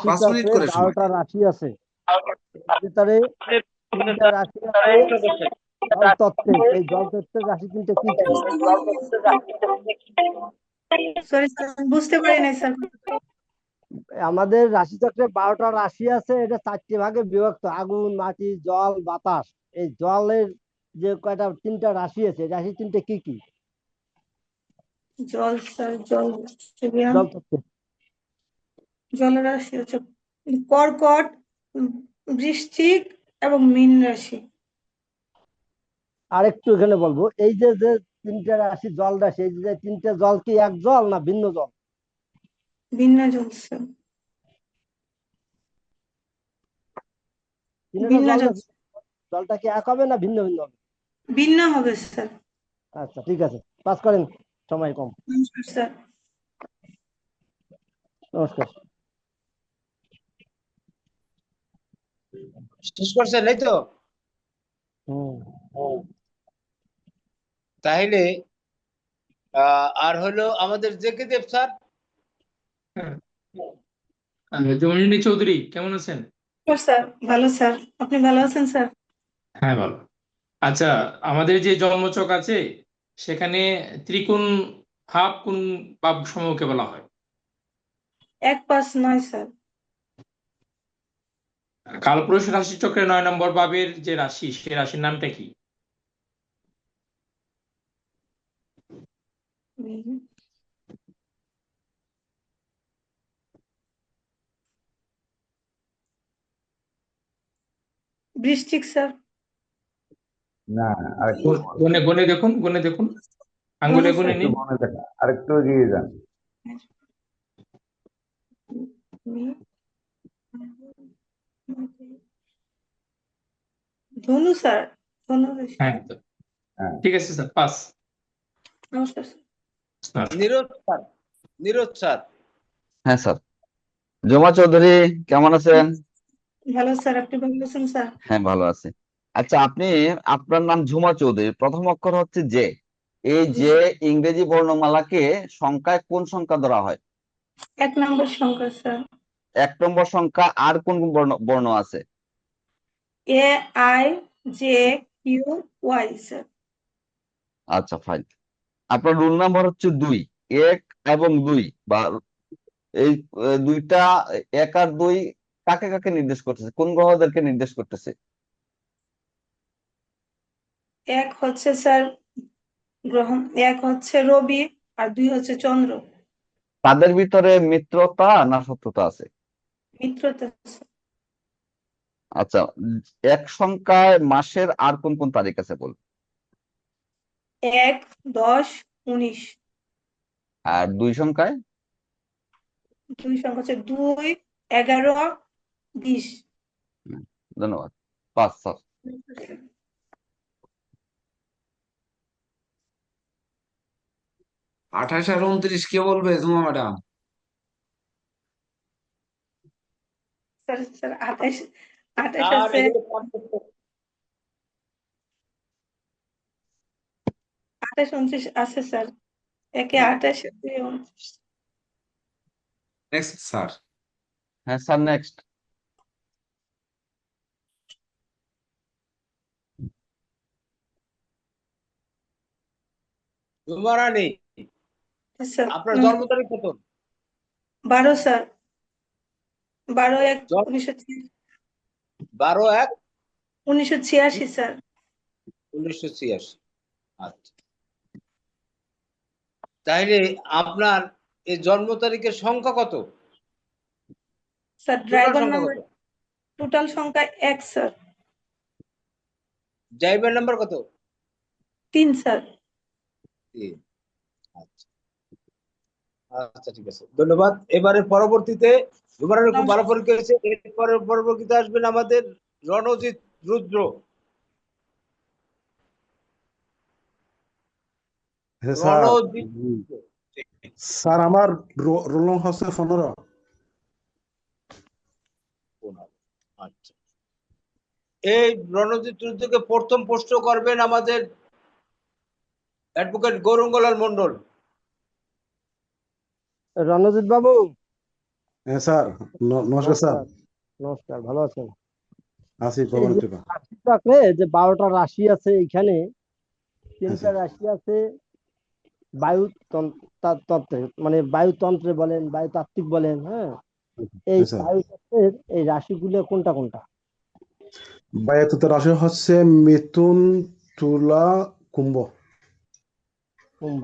5 মিনিট রাশিচক্রে করে সময় 12টা রাশি আছে, এর ভিতরে 3টা রাশি আছে জল তত্ত্বে। এই জল তত্ত্বের রাশি 3টা কি কি? সরি স্যার, বুঝতে পারি নাই স্যার। আমাদের রাশিচক্রে 12টা রাশি আছে, এটা 4টে ভাগে বিভক্ত: আগুন, মাটি, জল, বাতাস। এই জলের যে কয়টা তিনটা রাশি আছে, রাশি তিনটে কি কি? জল স্যার, জল জল তত্ত্ব। জলরাশি হচ্ছে কর্কট, বৃশ্চিক এবং মীন রাশি। আরেকটু এখানে বলবো, এই যে যে তিনটে রাশি জল রাশি, এই যে তিনটে জল কি এক জল না ভিন্ন জল? ভিন্ন জল স্যার, তিনটা ভিন্ন জল জল, রাশি, জলটা কি এক হবে না ভিন্ন ভিন্ন হবে? ভিন্ন হবে স্যার। আচ্ছা ঠিক আছে, পাস করেন, সময় কম। নমস্কার স্যার। নমস্কার। শেষ করছেন এই তো? তাহলে আর হলো আমাদের জেকে দেব স্যার। জমিনী চৌধুরী কেমন আছেন? স্যার ভালো স্যার, আপনি ভালো আছেন স্যার? হ্যাঁ ভালো। আচ্ছা, আমাদের যে জন্মছক আছে সেখানে ত্রিকোণ ভাব কোন ভাব সমূহকে বলা হয়? 1, 5, 9 স্যার। কালপুরুষ রাশি চক্রে 9 নম্বর ভাবের যে রাশি, সেই রাশির নামটা কি? বৃশ্চিক স্যার। না, আরেকটু গনে গনে দেখুন, গনে দেখুন, আঙ্গুলে গনে একটু নিন। মনে দেখা, আরেকটু এগিয়ে যান। ধনু স্যার, ধনু রাশি। হ্যাঁ ঠিক আছে স্যার, পাস। নমস্কার sir. Niroj sir, Niroj sir. হ্যাঁ স্যার। জুমা চৌধুরী কেমন আছেন? ভালো স্যার, আপনি ভালো আছেন স্যার? হ্যাঁ ভালো আছি। আচ্ছা, আপনার নাম ঝুমা চৌধুরী, প্রথম অক্ষর হচ্ছে জে। এই যে ইংরেজি বর্ণমালাকে সংখ্যায় কোন সংখ্যা ধরা হয়? 1 নম্বর সংখ্যা স্যার। 1 নম্বর সংখ্যা। আর কোন কোন বর্ণ আছে? A, I, J, Q, Y sir. আচ্ছা ফাইন। আপনার রুল নাম্বার হচ্ছে 2, 1 এবং 2, বা এই দুইটা 1 আর 2 কাকে কাকে নির্দেশ করতেছে, কোন গ্রহদেরকে নির্দেশ করতেছে? 1 হচ্ছে স্যার গ্রহ, 1 হচ্ছে রবি আর 2 হচ্ছে চন্দ্র। তাদের ভিতরে মিত্রতা না শত্রুতা আছে? মিত্রতা স্যার। আচ্ছা, 1 সংখ্যায় মাসের আর কোন কোন তারিখ আছে বল? 1, 10, 19। আর 2 সংখ্যায়? 2 সংখ্যা হচ্ছে 2, 11, 20। ধন্যবাদ, পাস স্যার। 28 আর 29 কে বলবে জুমা ম্যাডাম? স্যার, স্যার 28, 28 স্যার আছে, এগুলো পারফেক্ট। 28, 29 আছে স্যার। একে 28, 2, 29। Next sir. হ্যাঁ স্যার, নেক্সট। জুমা রানী, স্যার আপনার জন্ম তারিখ কত? 12 স্যার, 12/1, জন্ম 12/1, 1986 স্যার। 1986। আচ্ছা, তাহলে আপনার এই জন্ম তারিখের সংখ্যা কত? স্যার টোটাল ড্রাইভার সংখ্যা নাম্বার, কত? টোটাল সংখ্যা 1 স্যার। ড্রাইভার নাম্বার কত? 3 স্যার। 3। আচ্ছা আচ্ছা, ঠিক আছে, ধন্যবাদ। এবারে পরবর্তীতে জুমা রানী খুব ভালো পরীক্ষা হয়েছে। এরপরে পরবর্তীতে আসবেন আমাদের রণজিৎ রুদ্র। হ্যাঁ স্যার। রণজিৎ স্যার আমার রোল নং হচ্ছে 15। আচ্ছা, এই রণজিৎ রুদ্রকে প্রথম প্রশ্ন করবেন আমাদের অ্যাডভোকেট গৌরঙ্গলাল মন্ডল। রণজিৎ বাবু। হ্যাঁ স্যার, নমস্কার স্যার। নমস্কার, ভালো আছেন? আছি এই ভগবানের যে কৃপা। রাশি চক্রে যে 12টা রাশি আছে, এখানে 3টা রাশি আছে বায়ুতন্ত্রে, মানে বায়ুতন্ত্রে বলেন, বায়ুতাত্ত্বিক বলেন, হ্যাঁ। এই স্যার, বায়ুতন্ত্রের এই রাশিগুলো কোনটা কোনটা? বায়ুতত্ত্ব রাশি হচ্ছে মিথুন, তুলা, কুম্ভ। কুম্ভ।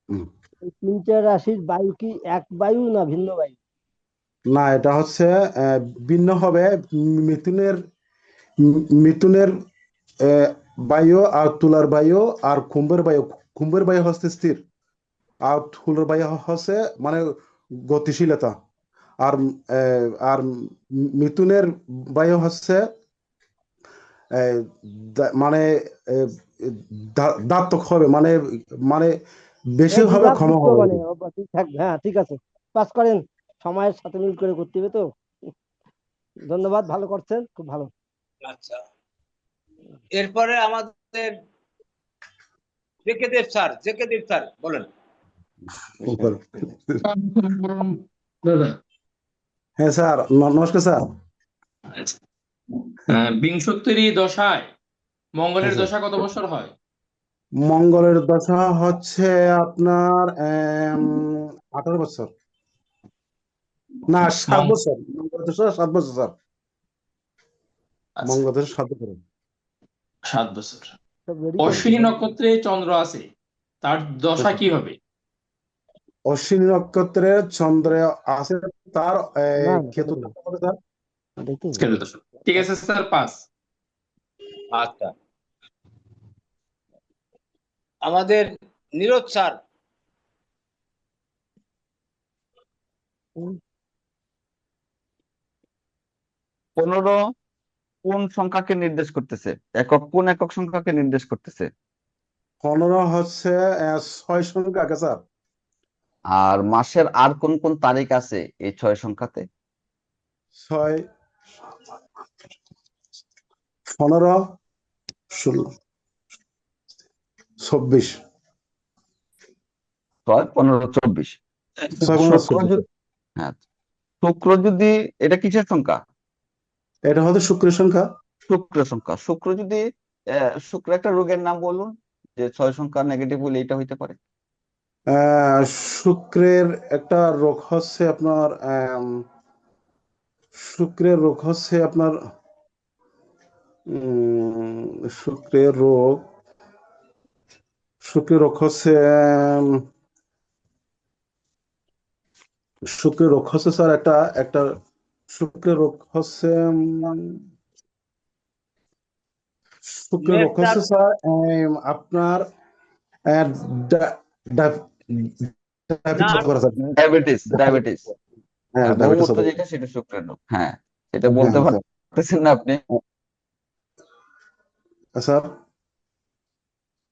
হুম। এই তিনটে রাশির বায়ু কি এক বায়ু না ভিন্ন বায়ু? না, এটা হচ্ছে ভিন্ন হবে। মিথুনের মিথুনের বায়ু আর তুলার বায়ু আর কুম্ভের বায়ু। কুম্ভের বায়ু হচ্ছে স্থির, আর তুলার বায়ু হচ্ছে মানে গতিশীলতা। আর আর মিথুনের বায়ু হচ্ছে মানে দাত্তক হবে, মানে মানে বেশি এই হবে, ক্ষমা দ্বিধাদ্বন্দ্ব হবে। মানে ঠিক থাকবে। হ্যাঁ, ঠিক আছে, পাস করেন। সময়ের সাথে মিল করে করতে হবে তো। ধন্যবাদ, ভালো করছেন, খুব ভালো। আচ্ছা, এরপরে আমাদের জেকে দেব স্যার, জেকে দেব স্যার বলেন। দাদা, হ্যাঁ স্যার, নমস্কার স্যার। বিংশোত্তরী দশায় মঙ্গলের হ্যাঁ স্যার। দশা কত বছর হয়? মঙ্গলের দশা হচ্ছে আপনার 18 বছর, না 7 বছর। মঙ্গলের দশা 7 বছর স্যার। মঙ্গলের দশা 7 বছর। 7 বছর। সব ready অশ্বিনী করেন। নক্ষত্রে চন্দ্র আছে, তার দশা কি হবে? অশ্বিনী নক্ষত্রে চন্দ্র আছে, তার না কেতু না, দশা হবে স্যার। দেখি কেতু দশা। ঠিক আছে স্যার, পাস। আচ্ছা, আমাদের নীরজ স্যার। 15 কোন সংখ্যাকে নির্দেশ করতেছে? কোন একক সংখ্যাকে নির্দেশ করতেছে? 15 হচ্ছে 6 সংখ্যা স্যার। আর মাসের আর কোন কোন তারিখ আছে এই 6 সংখ্যাতে? 6, 15, 16, 24। 6, 15, 24। 6, 15, শুক্র 24। যদি, হ্যাঁ, শুক্র যদি, এটা কিসের সংখ্যা? এটা হচ্ছে শুক্রের সংখ্যা। শুক্রের সংখ্যা। শুক্র যদি শুক্র একটা রোগের নাম বলুন, যে 6 সংখ্যা নেগেটিভ হলে এটা হইতে পারে। শুক্রের একটা রোগ হচ্ছে আপনার শুক্রের রোগ হচ্ছে আপনার শুক্রের রোগ হচ্ছে শুক্রের রোগ হচ্ছে স্যার একটা একটা শুক্রের রোগ হচ্ছে শুক্রের রোগ হচ্ছে স্যার আপনার ডায়াবেটিস। হ্যাঁ, ডায়াবেটিস বহুমূত্র হবে। যেটা, সেটা শুক্রের রোগ। হ্যাঁ, এটা হ্যাঁ বলতে স্যার। পারতেছেন না আপনি? স্যার,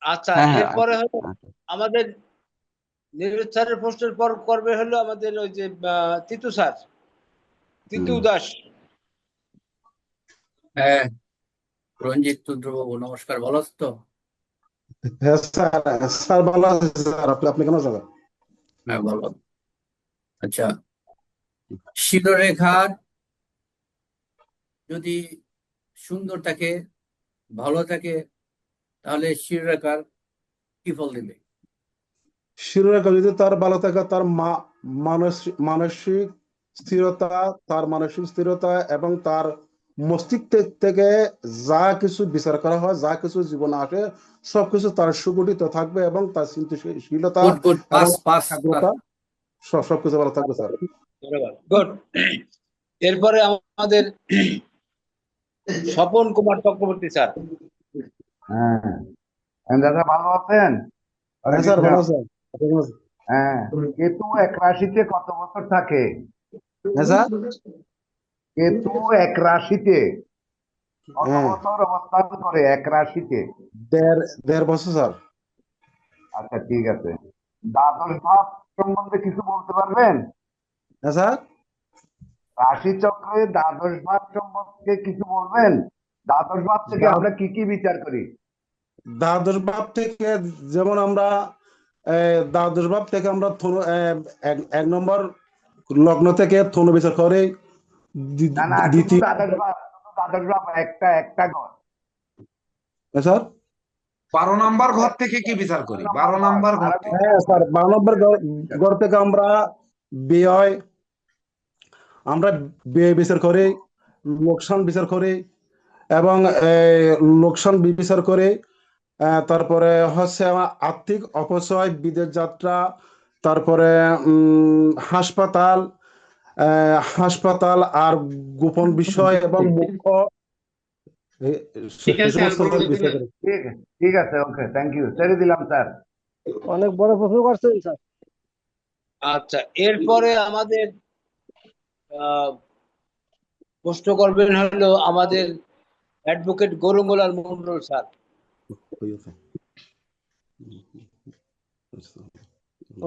আচ্ছা, হ্যাঁ হ্যাঁ, এরপরে হলো আমাদের নীরজ স্যারের প্রশ্নের পর করবে হলো আমাদের ওই যে তিতু স্যার, তিতু দাস। হ্যাঁ, রঞ্জিত রুদ্রবাবু নমস্কার, ভালো আছো তো? হ্যাঁ স্যার, স্যার ভালো আছে স্যার। আপনি কেমন আছেন? হ্যাঁ, ভালো। আচ্ছা, শিরোরেখার যদি সুন্দর থাকে, ভালো থাকে, তাহলে শিরোরেখার কি ফল দেবে? শিরোরেখা যদি তার ভালো থাকে, তার মানসিক স্থিরতা এবং তার মস্তিষ্ক থেকে যা কিছু বিচার করা হয়, যা কিছু জীবনে আসে, সবকিছু তার সুগঠিত থাকবে এবং তার চিন্তাশীলতা গুড গুড, এবং পাস একাগ্রতা সবকিছু ভালো থাকবে স্যার। গুড। এরপরে আমাদের স্বপন কুমার চক্রবর্তী স্যার। হ্যাঁ দাদা, ভালো আছেন? হ্যাঁ স্যার, ভালো আছেন? হ্যাঁ, কেতু এক রাশিতে কত বছর থাকে? হ্যাঁ স্যার। কেতু এক রাশিতে কত হ্যাঁ, বছর অবস্থান করে এক রাশিতে? 1.5 বছর স্যার। আচ্ছা, ঠিক আছে। দ্বাদশ ভাব সম্বন্ধে কিছু বলতে পারবেন? হ্যাঁ স্যার। রাশি চক্রে দ্বাদশ ভাব সম্বন্ধে কিছু বলবেন? দ্বাদশ ভাব থেকে আমরা কি কি বিচার করি? দ্বাদশ ভাব থেকে যেমন আমরা দ্বাদশ ভাব থেকে আমরা এক নম্বর লগ্ন থেকে ধনু বিচার করে, না না, শুধু দ্বিতীয়। দ্বাদশ ভাব একটা ঘর। স্যার, 12 নাম্বার ঘর থেকে কি বিচার করি? 12 নাম্বার ঘর থেকে। হ্যাঁ স্যার, 12 নম্বর ঘর থেকে আমরা ব্যয় বিচার করি, লোকসান বিচার করি এবং লোকসান বিবেচনা করে তারপরে হচ্ছে আমার আর্থিক অপচয়, বিদেশ যাত্রা, তারপরে হাসপাতাল, হাসপাতাল আর গোপন বিষয় এবং মুখ্য ঠিক সে আছে, আর সমস্ত বলবেন বিষয় না। করে। ঠিক আছে, ওকে, থ্যাংক ইউ, ছেড়ে দিলাম স্যার। অনেক বড় প্রশ্ন করছেন স্যার। আচ্ছা, এরপরে আমাদের প্রশ্ন করবেন হলো আমাদের অ্যাডভোকেট গৌরঙ্গলাল মন্ডল স্যার।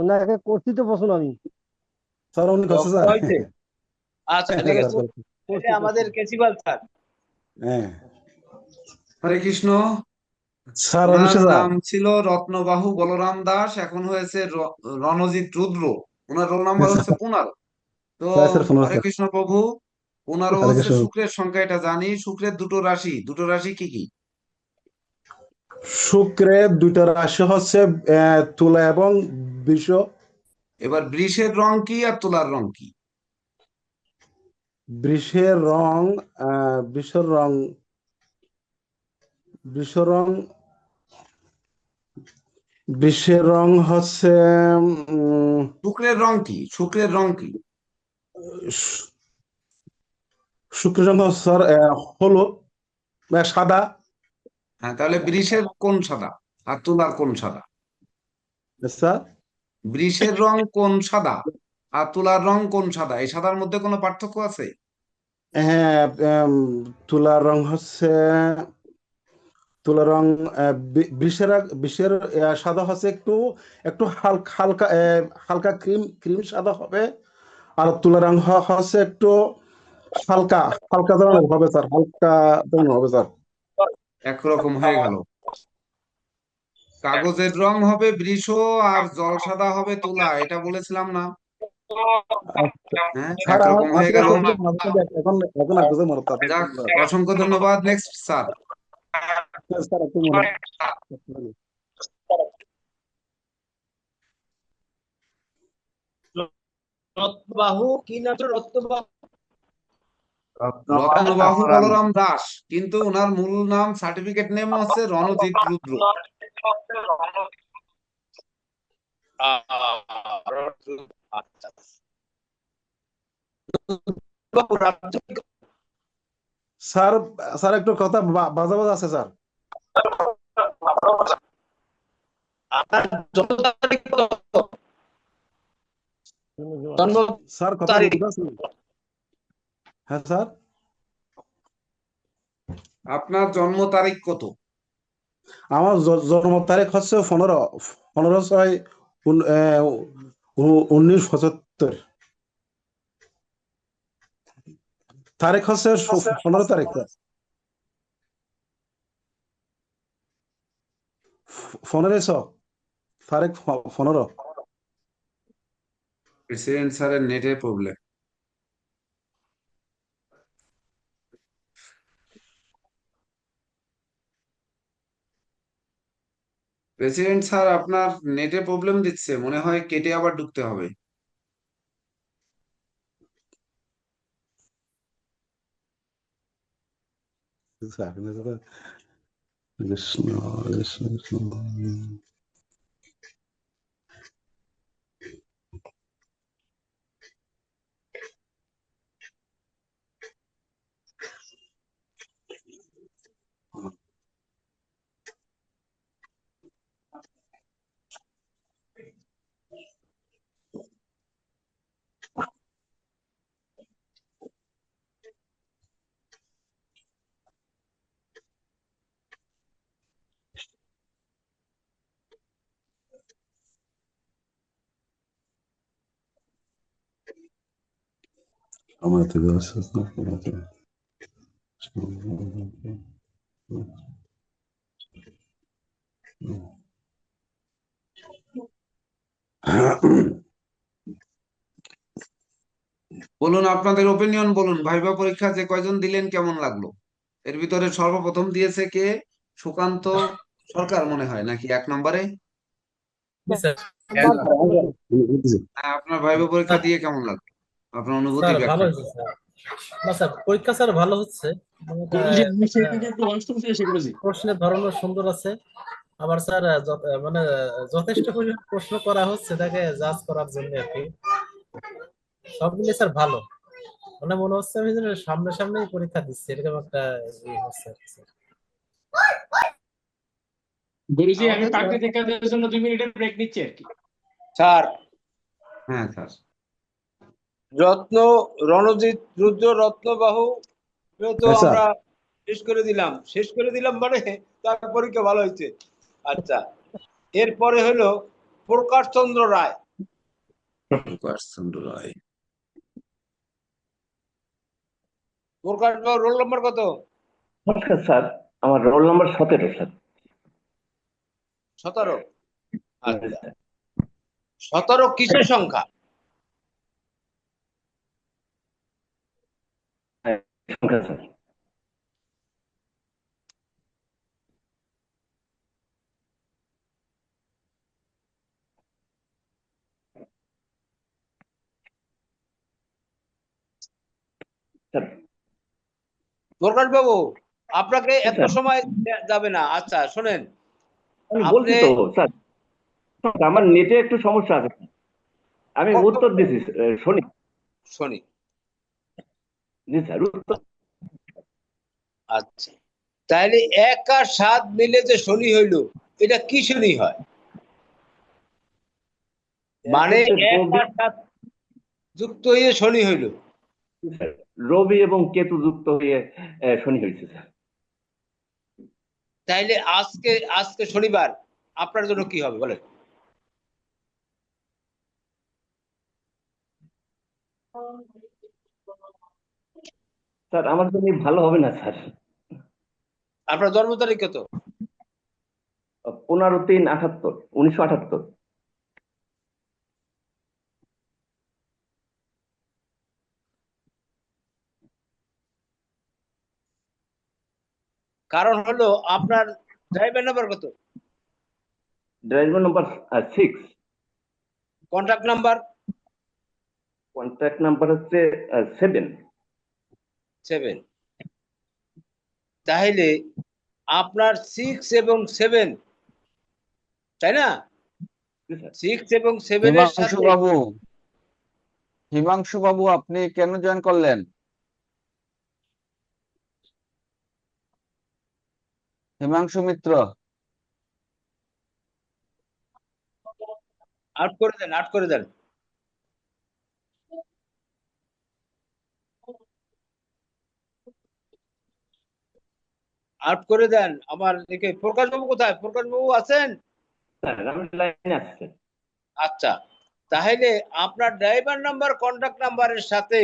ওনাকে করছি তো প্রশ্ন আমি। স্যার উনি করছে স্যার। হয়েছে? আচ্ছা, ঠিক আছে, এটা আমাদের কেসিবাল স্যার। হ্যাঁ হরে কৃষ্ণ। স্যার ওনার অবশ্যই স্যার। নাম ছিল রত্নবাহু বলরাম দাস, এখন হয়েছে রণজিৎ রুদ্র। ওনার রোল নাম্বার হচ্ছে 15। তো হ্যাঁ স্যার, ফোন হরে কৃষ্ণ প্রভু। 15 হরে হচ্ছে কৃষ্ণ। শুক্রের সংখ্যা, এটা জানি। শুক্রের দুটো রাশি কি কি? শুক্রের দুইটা রাশি হচ্ছে তুলা এবং বৃষ। এবার বৃষের রং কি আর তুলার রং কি? বৃষের রং বৃষের রং বৃষের রং হচ্ছে শুক্রের রং কি? শুক্রের রং কি? শুক্রের রং হচ্ছে স্যার হলুদ, সাদা। হ্যাঁ, তাহলে বৃষের কোন সাদা আর তুলার কোন সাদা? স্যার বৃষের রং কোন সাদা আর তুলার রং কোন সাদা? এই সাদার মধ্যে কোনো পার্থক্য আছে? হ্যাঁ, তুলার রং হচ্ছে তুলার রং বৃষের সাদা হচ্ছে একটু একটু হালকা হালকা হালকা ক্রিম সাদা হবে। আর তুলা রং হচ্ছে একটু হালকা হালকা ধরনের হবে স্যার, হালকা ধরনের হবে স্যার। একরকম হয়ে গেল। কাগজের রং হবে বৃষ আর জল সাদা হবে তুলা, এটা বলেছিলাম না? হ্যাঁ, স্যার একরকম হয়ে গেল। এখন এখন আর কিছু মনে থাকে যাক, অসংখ্য ধন্যবাদ। Next sir. স্যার একটু মনে রত্নবাহু কি নাম? রত্নবাহু রত্নবাহু বলরাম দাস, কিন্তু ওনার মূল নাম, সার্টিফিকেট নেম হচ্ছে রণজিৎ রুদ্র। আচ্ছা, স্যার স্যার একটু কথা বাজা বাজা আছে স্যার। আপনার জন্ম তারিখ কত? জন্ম স্যার কথা তারিখ? বুঝতে পারছেন? হ্যাঁ স্যার, আপনার জন্ম তারিখ কত? আমার জন্ম তারিখ হচ্ছে 15/6/1975। তারিখ হচ্ছে 15 তারিখ স্যার। 15 তারিখ 15। প্রেসিডেন্ট স্যারের নেটের প্রবলেম। প্রেসিডেন্ট স্যার, আপনার নেটে প্রবলেম দিচ্ছে, মনে হয় কেটে আবার ঢুকতে হবে। স্যার কৃষ্ণ কৃষ্ণ কৃষ্ণ। আমার থেকে বলুন, আপনাদের ওপিনিয়ন বলুন। ভাইবা পরীক্ষা যে কয়জন দিলেন কেমন লাগলো? এর ভিতরে সর্বপ্রথম দিয়েছে কে? সুকান্ত সরকার মনে হয়, নাকি 1 নম্বরে? আপনার ভাইবা পরীক্ষা দিয়ে কেমন লাগলো? আপনার অনুভূতি স্যার ভালো ব্যাখ্যা হয়েছে স্যার। না স্যার, পরীক্ষা স্যার ভালো হচ্ছে। মানে, প্রশ্নের ধরনও সুন্দর আছে। আবার স্যার মানে যথেষ্ট পরিমাণ প্রশ্ন করা হচ্ছে তাকে জাজ করার জন্য আর কি। সব মিলে স্যার ভালো। মানে মনে হচ্ছে আমি যেন সামনে সামনেই পরীক্ষা দিচ্ছি, এরকম একটা ইয়ে হচ্ছে আর কি স্যার। গুরুজি, আমি আমাদের পাখি দেখার জন্য 2 মিনিটের ব্রেক নিচ্ছি আর কি। স্যার হ্যাঁ স্যার, রত্ন রণজিৎ রুদ্র রত্নবাহু এও তো হ্যাঁ স্যার। আমরা শেষ করে দিলাম মানে তার পরীক্ষা ভালো হয়েছে। আচ্ছা, এরপরে হলো প্রকাশ চন্দ্র রায়। প্রকাশ চন্দ্র রায়। প্রকাশ বাবু রোল নম্বর কত? নমস্কার স্যার, আমার রোল নাম্বার 17 স্যার। 17। আচ্ছা, 17 কিসের সংখ্যা? হ্যাঁ, সংখ্যা স্যার। স্যার, প্রকাশ বাবু, আপনাকে জি এত স্যার, সময় যাবে না। আচ্ছা শোনেন, আমি আপনি বলছি তো স্যার, আমার নেটে একটু সমস্যা আছে। আমি কত উত্তর দিছি, শনি। শনি। জি স্যার, উত্তর। আচ্ছা, তাহলে 1 আর 7 মিলে যে শনি হইল, এটা কি শনি হয়? মানে হচ্ছে 1 রবি। আর 7 যুক্ত হয়ে শনি হইল। জি স্যার, রবি এবং কেতু যুক্ত হয়ে শনি হয়েছে স্যার। তাইলে আজকে শনিবার আপনার জন্য কি হবে বলেন? স্যার, আমার জন্য ভালো হবে না স্যার। আপনার জন্ম তারিখ কত? 15/3/78, 1978। কারণ হলো আপনার ড্রাইভার নাম্বার কত? Driver number 6। Contact number? Contact number হচ্ছে 7। তাহলে আপনার 6 এবং 7, তাই না? জি স্যার। 6 এবং 7 এর সাথে হিমাংশু বাবু, আপনি কেন জয়েন করলেন? হিমাংশু মিত্র, আউট করে দেন। আউট করে দেন। আমার একে প্রকাশ বাবু কোথায়? প্রকাশ বাবু আছেন? স্যার, আমি লাইনে আছি স্যার। আচ্ছা, তাহলে আপনার ড্রাইভার নাম্বার কন্ট্যাক্ট নাম্বারের সাথে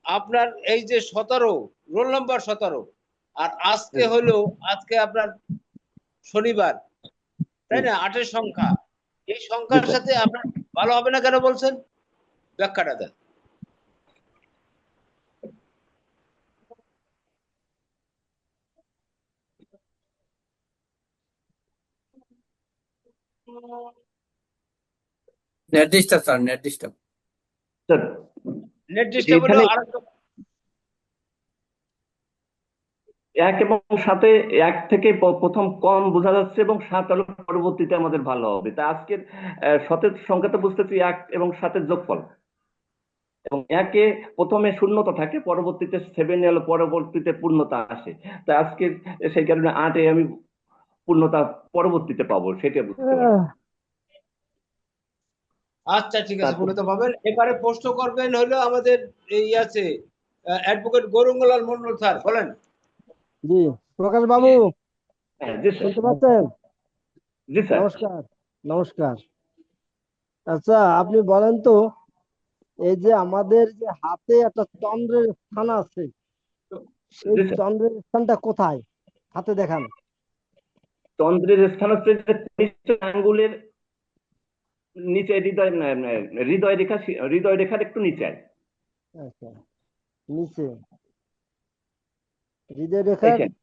আপনার এই যে 17 রোল নাম্বার 17, আর আজকে আপনার শনিবার, তাই না? 8-এর সংখ্যা, এই জি সংখ্যার স্যার। সাথে আপনার ভালো হবে না কেন বলছেন? ব্যাখ্যাটা দেন। নির্দিষ্ট স্যার, নির্দিষ্ট। স্যার, নির্দিষ্ট হলো এখানে আরেকটা 1 এবং 7-এ 1 থেকে প্রথম কম বোঝা যাচ্ছে এবং 7 হলো পরবর্তীতে আমাদের ভালো হবে। তা আজকের 7-এর সংখ্যাটা বুঝতেছি 1 এবং 7-এর যোগফল, এবং 1-এ প্রথমে শূন্যতা থাকে, পরবর্তীতে 7 হলো পরবর্তীতে পূর্ণতা আসে। তা আজকে সেই কারণে 8-এ আমি পূর্ণতা পরবর্তীতে পাবো, সেটা বুঝতে পারছি। আচ্ছা ঠিক আছে, তারপর পূর্ণতা পাবেন। এবারে প্রশ্ন করবেন হলো আমাদের এই আছে অ্যাডভোকেট গৌরঙ্গলাল মন্ডল স্যার, বলেন। জি, প্রকাশ বাবু হ্যাঁ, জি স্যার। শুনতে পাচ্ছেন? জি স্যার। নমস্কার। নমস্কার। আচ্ছা, আপনি বলেন তো, এই যে আমাদের যে হাতে একটা চন্দ্রের স্থান আছে, এই জি স্যার। চন্দ্রের স্থানটা কোথায়? হাতে দেখান। চন্দ্রের স্থান হচ্ছে যে কনিষ্ঠ আঙ্গুলের নিচে, হৃদয় রেখার একটু নিচে। আচ্ছা, নিচে হৃদয় রেখার। এইখানে।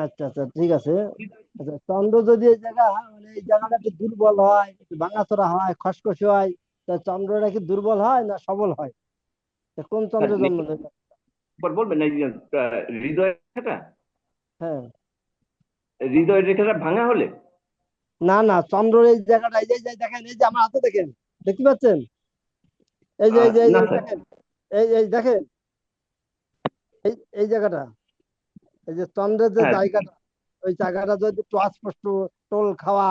আচ্ছা আচ্ছা, ঠিক আছে। আচ্ছা, চন্দ্র যদি এই জায়গা, মানে এই জায়গাটা একটু দুর্বল হয়, একটু ভাঙাচোরা হয়, খসখসে হয়, তা চন্দ্রটা কি দুর্বল হয় না সবল হয়? তা কোন স্যার, চন্দ্রে জন্ম নেবে? একবার বলবেন এই যে হৃদয় রেখাটা, হ্যাঁ, হৃদয় রেখাটা ভাঙা হলে না না, চন্দ্রের এই জায়গাটা, এই যে দেখেন, এই যে আমার হাতে দেখেন, দেখতে পাচ্ছেন? এই যে এই যে এই না যে স্যার, দেখেন, এই দেখেন, এই জায়গাটা, এই যে চন্দ্রের যে হ্যাঁ জায়গাটা, ওই জায়গাটা যদি একটু অস্পষ্ট, টোল খাওয়া,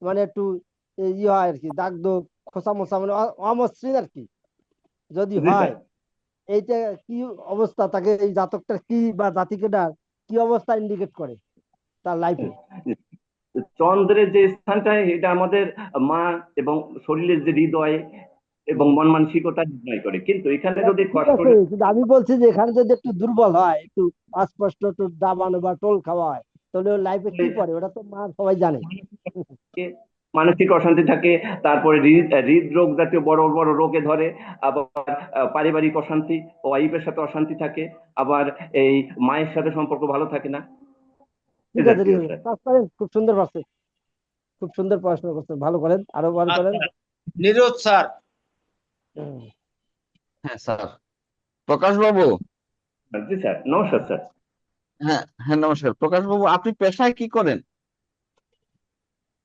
মানে একটু হয় আর কি, দাগ দোগ, খোসা মোসা, মানে অমসৃণ আর কি যদি জি হয়, স্যার। এইটা কি অবস্থা, তাকে এই জাতকটার কি বা জাতিকেটার কি অবস্থা ইন্ডিকেট করে তার লাইফে? চন্দ্রের যে স্থানটা এটা আমাদের মা এবং শরীরের যে হৃদয় এবং মন মানসিকতা নির্ণয় করে, কিন্তু এখানে যদি ঠিক কষ্ট আছে, কিন্তু আমি বলছি যে এখানে যদি একটু দুর্বল হয়, একটু অস্পষ্ট, একটু দাবানো বা টোল খাওয়া হয়, তাহলে ওর লাইফে কি পড়ে, ওটা তো মা সবাই জানে। মানসিক অশান্তি থাকে, তারপরে হৃদরোগ জাতীয় বড় বড় রোগে ধরে, আবার পারিবারিক অশান্তি, ওয়াইফের সাথে অশান্তি থাকে, আবার এই মায়ের সাথে সম্পর্ক ভালো থাকে না, এ ঠিক আছে, ঠিক জাতীয় আছে, স্যার। কাজ করেন, খুব সুন্দর পারছে, খুব সুন্দর পড়াশোনা করছেন, ভালো করেন, আরো ভালো করেন। আচ্ছা, নিরোধ স্যার। হুম। হ্যাঁ স্যার। প্রকাশ বাবু। জি স্যার, নমস্কার স্যার। হ্যাঁ হ্যাঁ, নমস্কার প্রকাশ বাবু, আপনি পেশায় কি করেন?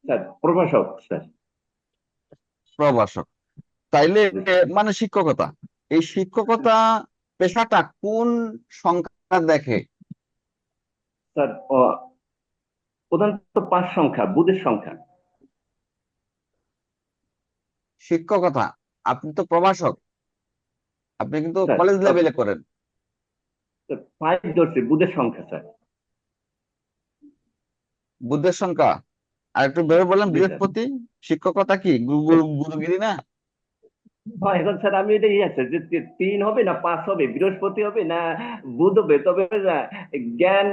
স্যার প্রভাষক স্যার। প্রভাষক। তাইলে জি স্যার। মানে শিক্ষকতা, এই শিক্ষকতা পেশাটা কোন সংখ্যা দেখে? স্যার প্রধানত 5 সংখ্যা, বুধের সংখ্যা। শিক্ষকতা, আপনি তো প্রভাষক, আপনি কিন্তু স্যার কলেজ লেভেলে করেন। 5 ধরছে, বুধের সংখ্যা স্যার। বুদ্ধের সংখ্যা। আর একটু ভেবে বলেন, জি স্যার। বৃহস্পতি। শিক্ষকতা কি গুরুগিরি না? হ্যাঁ, এখন স্যার আমি এটা আছে যে 3 হবে না 5 হবে, বৃহস্পতি হবে না বুধ হবে, তবে জ্ঞান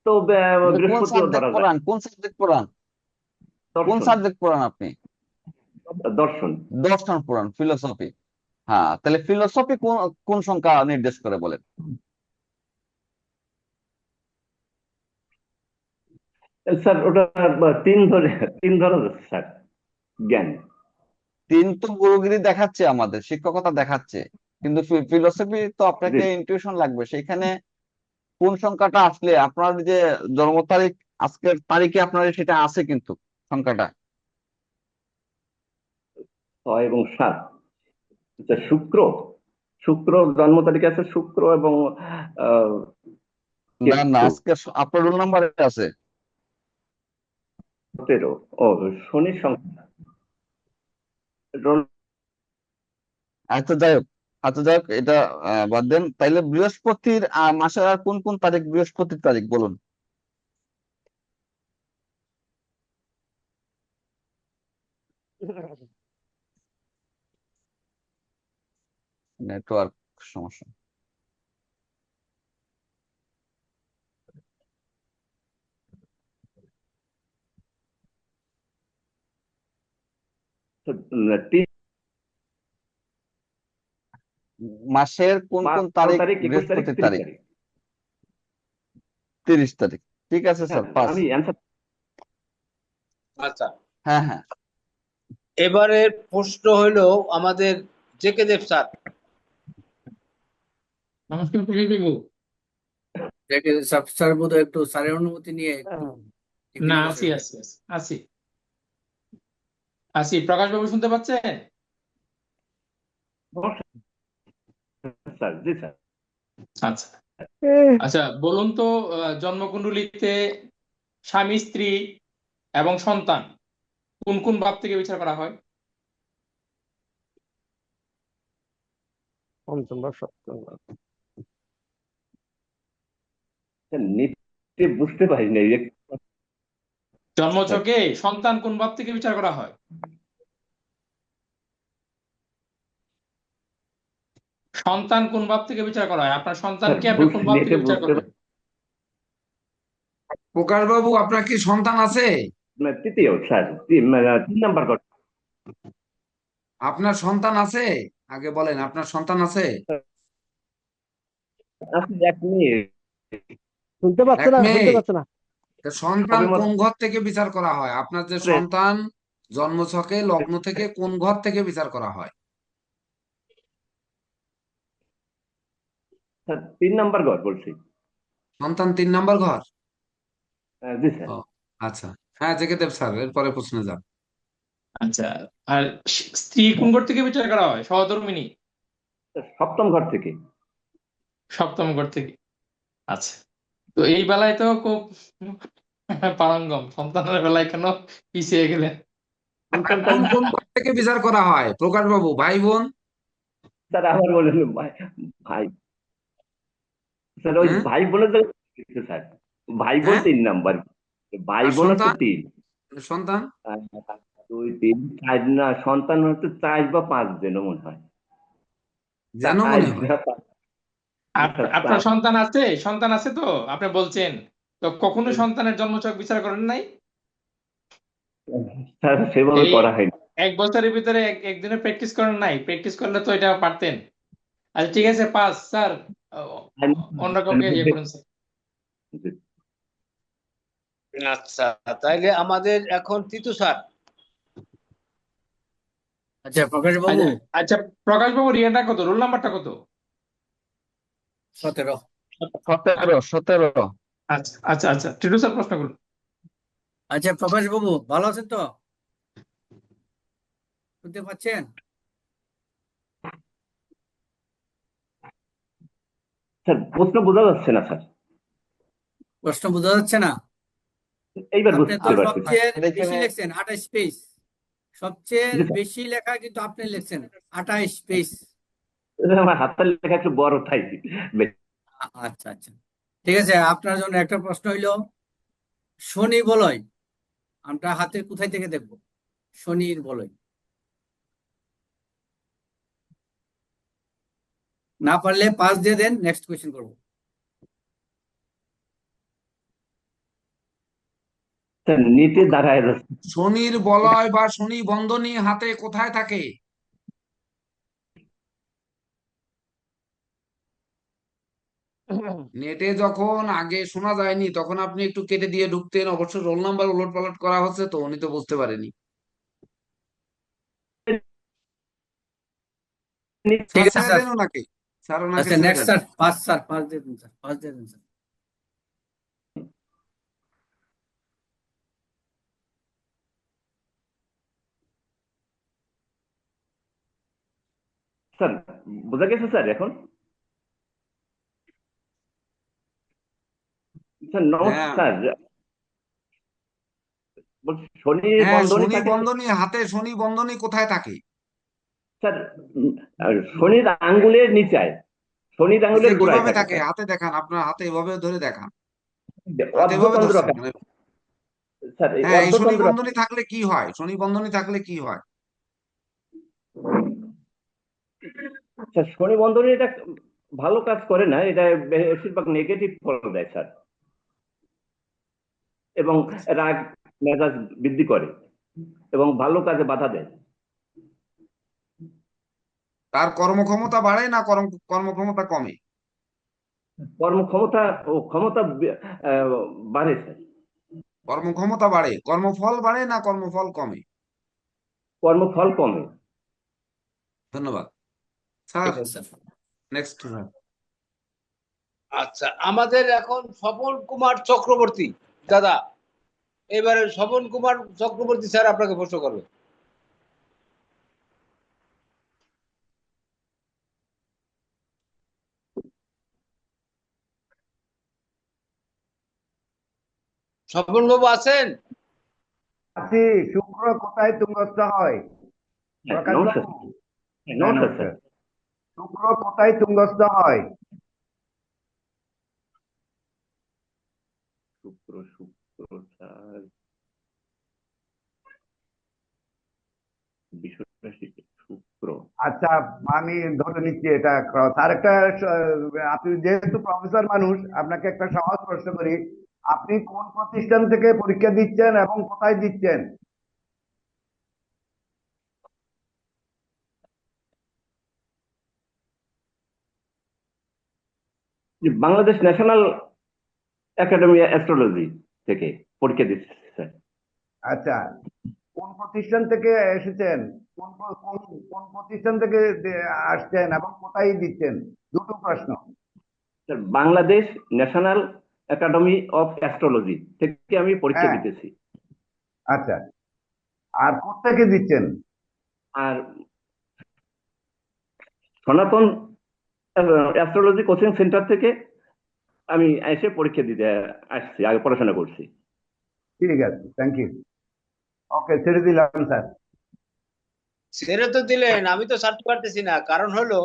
তো আপনি কোন বৃহস্পতিও সাবজেক্ট ধরা যায়। পড়ান, কোন সাবজেক্ট পড়ান, কোন দর্শন, সাবজেক্ট পড়ান আপনি? দর্শন। দর্শন পড়ান, ফিলোসফি। হ্যাঁ, তাহলে ফিলোসফি কোন কোন সংখ্যা নির্দেশ করে বলেন? স্যার ওটা 3 ধরা যাচ্ছে স্যার, জ্ঞান। 3 তো গুরুগিরি দেখাচ্ছে, আমাদের শিক্ষকতা দেখাচ্ছে, কিন্তু ফিলোসফি তো জি আপনাকে ইনটিউশন লাগবে সেখানে। কোন সংখ্যাটা আসলে আপনার যে জন্ম তারিখ, আজকের তারিখে আপনার সেটা আছে কিন্তু সংখ্যাটা। 6 এবং 7। আচ্ছা, শুক্র, শুক্র জন্ম তারিখ আছে, শুক্র এবং আহ, না না, কেতু আজকে আপনার রোল নাম্বারে আছে। 17। ও, শনির সংখ্যা আচ্ছা যাই হোক, আচ্ছা যাই হোক, এটা বাদ দেন। তাইলে বৃহস্পতির মাসের আর কোন কোন তারিখ বৃহস্পতির তারিখ বলুন? নেটওয়ার্ক সমস্যা। মাসের কোন কোন 12 তারিখ তারিখ, 21 তারিখ, বৃহস্পতির 30 তারিখ? তারিখ। 30 তারিখ। ঠিক আছে হ্যাঁ, স্যার, পাস। আমি অ্যান্সার। আচ্ছা, হ্যাঁ হ্যাঁ। এবারের প্রশ্ন হলো আমাদের জেকে দেব স্যার। নমস্কার প্রকাশ বাবু। স্যার বোধহয় একটু স্যারের অনুমতি নিয়ে একটু না, টিফিনে বসে আছি আছি আছি আছি আছি। প্রকাশ বাবু শুনতে পাচ্ছেন? স্যার জি স্যার। আচ্ছা আচ্ছা, বলুন তো, জন্মকুণ্ডলীতে স্বামী, স্ত্রী এবং সন্তান কোন কোন ভাব থেকে বিচার করা হয়? পঞ্চম বা সপ্তম ভাব। নিতে বুঝতে পারি না জন্মছকে সন্তান কোন ভাব থেকে বিচার করা হয়? সন্তান কোন ভাব থেকে বিচার করা হয়? আপনার সন্তানকে আপনি কোন ভাব থেকে বিচার করবেন? প্রকাশ বাবু, আপনার কি সন্তান আছে? তৃতীয় স্যার, 3 নাম্বার কথা। আপনার সন্তান আছে? আগে বলেন, আপনার সন্তান আছে? এক মিনিট। শুনতে পাচ্ছে এক না, শুনতে মিনিট। পাচ্ছে না। তা সন্তান কোন ঘর থেকে বিচার করা হয়? আপনার যে সন্তান জন্মছকে লগ্ন থেকে কোন ঘর থেকে বিচার করা হয়? স্যার 3 নাম্বার ঘর বলছি। সন্তান 3 নাম্বার ঘর। জি স্যার। ও আচ্ছা, হ্যাঁ জেকে দেব স্যার, এরপরে প্রশ্নে যান। আচ্ছা, আর স্ত্রী কোন ঘর থেকে বিচার করা হয়? সহধর্মিণী? 7ম ঘর থেকে। 7ম ঘর থেকে। আচ্ছা, তো এই বেলায় তো খুব পারঙ্গম, সন্তানের বেলায় কেন পিছিয়ে গেলেন? কোন কোন ঘর থেকে বিচার করা হয় প্রকাশ বাবু, ভাই বোন? স্যার আবার বলেন ভাই। ভাই স্যার ওই হুম? ভাই বোনের জায়গায় স্যার, ভাই বোন হ্যাঁ 3 নাম্বার, ভাই আর বোন হচ্ছে সন্তান? 3। সন্তান 2 3 4 না, সন্তান হচ্ছে 4 বা 5 যেন মনে হয়। যেন 4 মনে হয়। বা 5। আপনার সন্তান আছে? সন্তান আছে তো আপনি বলছেন, তো কখনো সন্তানের জন্মছক বিচার করেন নাই? স্যার সেভাবে এই করা হয়নি। 1 বছরের ভিতরে একদিনে প্র্যাকটিস করেন নাই? প্র্যাকটিস করলে তো এটা পারতেন। আচ্ছা ঠিক আছে, পাস স্যার। অন্য কাউকে ইয়ে করুন স্যার। আচ্ছা, তাইলে আমাদের এখন তিতু স্যার। আচ্ছা প্রকাশ বাবু, আচ্ছা আচ্ছা, প্রকাশ বাবু রিয়াটা কত? রোল নাম্বারটা কত? 17। 17। আচ্ছা আচ্ছা আচ্ছা, টিটু স্যার প্রশ্ন করুন। আচ্ছা প্রকাশ বাবু, ভালো আছেন তো? শুনতে পাচ্ছেন? স্যার প্রশ্ন বোঝা যাচ্ছে না স্যার। প্রশ্ন বোঝা যাচ্ছে না? এইবার আপনি তো বুঝতে পারছি। সবচেয়ে বেশি এখানে লিখছেন 28 পেজ। সবচেয়ে জি স্যার। বেশি লেখা কিন্তু আপনি লিখছেন 28 পেজ। আমার হাতের লেখা একটু বড় তাই। আচ্ছা আচ্ছা, ঠিক আছে। আপনার জন্য একটা প্রশ্ন হইল, শনি বলয় আমরা হাতের কোথায় থেকে দেখব? শনির বলয়। না পারলে পাস দিয়ে দেন, নেক্সট কোয়েশ্চেন করবো। স্যার নিচে দাঁড়ায় যাচ্ছে। শনির বলয় বা শনি বন্ধনী হাতে কোথায় থাকে? নেটে যখন আগে শোনা যায়নি তখন আপনি একটু কেটে দিয়ে ঢুকতেন, অবশ্য রোল নাম্বার উলট পালট করা হচ্ছে তো উনি তো বুঝতে পারেনি। ঠিক স্যার আছে ছেড়ে স্যার। দেন ওনাকে, স্যার ওনাকে আচ্ছা ছেড়ে নেক্সট দেন। স্যার, পাস স্যার, পাস দিয়ে দিন স্যার, পাস দিয়ে দিন স্যার। স্যার বোঝা গেছে স্যার এখন? স্যার হ্যাঁ নমস্কার। বলছি শনি হ্যাঁ, বন্ধনী শনি থাকে স্যার। বন্ধনী হাতে শনি বন্ধনী কোথায় থাকে? স্যার শনির আঙ্গুলের নিচায়, শনির নিচে আঙ্গুলের গোড়ায় কিভাবে থাকে থাকে? স্যার। হাতে দেখান, আপনার হাতে এভাবে ধরে দেখান, হাতে এভাবে অর্ধচন্দ্র ধরছেন কাকে? মানে। স্যার এই হ্যাঁ, এই শনি অর্ধচন্দ্র। বন্ধনী থাকলে কি হয়? শনি বন্ধনী থাকলে কি হয়? স্যার শনি বন্ধনী এটা ভালো কাজ করে না, এটা বেশিরভাগ নেগেটিভ ফল দেয় স্যার, এবং রাগ মেজাজ বৃদ্ধি করে এবং ভালো কাজে বাধা দেয়। তার কর্মক্ষমতা বাড়ে না কর্মক্ষমতা কমে? কর্মক্ষমতা ও ক্ষমতা বাড়ে স্যার। কর্মক্ষমতা বাড়ে, কর্মফল বাড়ে না কর্মফল কমে? কর্মফল কমে। ধন্যবাদ স্যার। ঠিক আছে স্যার। নেক্সট। আচ্ছা, আমাদের এখন স্বপন কুমার চক্রবর্তী দাদা, এবারে স্বপন কুমার চক্রবর্তী স্যার আপনাকে প্রশ্ন করবে। স্বপন বাবু আছেন? আছি। শুক্র কোথায় তুঙ্গস্থ হয়? প্রকাশ নমস্কার। বাবু। নমস্কার স্যার। নমস্কার। শুক্র কোথায় তুঙ্গস্থ হয়? শুক্র শুক্র স্যার বিষয়রাশি শুক্র। আচ্ছা, আমি ধরে নিচ্ছি এটা তার একটা আপনি যেহেতু প্রফেসর মানুষ, আপনাকে একটা সহজ প্রশ্ন করি। আপনি কোন প্রতিষ্ঠান থেকে পরীক্ষা দিচ্ছেন এবং কোথায় দিচ্ছেন? বাংলাদেশ ন্যাশনাল একাডেমি অ্যাস্ট্রোলজি থেকে পরীক্ষা দিচ্ছি স্যার। আচ্ছা, কোন প্রতিষ্ঠান থেকে এসেছেন? কোন কোন কোন প্রতিষ্ঠান থেকে আসছেন এবং কোথায় দিচ্ছেন? দুটো প্রশ্ন। Sir Bangladesh national academy of astrology থেকে আমি পরীক্ষা হ্যাঁ দিতেছি। আচ্ছা, আর কোথেকে দিচ্ছেন? আর সনাতন অ্যাস্ট্রোলজি কোচিং সেন্টার থেকে আমি এসে পরীক্ষা দিতে আসছি, আগে পড়াশোনা করছি। ঠিক আছে, থ্যাংক ইউ। ওকে, ছেড়ে দিলাম স্যার। ছেড়ে তো দিলেন, আমি তো ছাড়তে পারতেছি না, কারণ হলো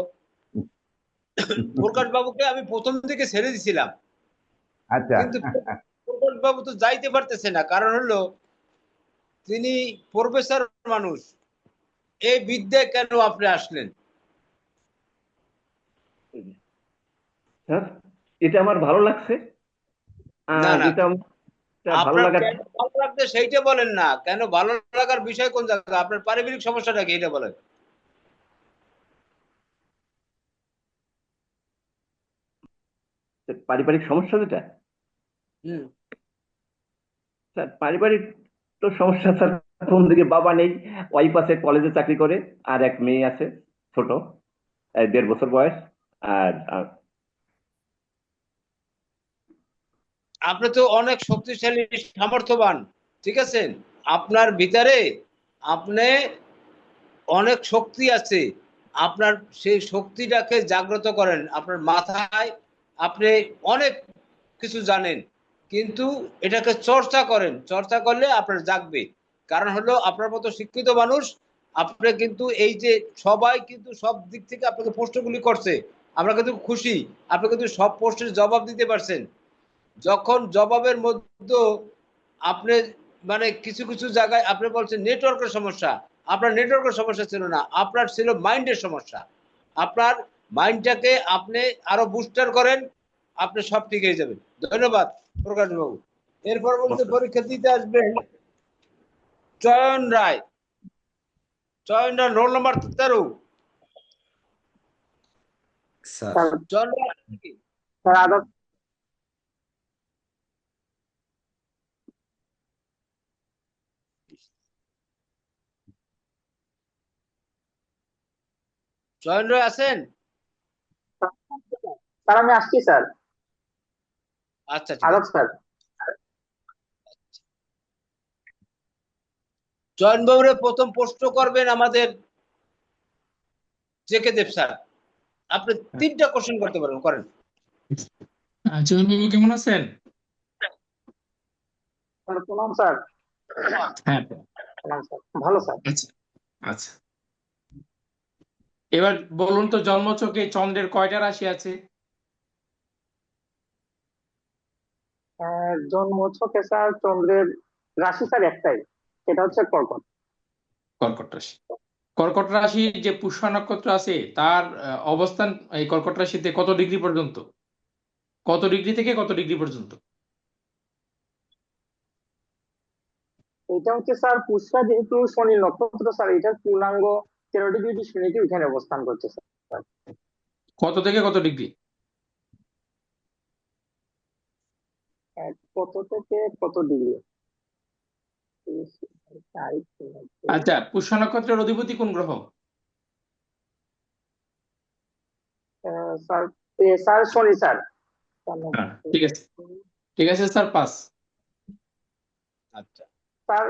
প্রকাশ বাবুকে আমি প্রথম থেকে ছেড়ে দিছিলাম, আচ্ছা, কিন্তু প্রকাশ বাবু তো যাইতে পারতেছে না, কারণ হলো তিনি প্রফেসর মানুষ। এই বিদ্যায় কেন আপনি আসলেন? স্যার এটা আমার ভালো লাগছে, না আর না, এটা ভালো আপনার লাগার কেন ভালো লাগছে সেইটা বলেন না, কেন ভালো লাগার বিষয় কোন জায়গা, আপনার পারিবারিক সমস্যাটা কি এটা বলেন। পারিবারিক সমস্যা যেটা, হুম, স্যার পারিবারিক তো সমস্যা স্যার, কোন দিকে বাবা নেই, ওয়াইফ আছে কলেজে চাকরি করে, আর এক মেয়ে আছে ছোট, 1.5 বছর বয়স। আর আপনি তো অনেক শক্তিশালী সামর্থ্যবান, ঠিক আছে, আপনার ভিতরে আপনি অনেক শক্তি আছে, আপনার সেই শক্তিটাকে জাগ্রত করেন, আপনার মাথায় আপনি অনেক কিছু জানেন, কিন্তু এটাকে চর্চা করেন, চর্চা করলে আপনার জাগবে। কারণ হলো আপনার মতো শিক্ষিত মানুষ, আপনি কিন্তু এই যে সবাই কিন্তু সব দিক থেকে আপনাকে প্রশ্নগুলি করছে, আমরা কিন্তু খুশি, আপনি কিন্তু সব প্রশ্নের জবাব দিতে পারছেন। যখন জবাবের মধ্যে আপনি মানে কিছু কিছু জায়গায় আপনি বলছেন নেটওয়ার্কের সমস্যা, আপনার নেটওয়ার্কের সমস্যা ছিল না, আপনার ছিল মাইন্ডের সমস্যা। আপনার মাইন্ডটাকে আপনি আরো বুস্টার করেন, আপনি সব ঠিক হয়ে যাবেন। ধন্যবাদ প্রকাশ বাবু। এর পরবর্তী পরীক্ষা দিতে আসবেন চয়ন রায়। চয়ন রায় রোল নাম্বার 13। স্যার চয়ন রায় কি? স্যার আদাব। চয়ন রায় আছেন? স্যার আমি আসছি স্যার। আচ্ছা, ঠিক আদাব আছে। স্যার। চয়ন বাবুরে প্রথম প্রশ্ন করবেন আমাদের জেকে দেব স্যার। আপনি 3টা কোশ্চেন করতে পারবেন, করেন। চয়ন বাবু কেমন আছেন? স্যার প্রণাম স্যার। হ্যাঁ, প্রণাম স্যার, ভালো স্যার। আচ্ছা আচ্ছা, এবার বলুন তো জন্মছকে চন্দ্রের কয়টা রাশি আছে? জন্ম ছকে স্যার চন্দ্রের রাশি স্যার একটাই, সেটা হচ্ছে কর্কট। কর্কট রাশি। কর্কট রাশির যে পুষ্যা নক্ষত্র আছে তার অবস্থান এই কর্কট রাশিতে কত ডিগ্রি পর্যন্ত? কত ডিগ্রি থেকে কত ডিগ্রি পর্যন্ত? এটা হচ্ছে স্যার পুষ্যা, যেহেতু শনি নক্ষত্র স্যার, এটার পূর্ণাঙ্গ 13°20' ওইখানে অবস্থান করছে স্যার। কত থেকে কত ডিগ্রি? কত থেকে কত ডিগ্রি? আচ্ছা, পুষ্যা নক্ষত্রের অধিপতি কোন গ্রহ? স্যার স্যার শনি স্যার। হ্যাঁ, ঠিক আছে ঠিক আছে স্যার, পাস। আচ্ছা স্যার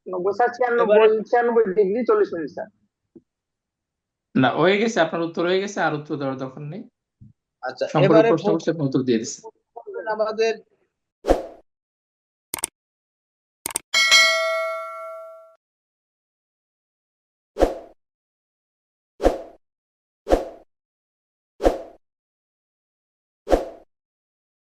90 স্যার 96°40' স্যার। না, হয়ে গেছে, আপনার উত্তর হয়ে গেছে, আর উত্তর দেওয়ার দরকার নেই। আচ্ছা, সম্পূর্ণ এবারে প্রশ্ন করছে, আপনি উত্তর দিয়ে দিচ্ছেন। আমাদের